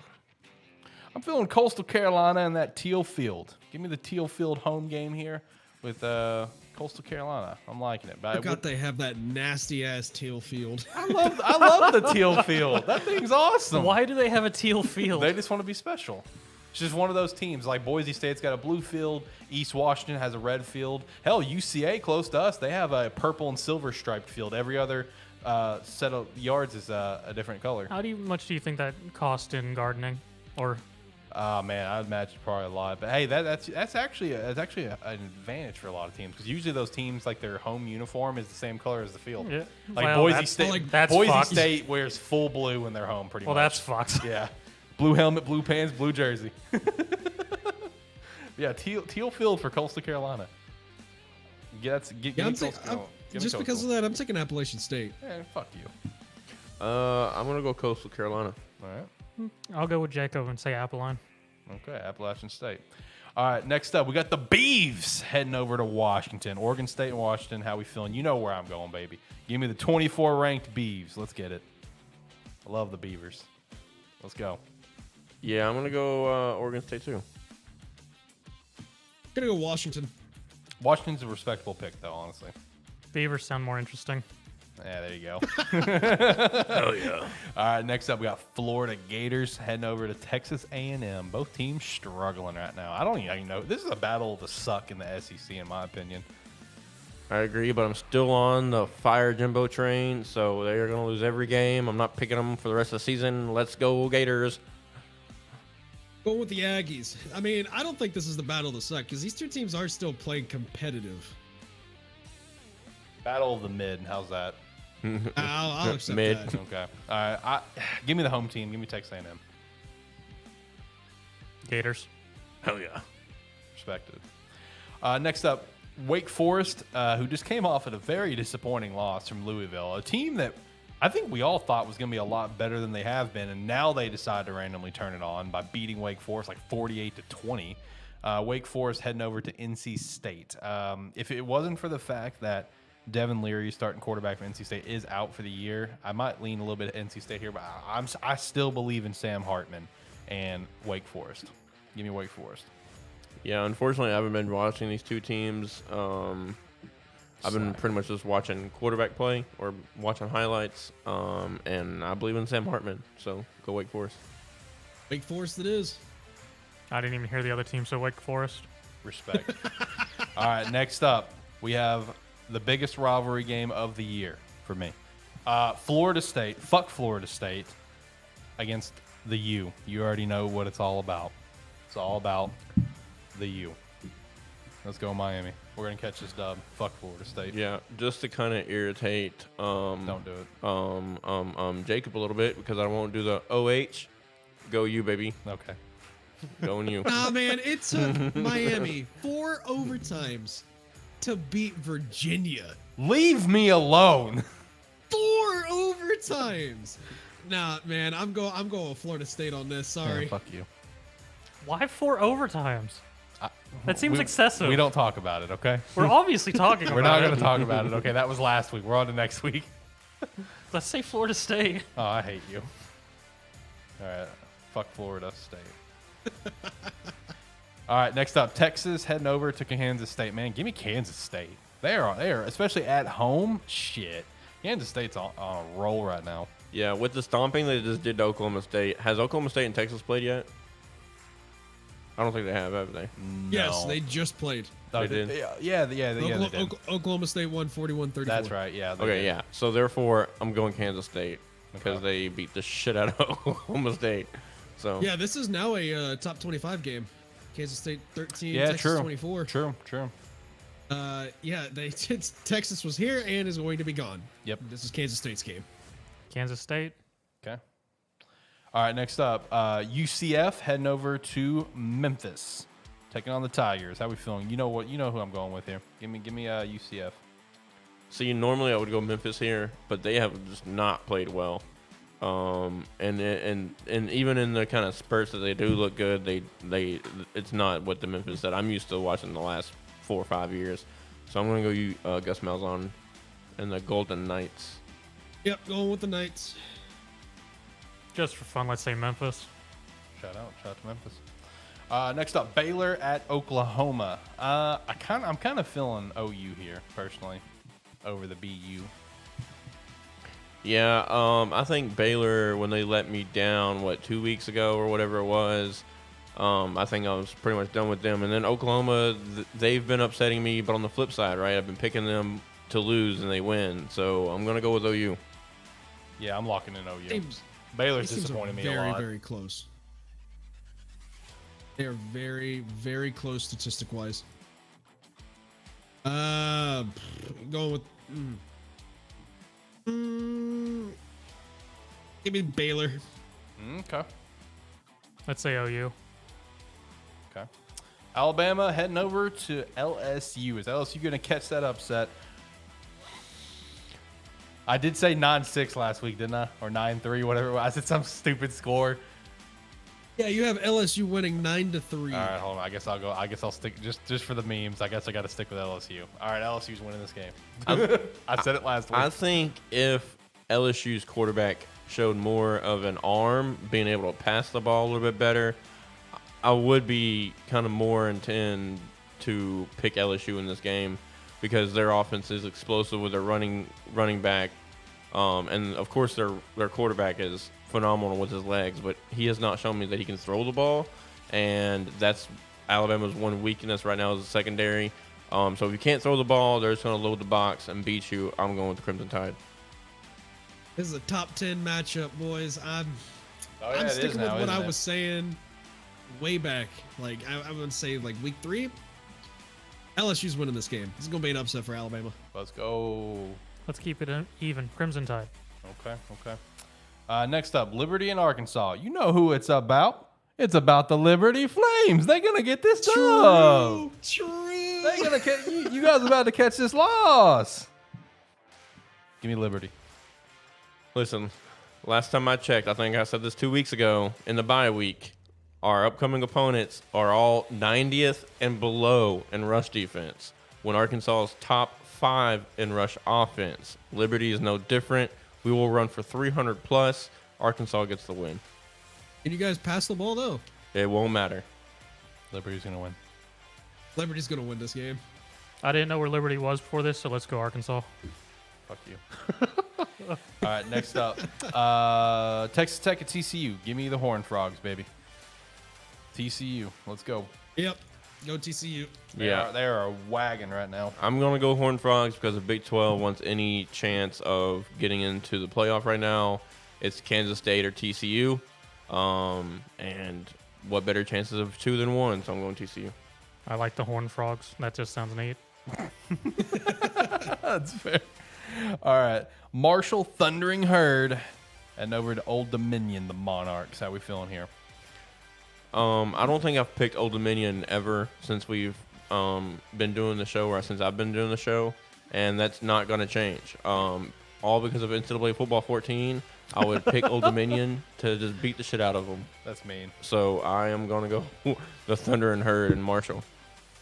S1: I'm feeling Coastal Carolina in that teal field. Give me the teal field home game here with Coastal Carolina. I'm liking it.
S3: I forgot they have that nasty ass teal field.
S1: I love the teal field. That thing's awesome.
S4: Why do they have a teal field?
S1: They just want to be special. It's just one of those teams. Like Boise State's got a blue field. East Washington has a red field. Hell, UCA close to us, they have a purple and silver striped field. Every other set of yards is a different color.
S4: How much do you think that cost in gardening? Or
S1: oh man, I'd imagine probably a lot. But hey, that's actually an advantage for a lot of teams because usually those teams like their home uniform is the same color as the field.
S4: Yeah.
S1: Like
S4: well,
S1: Boise State, Boise State wears full blue in their home pretty much.
S4: Well, that's fucked.
S1: Yeah, blue helmet, blue pants, blue jersey. Yeah, teal field for Coastal Carolina. Just
S3: because of that, I'm taking Appalachian State.
S1: Yeah, fuck you.
S5: I'm gonna go Coastal Carolina.
S1: All right.
S4: I'll go with Jacob and say Appeline.
S1: Okay, Appalachian State. All right, next up, we got the Beavs heading over to Washington. Oregon State and Washington, how we feeling? You know where I'm going, baby. Give me the 24-ranked Beavs. Let's get it. I love the Beavers. Let's go.
S5: Yeah, I'm going to go Oregon State, too.
S3: I'm going to go Washington.
S1: Washington's a respectable pick, though, honestly.
S4: Beavers sound more interesting.
S1: Yeah, there you go.
S5: Hell yeah.
S1: All right, next up, we got Florida Gators heading over to Texas A&M. Both teams struggling right now. I don't even know. This is a battle of the suck in the SEC, in my opinion.
S5: I agree, but I'm still on the fire Jimbo train, so they're going to lose every game. I'm not picking them for the rest of the season. Let's go, Gators.
S3: Going with the Aggies. I mean, I don't think this is the battle of the suck because these two teams are still playing competitive.
S1: Battle of the mid. How's that?
S3: I'll accept
S5: Mid.
S3: that.
S1: Okay. All right. Give me the home team. Give me Texas A&M.
S4: Gators.
S5: Hell yeah.
S1: Respected. Next up, Wake Forest, who just came off at a very disappointing loss from Louisville, a team that I think we all thought was going to be a lot better than they have been, and now they decide to randomly turn it on by beating Wake Forest like 48-20. Wake Forest heading over to NC State. If it wasn't for the fact that Devin Leary, starting quarterback for NC State, is out for the year, I might lean a little bit at NC State here, but I still believe in Sam Hartman and Wake Forest. Give me Wake Forest.
S5: Yeah, unfortunately, I haven't been watching these two teams. I've been pretty much just watching quarterback play or watching highlights, and I believe in Sam Hartman, so go Wake Forest.
S3: Wake Forest it is.
S4: I didn't even hear the other team, so Wake Forest.
S1: Respect. All right, next up, we have the biggest rivalry game of the year for me. Florida State, fuck Florida State, against the U. You already know what it's all about. It's all about the U. Let's go Miami. We're going to catch this dub. Fuck Florida State.
S5: Yeah, just to kind of irritate
S1: Don't do it.
S5: Jacob a little bit because I won't do the OH. Go you, baby.
S1: Okay.
S5: Going you.
S3: Nah, man, it took Miami 4 overtimes to beat Virginia.
S1: Leave me alone.
S3: 4 overtimes. Nah, man, I'm going with Florida State on this. Sorry.
S1: Yeah, fuck you.
S4: Why 4 overtimes? That seems excessive.
S1: We don't talk about it, okay?
S4: We're obviously talking
S1: We're
S4: about
S1: not going to
S4: it.
S1: talk about it, okay? That was last week. We're on to next week.
S4: Let's say Florida State.
S1: Oh, I hate you. All right. Fuck Florida State. All right, next up, Texas heading over to Kansas State. Man, give me Kansas State. They are, especially at home. Shit. Kansas State's on a roll right now.
S5: Yeah, with the stomping they just did to Oklahoma State. Has Oklahoma State and Texas played yet? I don't think they have they?
S3: Yes,
S1: No.
S3: they just played.
S1: Oh,
S5: They did?
S1: Yeah, they did.
S3: Oklahoma State won 41-34.
S1: That's right, yeah. they
S5: Okay,
S1: did.
S5: yeah. So therefore, I'm going Kansas State because
S1: Okay.
S5: they beat the shit out of Oklahoma State. So
S3: Yeah, this is now a top 25 game. Kansas State 13,
S1: Yeah,
S3: Texas
S1: true.
S3: 24.
S1: True.
S3: Yeah, Texas was here and is going to be gone.
S1: Yep.
S3: This is Kansas State's game.
S4: Kansas State.
S1: Okay. All right, next up, UCF heading over to Memphis, taking on the Tigers. How we feeling? You know who I'm going with here. Give me UCF.
S5: see, normally I would go Memphis here, but they have just not played well. And even in the kind of spurts that they do look good, they it's not what the Memphis that I'm used to watching the last 4 or 5 years. So I'm gonna go Gus Malzahn and the Golden Knights.
S3: Yep, going with the Knights.
S4: Just for fun, let's say Memphis.
S1: Shout out to Memphis. Next up, Baylor at Oklahoma. I'm kind of feeling OU here personally over the BU.
S5: Yeah, I think Baylor, when they let me down, 2 weeks ago or whatever it was, I think I was pretty much done with them. And then Oklahoma, they've been upsetting me, but on the flip side, right, I've been picking them to lose and they win. So I'm going to go with OU.
S1: Yeah, I'm locking in OU.
S3: Teams-
S1: Baylor's
S3: these teams are
S1: disappointed me a
S3: very,
S1: lot.
S3: very close. They are very, very close statistic-wise. Going with... give me Baylor.
S1: Okay.
S4: Let's say OU.
S1: Okay. Alabama heading over to LSU. Is LSU going to catch that upset? I did say 9-6 last week, didn't I? Or 9-3, whatever it was. I said some stupid score.
S3: Yeah, you have LSU winning 9-3.
S1: All right, hold on. I guess I'll stick just for the memes. I guess I got to stick with LSU. All right, LSU's winning this game. I said it last week.
S5: I think if LSU's quarterback showed more of an arm, being able to pass the ball a little bit better, I would be kind of more intent to pick LSU in this game because their offense is explosive with their running back, and of course their quarterback is phenomenal with his legs, but he has not shown me that he can throw the ball, and that's Alabama's one weakness right now is the secondary. So if you can't throw the ball, they're just going to load the box and beat you. I'm going with the Crimson Tide.
S3: This is a top 10 matchup, boys. I'm
S1: Oh, yeah, it is
S3: sticking with
S1: now,
S3: what
S1: isn't
S3: I
S1: it?
S3: was saying way back. Like I would say like week 3. LSU's winning this game. This is gonna be an upset for Alabama.
S1: Let's go.
S4: Let's keep it even. Crimson Tide.
S1: Okay. Next up, Liberty and Arkansas. You know who it's about. It's about the Liberty Flames. They're gonna get this dub.
S3: True.
S1: They're gonna catch you guys about to catch this loss. Give me Liberty.
S5: Listen, last time I checked, I think I said this 2 weeks ago in the bye week, our upcoming opponents are all 90th and below in rush defense, when Arkansas is top 5 in rush offense. Liberty is no different. We will run for 300 plus. Arkansas gets the win.
S3: Can you guys pass the ball though?
S5: It won't matter.
S1: Liberty's gonna win.
S3: Liberty's gonna win this game.
S4: I didn't know where Liberty was before this, so let's go Arkansas.
S1: Fuck you. All right, next up, Texas Tech at TCU. Give me the Horned Frogs, baby. TCU, let's go.
S3: Yep. Go TCU.
S1: They are a wagon right now.
S5: I'm going to go Horned Frogs because the Big 12 wants any chance of getting into the playoff right now. It's Kansas State or TCU. And what better chances of 2 than 1? So I'm going TCU.
S4: I like the Horned Frogs. That just sounds neat.
S1: That's fair. All right. Marshall Thundering Herd and over to Old Dominion, the Monarchs. How we feeling here?
S5: I don't think I've picked Old Dominion ever since we've been doing the show, or since I've been doing the show, and that's not going to change. All because of NCAA Football 14, I would pick Old Dominion to just beat the shit out of them.
S1: That's mean.
S5: So I am going to go the Thundering Herd and Marshall.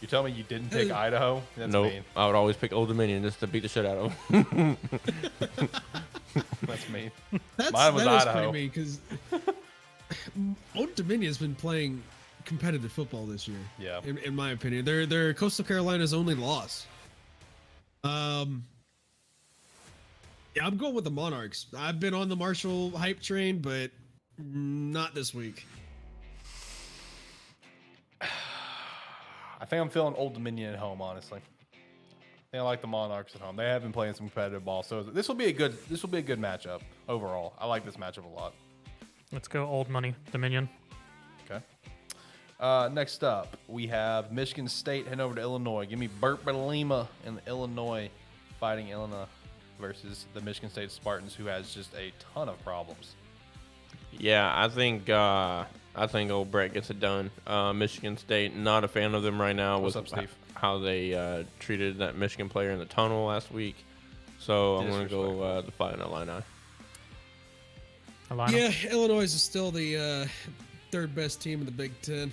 S1: You tell me you didn't pick Idaho? That's
S5: nope.
S1: mean.
S5: I would always pick Old Dominion just to beat the shit out of them.
S1: That's mean.
S3: Mine
S1: was
S3: that
S1: Idaho.
S3: Is pretty mean because Old Dominion's been playing competitive football this year.
S1: Yeah.
S3: In my opinion, they're Coastal Carolina's only loss. Yeah, I'm going with the Monarchs. I've been on the Marshall hype train, but not this week.
S1: I think I'm feeling Old Dominion at home, honestly. I think I like the Monarchs at home. They have been playing some competitive ball, so this will be a good matchup overall. I like this matchup a lot.
S4: Let's go Old Money Dominion.
S1: Okay. Next up, we have Michigan State heading over to Illinois. Give me Burt Bielema and Illinois fighting Illinois versus the Michigan State Spartans, who has just a ton of problems.
S5: Yeah, I think old Brett gets it done. Michigan State, not a fan of them right now.
S1: What's up, Steve?
S5: How they treated that Michigan player in the tunnel last week. So I'm going to go the Fighting Illini.
S3: Yeah, Illinois is still the third best team in the Big Ten.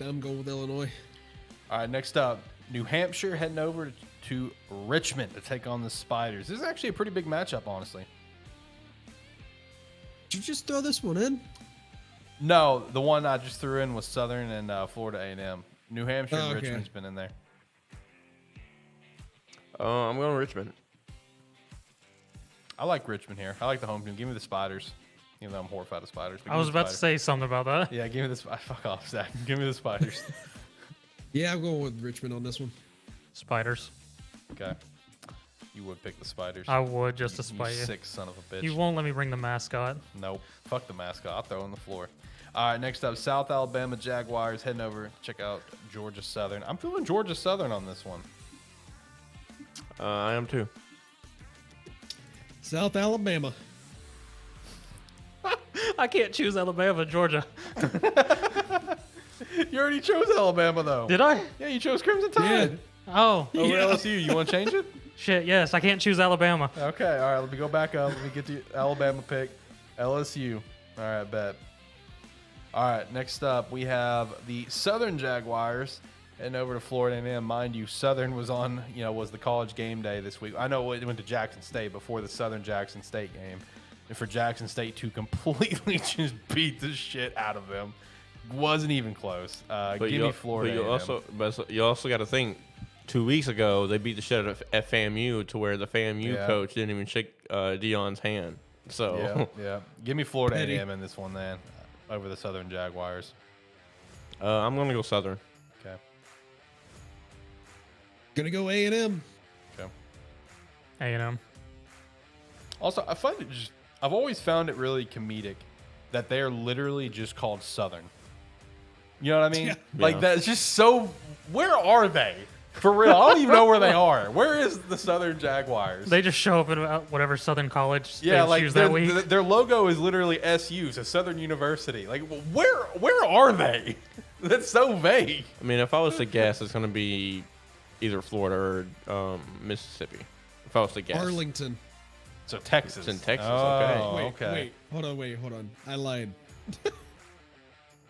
S3: I'm going with Illinois.
S1: All right, next up, New Hampshire heading over to Richmond to take on the Spiders. This is actually a pretty big matchup, honestly.
S3: Did you just throw this one in?
S1: No, the one I just threw in was Southern and Florida A&M. New Hampshire and Richmond's been in there.
S5: I'm going Richmond.
S1: I like Richmond here. I like the home team. Give me the Spiders. Even though I'm horrified of Spiders.
S4: I was about to say something about that.
S1: Yeah, give me the fuck off, Zach. Give me the Spiders.
S3: Yeah, I'm going with Richmond on this one.
S4: Spiders.
S1: Okay. You would pick the Spiders.
S4: I would, just to spite
S1: you.
S4: you.
S1: Sick son of a bitch.
S4: You won't let me bring the mascot.
S1: Nope. Fuck the mascot. I'll throw it on the floor. All right, next up, South Alabama Jaguars heading over to check out Georgia Southern. I'm feeling Georgia Southern on this one.
S5: I am too.
S3: South Alabama.
S4: I can't choose Alabama, Georgia.
S1: You already chose Alabama, though.
S4: Did I?
S1: Yeah, you chose Crimson Tide.
S3: Yeah.
S4: Oh.
S1: Over LSU. You want to change it?
S4: Shit, yes. I can't choose Alabama.
S1: Okay, all right. Let me go back up. Let me get the Alabama pick. LSU. All right, bet. All right, next up, we have the Southern Jaguars heading over to Florida A&M. Mind you, Southern was on, was the college game day this week. I know it went to Jackson State before the Southern-Jackson State game. And for Jackson State to completely just beat the shit out of them wasn't even close. Give me Florida
S5: But you also got to think, 2 weeks ago, they beat the shit out of FAMU to where the FAMU coach didn't even shake Dion's hand. So
S1: yeah. Give me Florida A&M in this one, then, over the Southern Jaguars.
S5: I'm going to go Southern.
S1: Okay.
S3: Gonna go A&M.
S1: Okay.
S4: A&M.
S1: Also, I've always found it really comedic that they're literally just called Southern. You know what I mean?
S3: Yeah.
S1: Like that's just so. Where are they? For real, I don't even know where they are. Where is the Southern Jaguars?
S4: They just show up at whatever Southern college
S1: Yeah,
S4: they
S1: like
S4: choose that week.
S1: their logo is literally SU, so Southern University. Like, where are they? That's so vague.
S5: I mean, if I was to guess, it's going to be either Florida or Mississippi. If I was to guess.
S3: Arlington.
S1: So Texas.
S5: It's in Texas,
S1: Oh,
S3: Wait,
S1: okay.
S3: wait, hold on. I lied.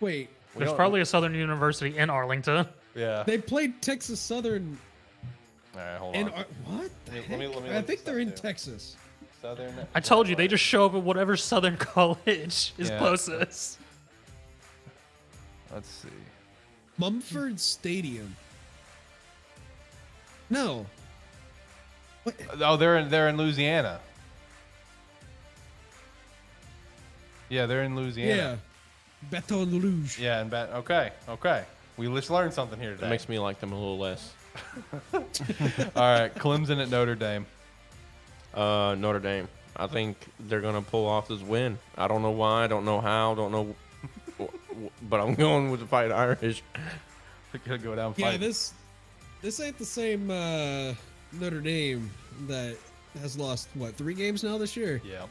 S3: Wait,
S4: There's probably a Southern University in Arlington.
S1: Yeah.
S3: they played Texas Southern.
S1: All right, hold
S3: In
S1: on.
S3: what?
S1: Let me
S3: I
S1: look
S3: think
S1: this
S3: they're
S1: up,
S3: in
S1: too.
S3: Texas.
S1: Southern.
S4: I told you, they just show up at whatever Southern college is
S1: Yeah.
S4: closest.
S1: Let's see.
S3: Mumford Stadium. No. What?
S1: Oh, they're in Louisiana. Yeah, they're in Louisiana.
S3: Yeah. Baton Rouge.
S1: Yeah, and okay. We just learned something here
S5: That
S1: today.
S5: makes me like them a little less.
S1: All right, Clemson at Notre Dame.
S5: Notre Dame. I think they're going to pull off this win. I don't know why. I don't know how. Don't know. But I'm going with the Fight Irish.
S1: We could go down.
S3: Yeah,
S1: Fight.
S3: this ain't the same Notre Dame that has lost what 3 games now this year.
S1: Yeah.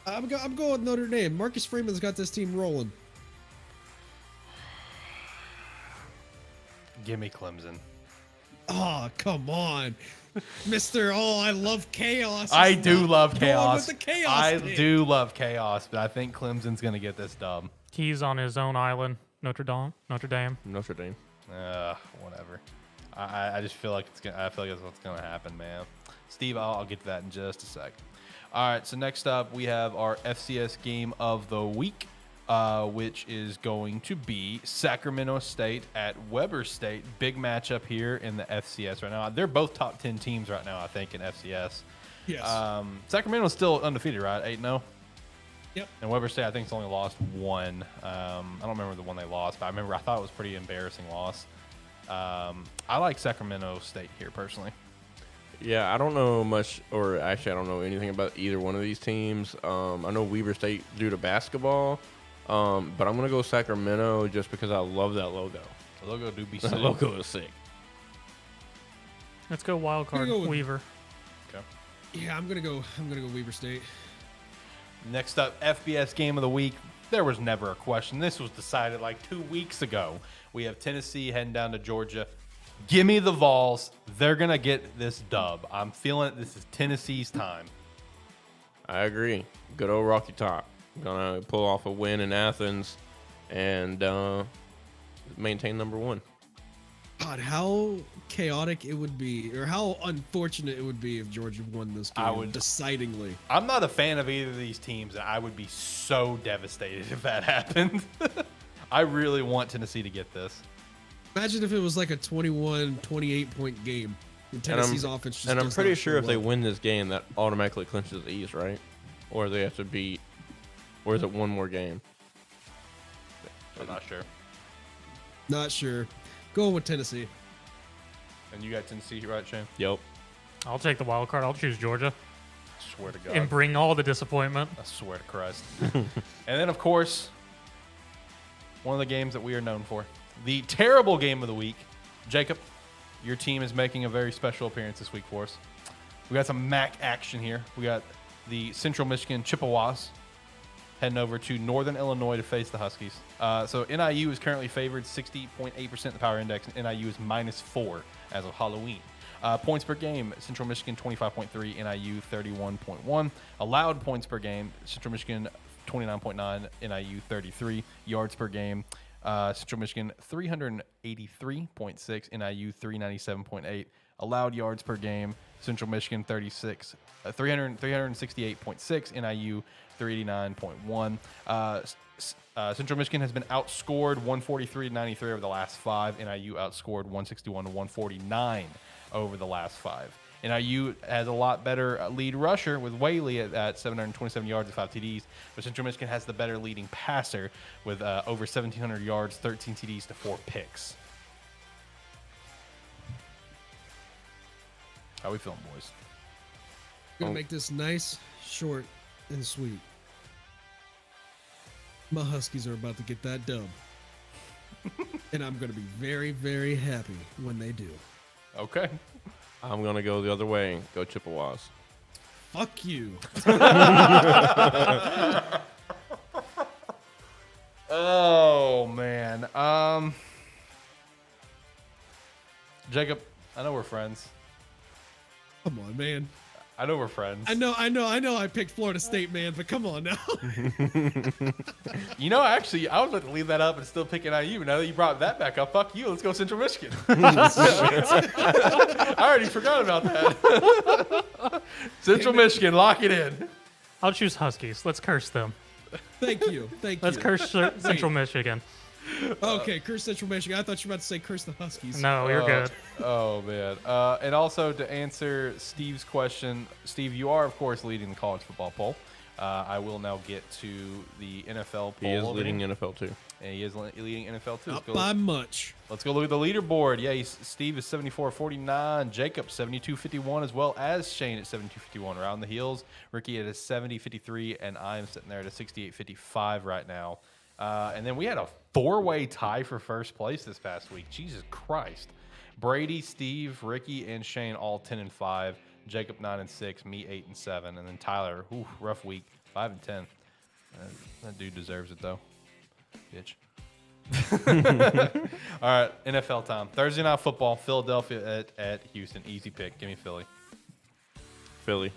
S3: I'm going with Notre Dame. Marcus Freeman's got this team rolling.
S1: Give me Clemson.
S3: Oh, come on, Mister. Oh, I love chaos.
S1: I do love
S3: Going
S1: chaos.
S3: with the chaos
S1: I
S3: pick.
S1: do love chaos, but I think Clemson's gonna get this dub.
S4: He's on his own island, Notre Dame.
S5: Notre Dame.
S1: Whatever. I just feel like I feel like that's what's gonna happen, man. Steve, I'll get to that in just a sec. All right. So next up, we have our FCS game of the week, which is going to be Sacramento State at Weber State. Big matchup here in the FCS right now. They're both top 10 teams right now, I think, in FCS.
S3: Yes.
S1: Sacramento's still undefeated, right? 8-0.
S3: Yep.
S1: And Weber State, I think, has only lost one. I don't remember the one they lost, but I thought it was a pretty embarrassing loss. I like Sacramento State here personally.
S5: Yeah, I don't know much, or actually, I don't know anything about either one of these teams. I know Weber State due to basketball, but I'm going to go Sacramento just because I love that logo.
S1: The logo do be
S5: The
S1: sick.
S5: logo is sick.
S4: Let's go wild card,
S3: go with-
S4: Weaver.
S1: Okay.
S3: Yeah, I'm gonna go Weber State.
S1: Next up, FBS game of the week. There was never a question. This was decided like 2 weeks ago. We have Tennessee heading down to Georgia. Give me the Vols. They're going to get this dub. I'm feeling it. This is Tennessee's time.
S5: I agree. Good old Rocky Top. Gonna pull off a win in Athens and maintain number 1.
S3: God, how chaotic it would be, or how unfortunate it would be if Georgia won this game decidingly.
S1: I'm not a fan of either of these teams, and I would be so devastated if that happened. I really want Tennessee to get this.
S3: Imagine if it was like a 21, 28-point game. And Tennessee's offense just
S5: And I'm
S3: does
S5: pretty
S3: not
S5: sure
S3: show
S5: if they
S3: up.
S5: win this game, that automatically clinches the East, right? Or they have to beat, or is it one more game?
S1: I'm not sure.
S3: Not sure. Going with Tennessee.
S1: And you got Tennessee, right, Shane?
S5: Yep.
S4: I'll take the wild card. I'll choose Georgia
S1: I swear to God.
S4: and bring all the disappointment.
S1: I swear to Christ. And then, of course, one of the games that we are known for. The terrible game of the week. Jacob, your team is making a very special appearance this week for us. We got some MAC action here. We got the Central Michigan Chippewas heading over to Northern Illinois to face the Huskies. So NIU is currently favored 60.8% the power index, and NIU is -4 as of Halloween. Points per game, Central Michigan 25.3, NIU 31.1. Allowed points per game, Central Michigan 29.9, NIU 33. Yards per game, Central Michigan 383.6, NIU 397.8. Allowed yards per game, Central Michigan 368.6, NIU 389.1. Central Michigan has been outscored 143-93 over the last 5. NIU outscored 161-149 over the last 5. NIU has a lot better lead rusher with Whaley at 727 yards and 5 TDs, but Central Michigan has the better leading passer with over 1,700 yards, 13 TDs to 4 picks. How we feeling, boys?
S3: Gonna make this nice, short, and sweet. My Huskies are about to get that dub. And I'm going to be very, very happy when they do.
S1: Okay.
S5: I'm going to go the other way. Go Chippewas.
S3: Fuck you.
S1: Oh, man. Jacob, I know we're friends.
S3: Come on, man.
S1: I know we're friends.
S3: I know. I picked Florida State, man, but come on now.
S1: You know, actually, I was about to leave that up and still pick it on you. Now that you brought that back up, fuck you. Let's go Central Michigan. I already forgot about that. Central Michigan, lock it in.
S4: I'll choose Huskies. Let's curse them.
S3: Thank you.
S4: Let's curse Central Michigan.
S3: Okay, curse Central Michigan. I thought you were about to say curse the Huskies.
S4: No, you're good.
S1: Oh, man. And also to answer Steve's question, Steve, you are, of course, leading the college football poll. I will now get to the NFL poll.
S5: He is leading NFL too.
S1: And he is leading NFL too.
S3: Not by much.
S1: Let's go look at the leaderboard. Yeah, Steve is 74-49, Jacob 72-51, as well as Shane at 72-51. Around the heels, Ricky at a 70-53, and I'm sitting there at a 68-55 right now. And then we had a four-way tie for first place this past week. Jesus Christ. Brady, Steve, Ricky, and Shane all 10-5. Jacob 9-6, me 8-7, and then Tyler, rough week, 5-10. That dude deserves it though, bitch. All right, NFL time. Thursday night football. Philadelphia at Houston. Easy pick. Give me Philly.
S5: Philly.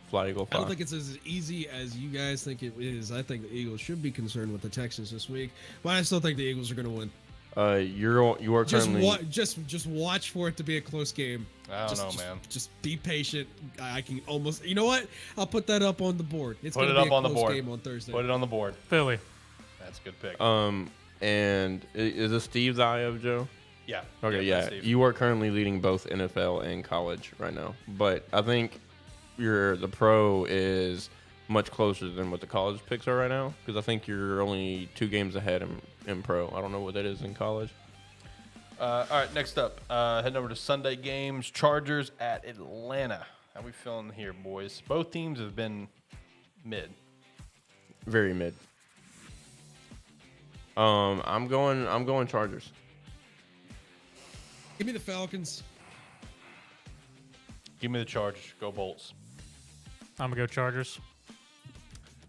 S5: Fly Eagle
S3: I don't think it's as easy as you guys think it is. I think the Eagles should be concerned with the Texans this week, but I still think the Eagles are going to win.
S5: You are currently
S3: just watch for it to be a close game.
S1: I don't know, man.
S3: Just be patient. I can almost. You know what? I'll put that up on the board. It's
S1: Put
S3: going
S1: it
S3: to be
S1: up
S3: a
S1: on the
S3: close
S1: board.
S3: game on Thursday.
S1: Put it on the board.
S4: Philly.
S1: That's a good pick.
S5: And is this Steve's eye of Joe?
S1: Yeah.
S5: Okay, yeah. You are currently leading both NFL and college right now, but I think the pro is much closer than what the college picks are right now, because I think you're only 2 games ahead in pro. I don't know what that is in college.
S1: All right, next up, heading over to Sunday games. Chargers at Atlanta. How we feeling here, boys? Both teams have been mid.
S5: Very mid. I'm going Chargers.
S3: Give me the Falcons.
S1: Give me the Chargers. Go Bolts.
S4: I'm going to go Chargers.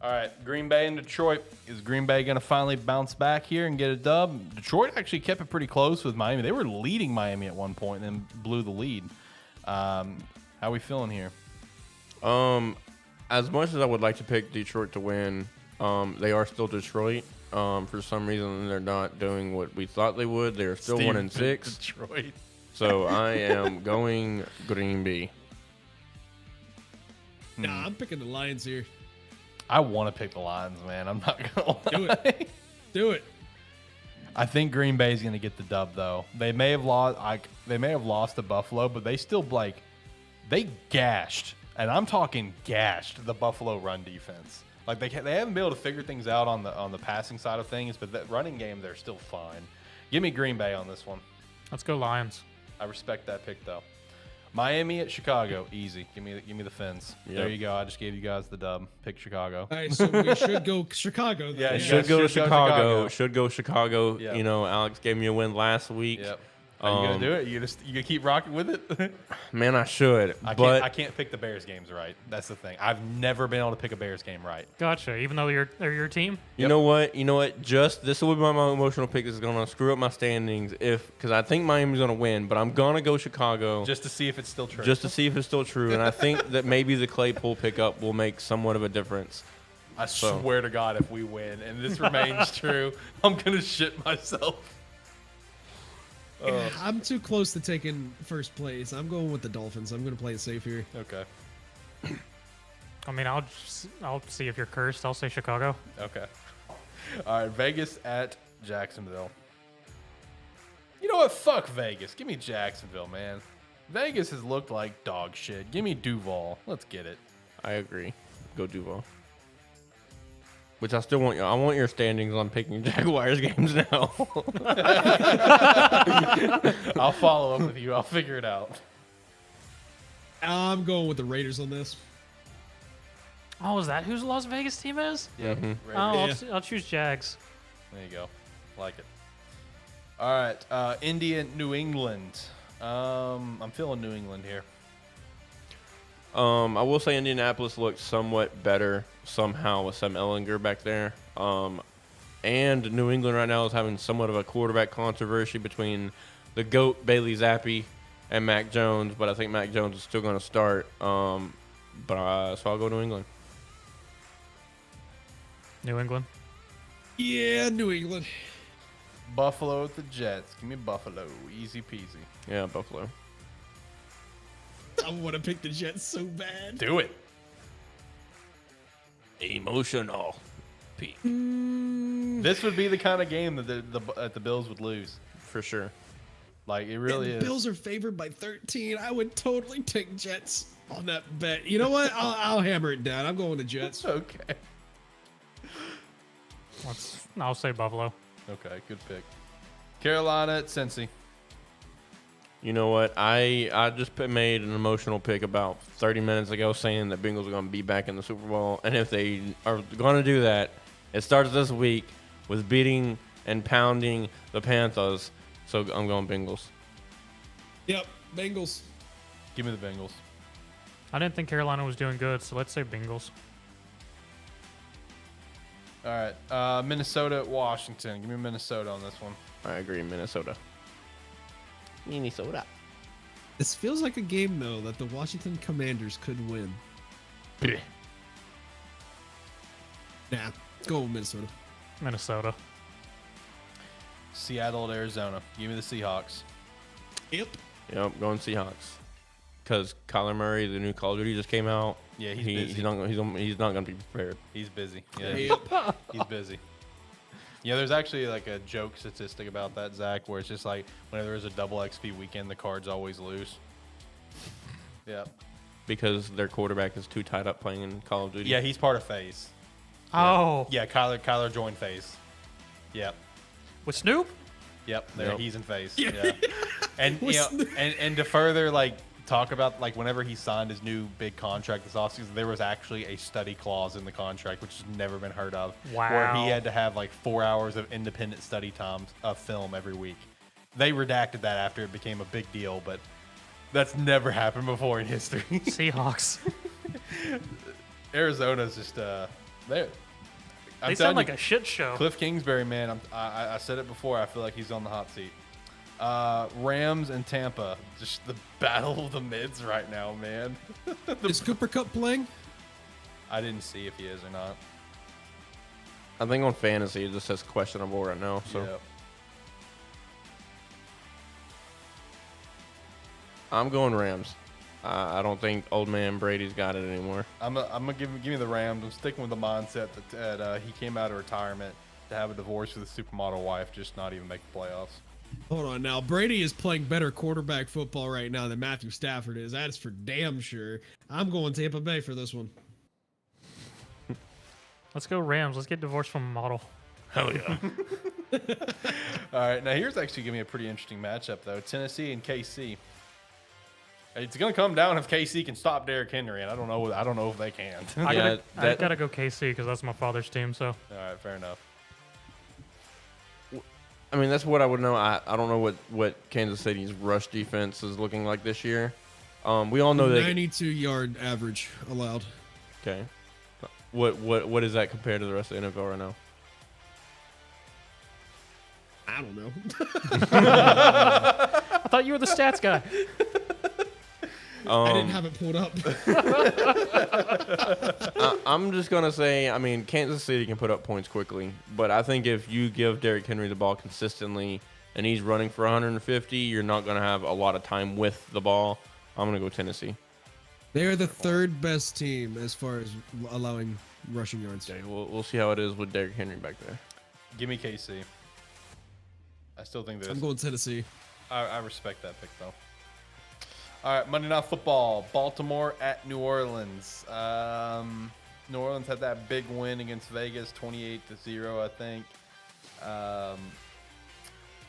S1: All right, Green Bay and Detroit. Is Green Bay going to finally bounce back here and get a dub? Detroit actually kept it pretty close with Miami. They were leading Miami at one point and then blew the lead. How are we feeling here?
S5: As much as I would like to pick Detroit to win, they are still Detroit. For some reason, they're not doing what we thought they would. They're still 1-6.
S1: Detroit.
S5: So I am going Green Bay.
S3: Nah, I'm picking the Lions here.
S1: I want to pick the Lions, man. I'm not going to
S3: Do it. Do it.
S1: I think Green Bay is going to get the dub, though. They may have lost to Buffalo, but they still they gashed, and I'm talking gashed, the Buffalo run defense. Like they haven't been able to figure things out on the passing side of things, but that running game they're still fine. Give me Green Bay on this one.
S4: Let's go Lions.
S1: I respect that pick though. Miami at Chicago, easy. Give me the Fins.
S5: Yep.
S1: There you go. I just gave you guys the dub. Pick Chicago.
S3: All right, so we should go Chicago. Then.
S1: Yeah, you
S5: Should
S1: guys
S5: go
S1: Chicago.
S5: Should go Chicago.
S1: Yep.
S5: You know, Alex gave me a win last week.
S1: Yep. Are you gonna do it? You gonna keep rocking with it?
S5: Man, I should.
S1: I can't pick the Bears games right. That's the thing. I've never been able to pick a Bears game right.
S4: Gotcha. Even though they're your team?
S5: You know what? Just this will be my emotional pick. This is gonna screw up my standings because I think Miami's gonna win, but I'm gonna go Chicago
S1: Just to see if it's still true.
S5: just to see if it's still true. And I think that maybe the Claypool pickup will make somewhat of a difference.
S1: I swear to God, if we win and this remains true, I'm gonna shit myself.
S3: I'm too close to taking first place. I'm going with the Dolphins. I'm going to play it safe here.
S1: Okay.
S4: I mean, I'll see if you're cursed. I'll say Chicago.
S1: Okay. All right, Vegas at Jacksonville. You know what? Fuck Vegas. Give me Jacksonville, man. Vegas has looked like dog shit. Give me Duval. Let's get it.
S5: I agree. Go Duval. Which I still want. I want your standings on picking Jaguars games now.
S1: I'll follow up with you. I'll figure it out.
S3: I'm going with the Raiders on this.
S4: Oh, is that whose Las Vegas team is?
S1: Yeah.
S4: I'll choose Jags.
S1: There you go. Like it. All right. India, New England. I'm feeling New England here.
S5: I will say Indianapolis looked somewhat better somehow with Sam Ehlinger back there. And New England right now is having somewhat of a quarterback controversy between the GOAT, Bailey Zappi, and Mac Jones. But I think Mac Jones is still going to start. So I'll go New England.
S4: New England.
S3: Yeah, New England.
S1: Buffalo with the Jets. Give me Buffalo. Easy peasy.
S5: Yeah, Buffalo.
S3: I want to pick the Jets so bad.
S1: Do it.
S5: Emotional. Peak.
S1: This would be the kind of game that the Bills would lose.
S5: For sure.
S1: Like, it really is.
S3: Bills are favored by 13. I would totally take Jets on that bet. You know what? I'll hammer it down. I'm going to Jets.
S1: Okay.
S4: I'll say Buffalo.
S1: Okay, good pick. Carolina at Cincy.
S5: You know what? I just made an emotional pick about 30 minutes ago saying that Bengals are going to be back in the Super Bowl. And if they are going to do that, it starts this week with beating and pounding the Panthers. So I'm going Bengals.
S3: Yep, Bengals.
S1: Give me the Bengals.
S4: I didn't think Carolina was doing good, so let's say Bengals.
S1: All right. Minnesota at Washington. Give me Minnesota on this one.
S5: I agree, Minnesota. Minnesota.
S3: This feels like a game, though, that the Washington Commanders could win. Nah, go with Minnesota.
S4: Minnesota.
S1: Seattle at Arizona. Give me the Seahawks.
S3: Yep.
S5: Yep, going Seahawks. Because Kyler Murray, the new Call of Duty just came out.
S1: Yeah, he's busy.
S5: He's not going to be prepared.
S1: He's busy. Yeah,
S3: Yep.
S1: he's busy. Yeah, there's actually like a joke statistic about that, Zach, where it's just like whenever there's a double XP weekend, the cards always lose. Yeah.
S5: Because their quarterback is too tied up playing in Call of Duty.
S1: Yeah, he's part of FaZe.
S4: Oh.
S1: Yeah, Kyler joined FaZe. Yep.
S4: With Snoop?
S1: Yep.
S5: Yep.
S1: He's in FaZe. Yeah. And you know, and to further like talk about like whenever he signed his new big contract this offseason, there was actually a study clause in the contract which has never been heard of.
S4: Wow.
S1: Where he had to have like 4 hours of independent study time of film every week. They redacted that after it became a big deal, but that's never happened before in history.
S4: Seahawks.
S1: Arizona's just there.
S4: They sound like a shit show.
S1: Cliff Kingsbury, man. I said it before. I feel like he's on the hot seat. Rams and Tampa, just the battle of the mids right now, man.
S3: Is Cooper Kupp playing?
S1: I didn't see if he is or not.
S5: I think on fantasy it just says questionable right now. So
S1: Yep.
S5: I'm going Rams. I don't think old man Brady's got it anymore.
S1: I'm gonna give me the Rams. I'm sticking with the mindset that he came out of retirement to have a divorce with a supermodel wife, just not even make the playoffs.
S3: Hold on now. Brady is playing better quarterback football right now than Matthew Stafford is. That is for damn sure. I'm going Tampa Bay for this one.
S4: Let's go Rams. Let's get divorced from a model.
S5: Hell yeah.
S1: All right, now here's actually gonna be a pretty interesting matchup though. Tennessee and KC. It's gonna come down if KC can stop Derrick Henry, and I don't know if they can.
S4: I gotta go KC because that's my father's team. So
S1: All right, fair enough.
S5: I mean, that's what I would know. I don't know what Kansas City's rush defense is looking like this year. We all know that
S3: 92-yard average allowed.
S5: Okay. What is that compared to the rest of the NFL right now?
S3: I don't know.
S4: I thought you were the stats guy.
S3: I didn't have it pulled up.
S5: I'm just going to say, I mean, Kansas City can put up points quickly, but I think if you give Derrick Henry the ball consistently and he's running for 150, you're not going to have a lot of time with the ball. I'm going to go Tennessee.
S3: They're the third best team as far as allowing rushing yards.
S5: Okay, we'll see how it is with Derrick Henry back there.
S1: Give me KC. I still think
S3: I'm going Tennessee.
S1: I respect that pick though. All right, Monday Night Football, Baltimore at New Orleans. New Orleans had that big win against Vegas, 28-0, I think.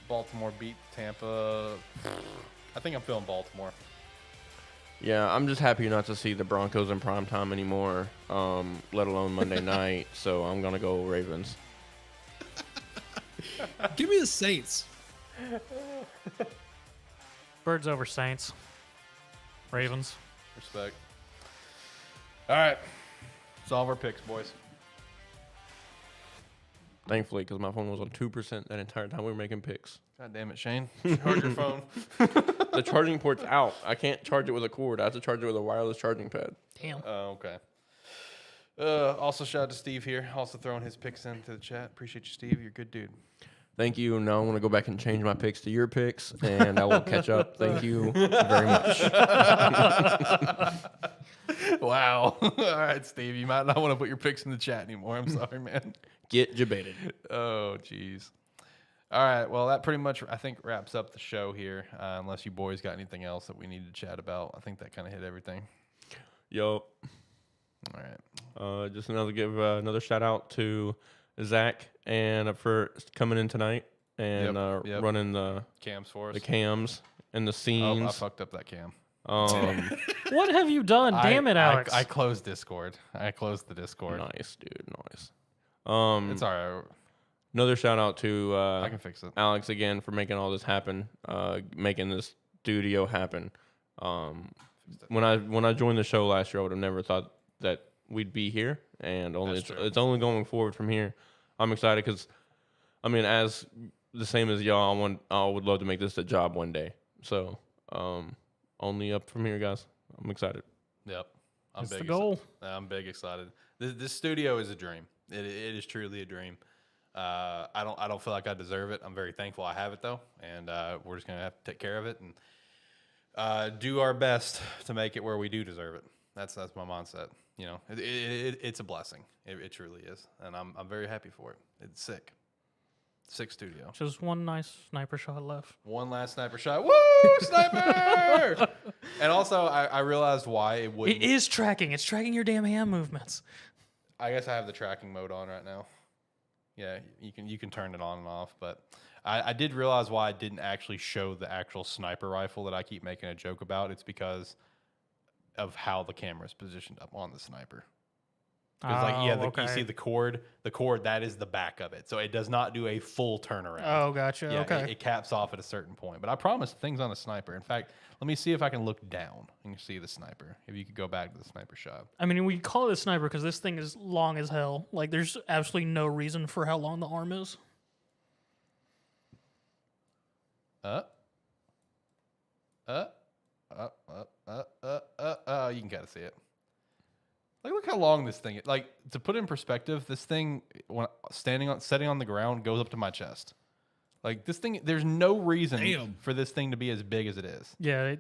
S1: Baltimore beat Tampa. I think I'm feeling Baltimore.
S5: Yeah, I'm just happy not to see the Broncos in primetime anymore, let alone Monday night. So I'm going to go Ravens.
S3: Give me the Saints.
S4: Birds over Saints. Ravens.
S1: Respect. All right. Solve our picks, boys.
S5: Thankfully, because my phone was on 2% that entire time we were making picks.
S1: God damn it, Shane. Charge your phone.
S5: The charging port's out. I can't charge it with a cord. I have to charge it with a wireless charging pad.
S4: Damn.
S1: Oh, okay. Also, shout out to Steve here. Also throwing his picks into the chat. Appreciate you, Steve. You're a good dude.
S5: Thank you. Now I'm going to go back and change my picks to your picks, and I will catch up. Thank you very much.
S1: Wow. All right, Steve. You might not want to put your picks in the chat anymore. I'm sorry, man.
S5: Get debated.
S1: Oh, jeez. All right. Well, that pretty much, I think, wraps up the show here. Unless you boys got anything else that we need to chat about. I think that kind of hit everything.
S5: Yo.
S1: All right.
S5: Just give another shout out to Zach and for coming in tonight and running the
S1: cams for us.
S5: The cams and the
S1: Oh,
S5: scenes.
S1: I fucked up that cam.
S4: What have you done? Damn it, Alex.
S1: I closed Discord. I closed the Discord.
S5: Nice, dude. Nice.
S1: It's all right.
S5: Another shout out to
S1: I can fix it.
S5: Alex again for making all this happen, making this studio happen. When I joined the show last year, I would have never thought that we'd be here, and it's only going forward from here. I'm excited because, I mean, as the same as y'all, I would love to make this a job one day. So, only up from here, guys. I'm excited.
S1: Yep,
S4: That's the goal.
S1: I'm big excited. This studio is a dream. It is truly a dream. I don't feel like I deserve it. I'm very thankful I have it though, and we're just gonna have to take care of it and do our best to make it where we do deserve it. That's my mindset. You know, it's a blessing. It truly is, and I'm very happy for it. It's sick. Sick studio.
S4: Just one nice sniper shot left.
S1: One last sniper shot. Woo! Sniper! And also, I realized why it wouldn't.
S4: It is tracking. It's tracking your damn hand movements.
S1: I guess I have the tracking mode on right now. Yeah, you can turn it on and off, but I did realize why I didn't actually show the actual sniper rifle that I keep making a joke about. It's because of how the camera is positioned up on the sniper. Because you see the cord, that is the back of it. So it does not do a full turnaround.
S4: Oh, gotcha.
S1: Yeah,
S4: okay.
S1: It caps off at a certain point. But I promise the thing's on a sniper. In fact, let me see if I can look down and see the sniper. If you could go back to the sniper shot.
S4: I mean, we call it a sniper because this thing is long as hell. Like, there's absolutely no reason for how long the arm is.
S1: You can kind of see it. Like, look how long this thing is. Like, to put it in perspective, this thing, when setting on the ground, goes up to my chest. Like, this thing, there's no reason for this thing to be as big as it is.
S4: Yeah,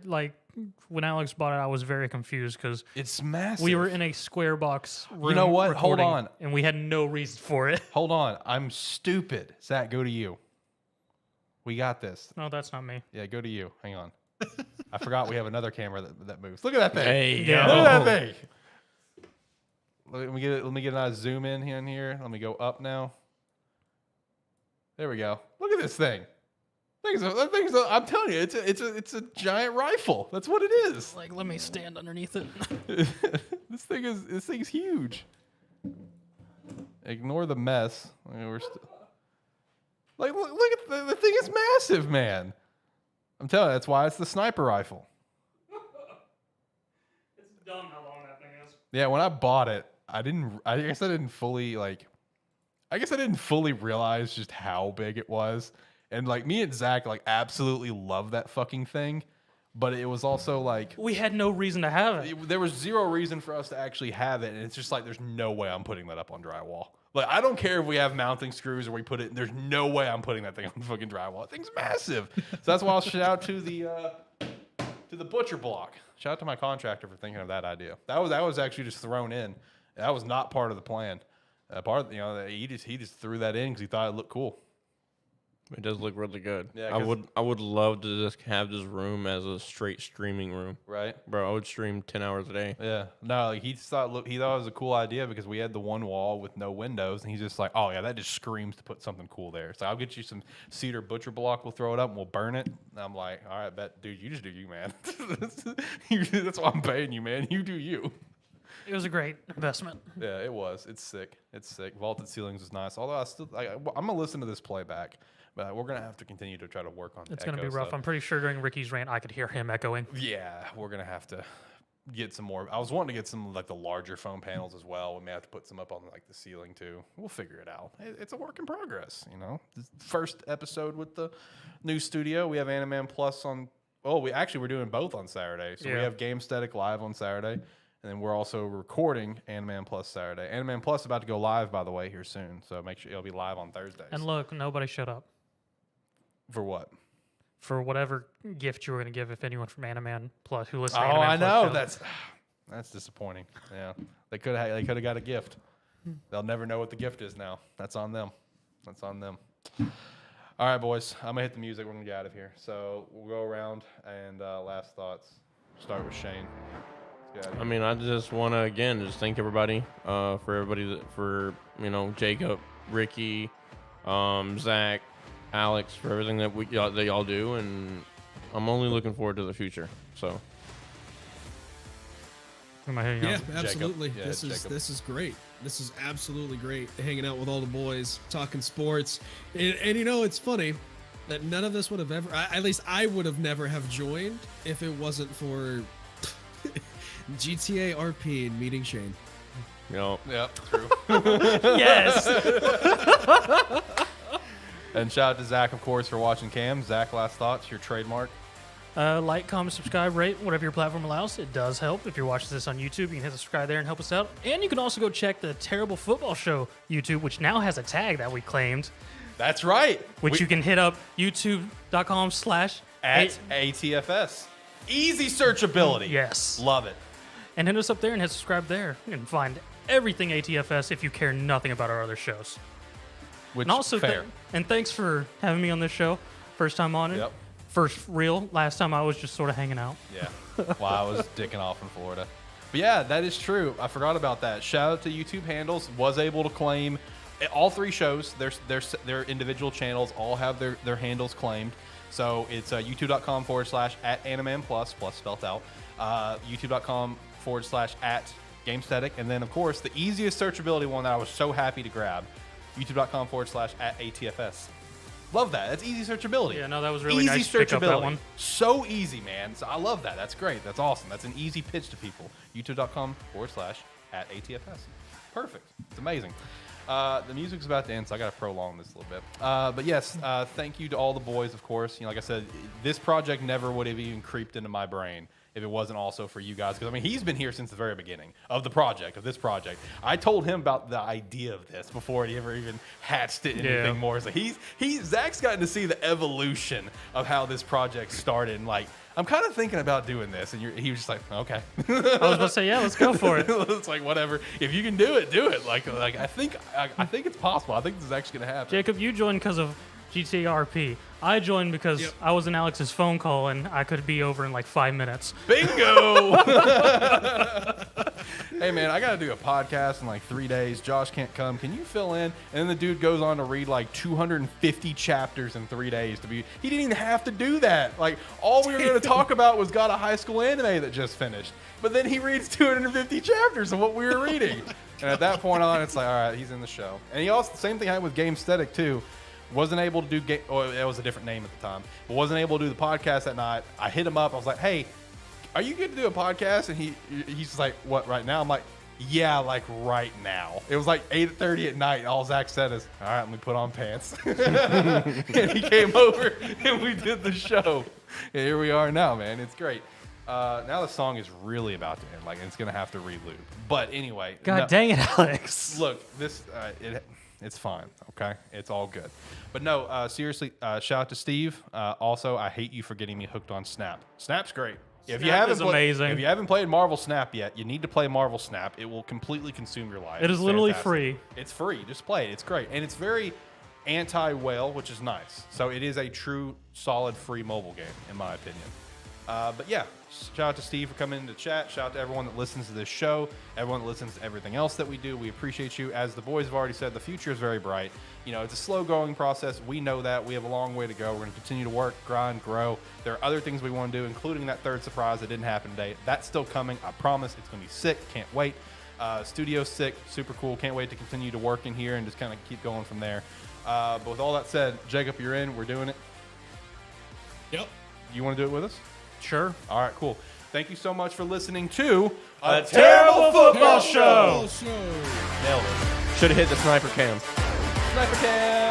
S4: when Alex bought it, I was very confused because
S1: it's massive.
S4: We were in a square box room.
S1: You know what? Hold on.
S4: And we had no reason for it.
S1: Hold on. I'm stupid. Zach, go to you. We got this.
S4: No, that's not me.
S1: Yeah, go to you. Hang on. I forgot we have another camera that moves. Look at that thing.
S5: Hey,
S1: look at that thing. Let me get a nice zoom in here. Let me go up now. There we go. Look at this thing. I'm telling you, it's a giant rifle. That's what it is.
S4: Like, let me stand underneath it.
S1: This thing's huge. Ignore the mess. I mean, look at the thing is massive, man. I'm telling you, that's why it's the sniper rifle.
S4: It's dumb how long that thing is.
S1: Yeah, when I bought it, I guess I didn't fully realize just how big it was. And like me and Zach like absolutely love that fucking thing, but it was also like
S4: we had no reason to have it.
S1: There was zero reason for us to actually have it, and it's just like there's no way I'm putting that up on drywall. Like, I don't care if we have mounting screws or we put it. There's no way I'm putting that thing on fucking drywall. That thing's massive. So that's why I'll shout out to the butcher block. Shout out to my contractor for thinking of that idea. That was actually just thrown in. That was not part of the plan. He just threw that in because he thought it looked cool.
S5: It does look really good.
S1: Yeah,
S5: I would love to just have this room as a straight streaming room.
S1: Right.
S5: Bro, I would stream 10 hours a day.
S1: Yeah. No, like he thought it was a cool idea because we had the one wall with no windows, and he's just like, oh yeah, that just screams to put something cool there. So I'll get you some cedar butcher block. We'll throw it up and we'll burn it. And I'm like, all right, bet, dude, you just do you, man. That's why I'm paying you, man. You do you.
S4: It was a great investment.
S1: Yeah, it was. It's sick. It's sick. Vaulted ceilings is nice. Although I'm gonna listen to this playback. But we're going to have to continue to try to work on
S4: It's going to be rough.
S1: stuff.
S4: I'm pretty sure during Ricky's rant, I could hear him echoing.
S1: Yeah, we're going to have to get some more. I was wanting to get some like the larger foam panels as well. We may have to put some up on like the ceiling too. We'll figure it out. It's a work in progress, you know. First episode with the new studio. We have Animan Plus on. Oh, we're doing both on Saturday. So we have Game Static live on Saturday. And then we're also recording Animan Plus Saturday. Animan Plus is about to go live, by the way, here soon. So make sure it'll be live on Thursdays.
S4: And look, nobody shut up.
S1: For what?
S4: For whatever gift you were going to give if anyone from Animan Plus who listens to
S1: Oh,
S4: Animan
S1: I
S4: Plus
S1: know.
S4: shows.
S1: That's disappointing. Yeah. They could have got a gift. They'll never know what the gift is now. That's on them. That's on them. All right, boys. I'm going to hit the music. We're going to get out of here. So we'll go around and last thoughts. Start with Shane.
S5: I mean, I just want to, again, just thank everybody for Jacob, Ricky, Zach, Alex, for everything that y'all do, and I'm only looking forward to the future. So,
S4: Am I hanging
S3: Yeah,
S4: out?
S3: absolutely.
S1: Yeah,
S3: this is great. This is absolutely great. Hanging out with all the boys, talking sports, and it's funny that none of this would have ever. At least I would have never have joined if it wasn't for GTA RP and meeting Shane.
S1: Yep, true.
S4: Yes.
S1: And shout out to Zach, of course, for watching Cam. Zach, last thoughts, your trademark.
S4: Like, comment, subscribe, rate, whatever your platform allows. It does help. If you're watching this on YouTube, you can hit subscribe there and help us out. And you can also go check the Terrible Football Show YouTube, which now has a tag that we claimed.
S1: That's right.
S4: Which you can hit up youtube.com/
S1: at ATFS. Easy searchability.
S4: Yes.
S1: Love it.
S4: And hit us up there and hit subscribe there. You can find everything ATFS if you care nothing about our other shows.
S1: Which,
S4: and also,
S1: fair.
S4: And thanks for having me on this show. First time on it.
S1: Yep.
S4: First real. Last time I was just sort of hanging out.
S1: Yeah. While I was dicking off in Florida. But yeah, that is true. I forgot about that. Shout out to YouTube handles. Was able to claim all three shows. Their individual channels all have their handles claimed. So it's youtube.com/ at Animan Plus spelled out. youtube.com/ at GameStatic. And then, of course, the easiest searchability one that I was so happy to grab, youtube.com/ at ATFS. Love that. That's easy searchability.
S4: Yeah, no, that was really
S1: easy
S4: nice to pick up that one.
S1: So easy, man. So I love that. That's great. That's awesome. That's an easy pitch to people. youtube.com/ at ATFS. Perfect. It's amazing. The music's about to end, so I got to prolong this a little bit. But yes, thank you to all the boys, of course. Like I said, this project never would have even creeped into my brain if it wasn't also for you guys. Because, I mean, he's been here since the very beginning of this project. I told him about the idea of this before he ever even hatched it anything more. So Zach's gotten to see the evolution of how this project started. And, like, I'm kind of thinking about doing this. And he was just like, okay.
S4: I was about to say, yeah, let's go for it.
S1: It's like, whatever. If you can do it, do it. Like I think it's possible. I think this is actually going to happen.
S4: Jacob, you joined because of GTRP. I joined because I was in Alex's phone call and I could be over in like 5 minutes.
S1: Bingo! Hey, man, I got to do a podcast in like 3 days. Josh can't come. Can you fill in? And then the dude goes on to read like 250 chapters in 3 days. He didn't even have to do that. Like, all we were going to talk about was got a high school anime that just finished. But then he reads 250 chapters of what we were reading. And at that point on, it's like, all right, he's in the show. And he also, the same thing happened with Game Static, too. Wasn't able to do, it was a different name at the time, but wasn't able to do the podcast that night. I hit him up. I was like, hey, are you good to do a podcast? And he's like, what, right now? I'm like, yeah, like right now. It was like 8:30 at night. All Zach said is, all right, let me put on pants. And he came over and we did the show. And here we are now, man. It's great. Now the song is really about to end. Like, it's going to have to reloop. But anyway.
S4: God dang it, Alex.
S1: Look, this, it's fine, okay? It's all good. But no, seriously, shout out to Steve. Also, I hate you for getting me hooked on Snap. Snap's great.
S4: Snap is amazing.
S1: If you haven't played Marvel Snap yet, you need to play Marvel Snap. It will completely consume your life.
S4: It is literally free.
S1: It's free. Just play it. It's great. And it's very anti-whale, which is nice. So it is a true, solid, free mobile game, in my opinion. But yeah, shout out to Steve for coming into chat. Shout out to everyone that listens to this show, everyone that listens to everything else that we do. We appreciate you. As the boys have already said, the future is very bright. You know, it's a slow-going process. We know that. We have a long way to go. We're going to continue to work, grind, grow. There are other things we want to do, including that third surprise that didn't happen today. That's still coming. I promise. It's going to be sick. Can't wait. Studio's sick. Super cool. Can't wait to continue to work in here and just kind of keep going from there. But with all that said, Jacob, you're in. We're doing it.
S3: Yep.
S1: You want to do it with us?
S4: Sure.
S1: All right, cool. Thank you so much for listening to
S5: A Terrible Football Show.
S1: Nailed it.
S5: Should have hit the sniper cam.
S1: Sniper Cam.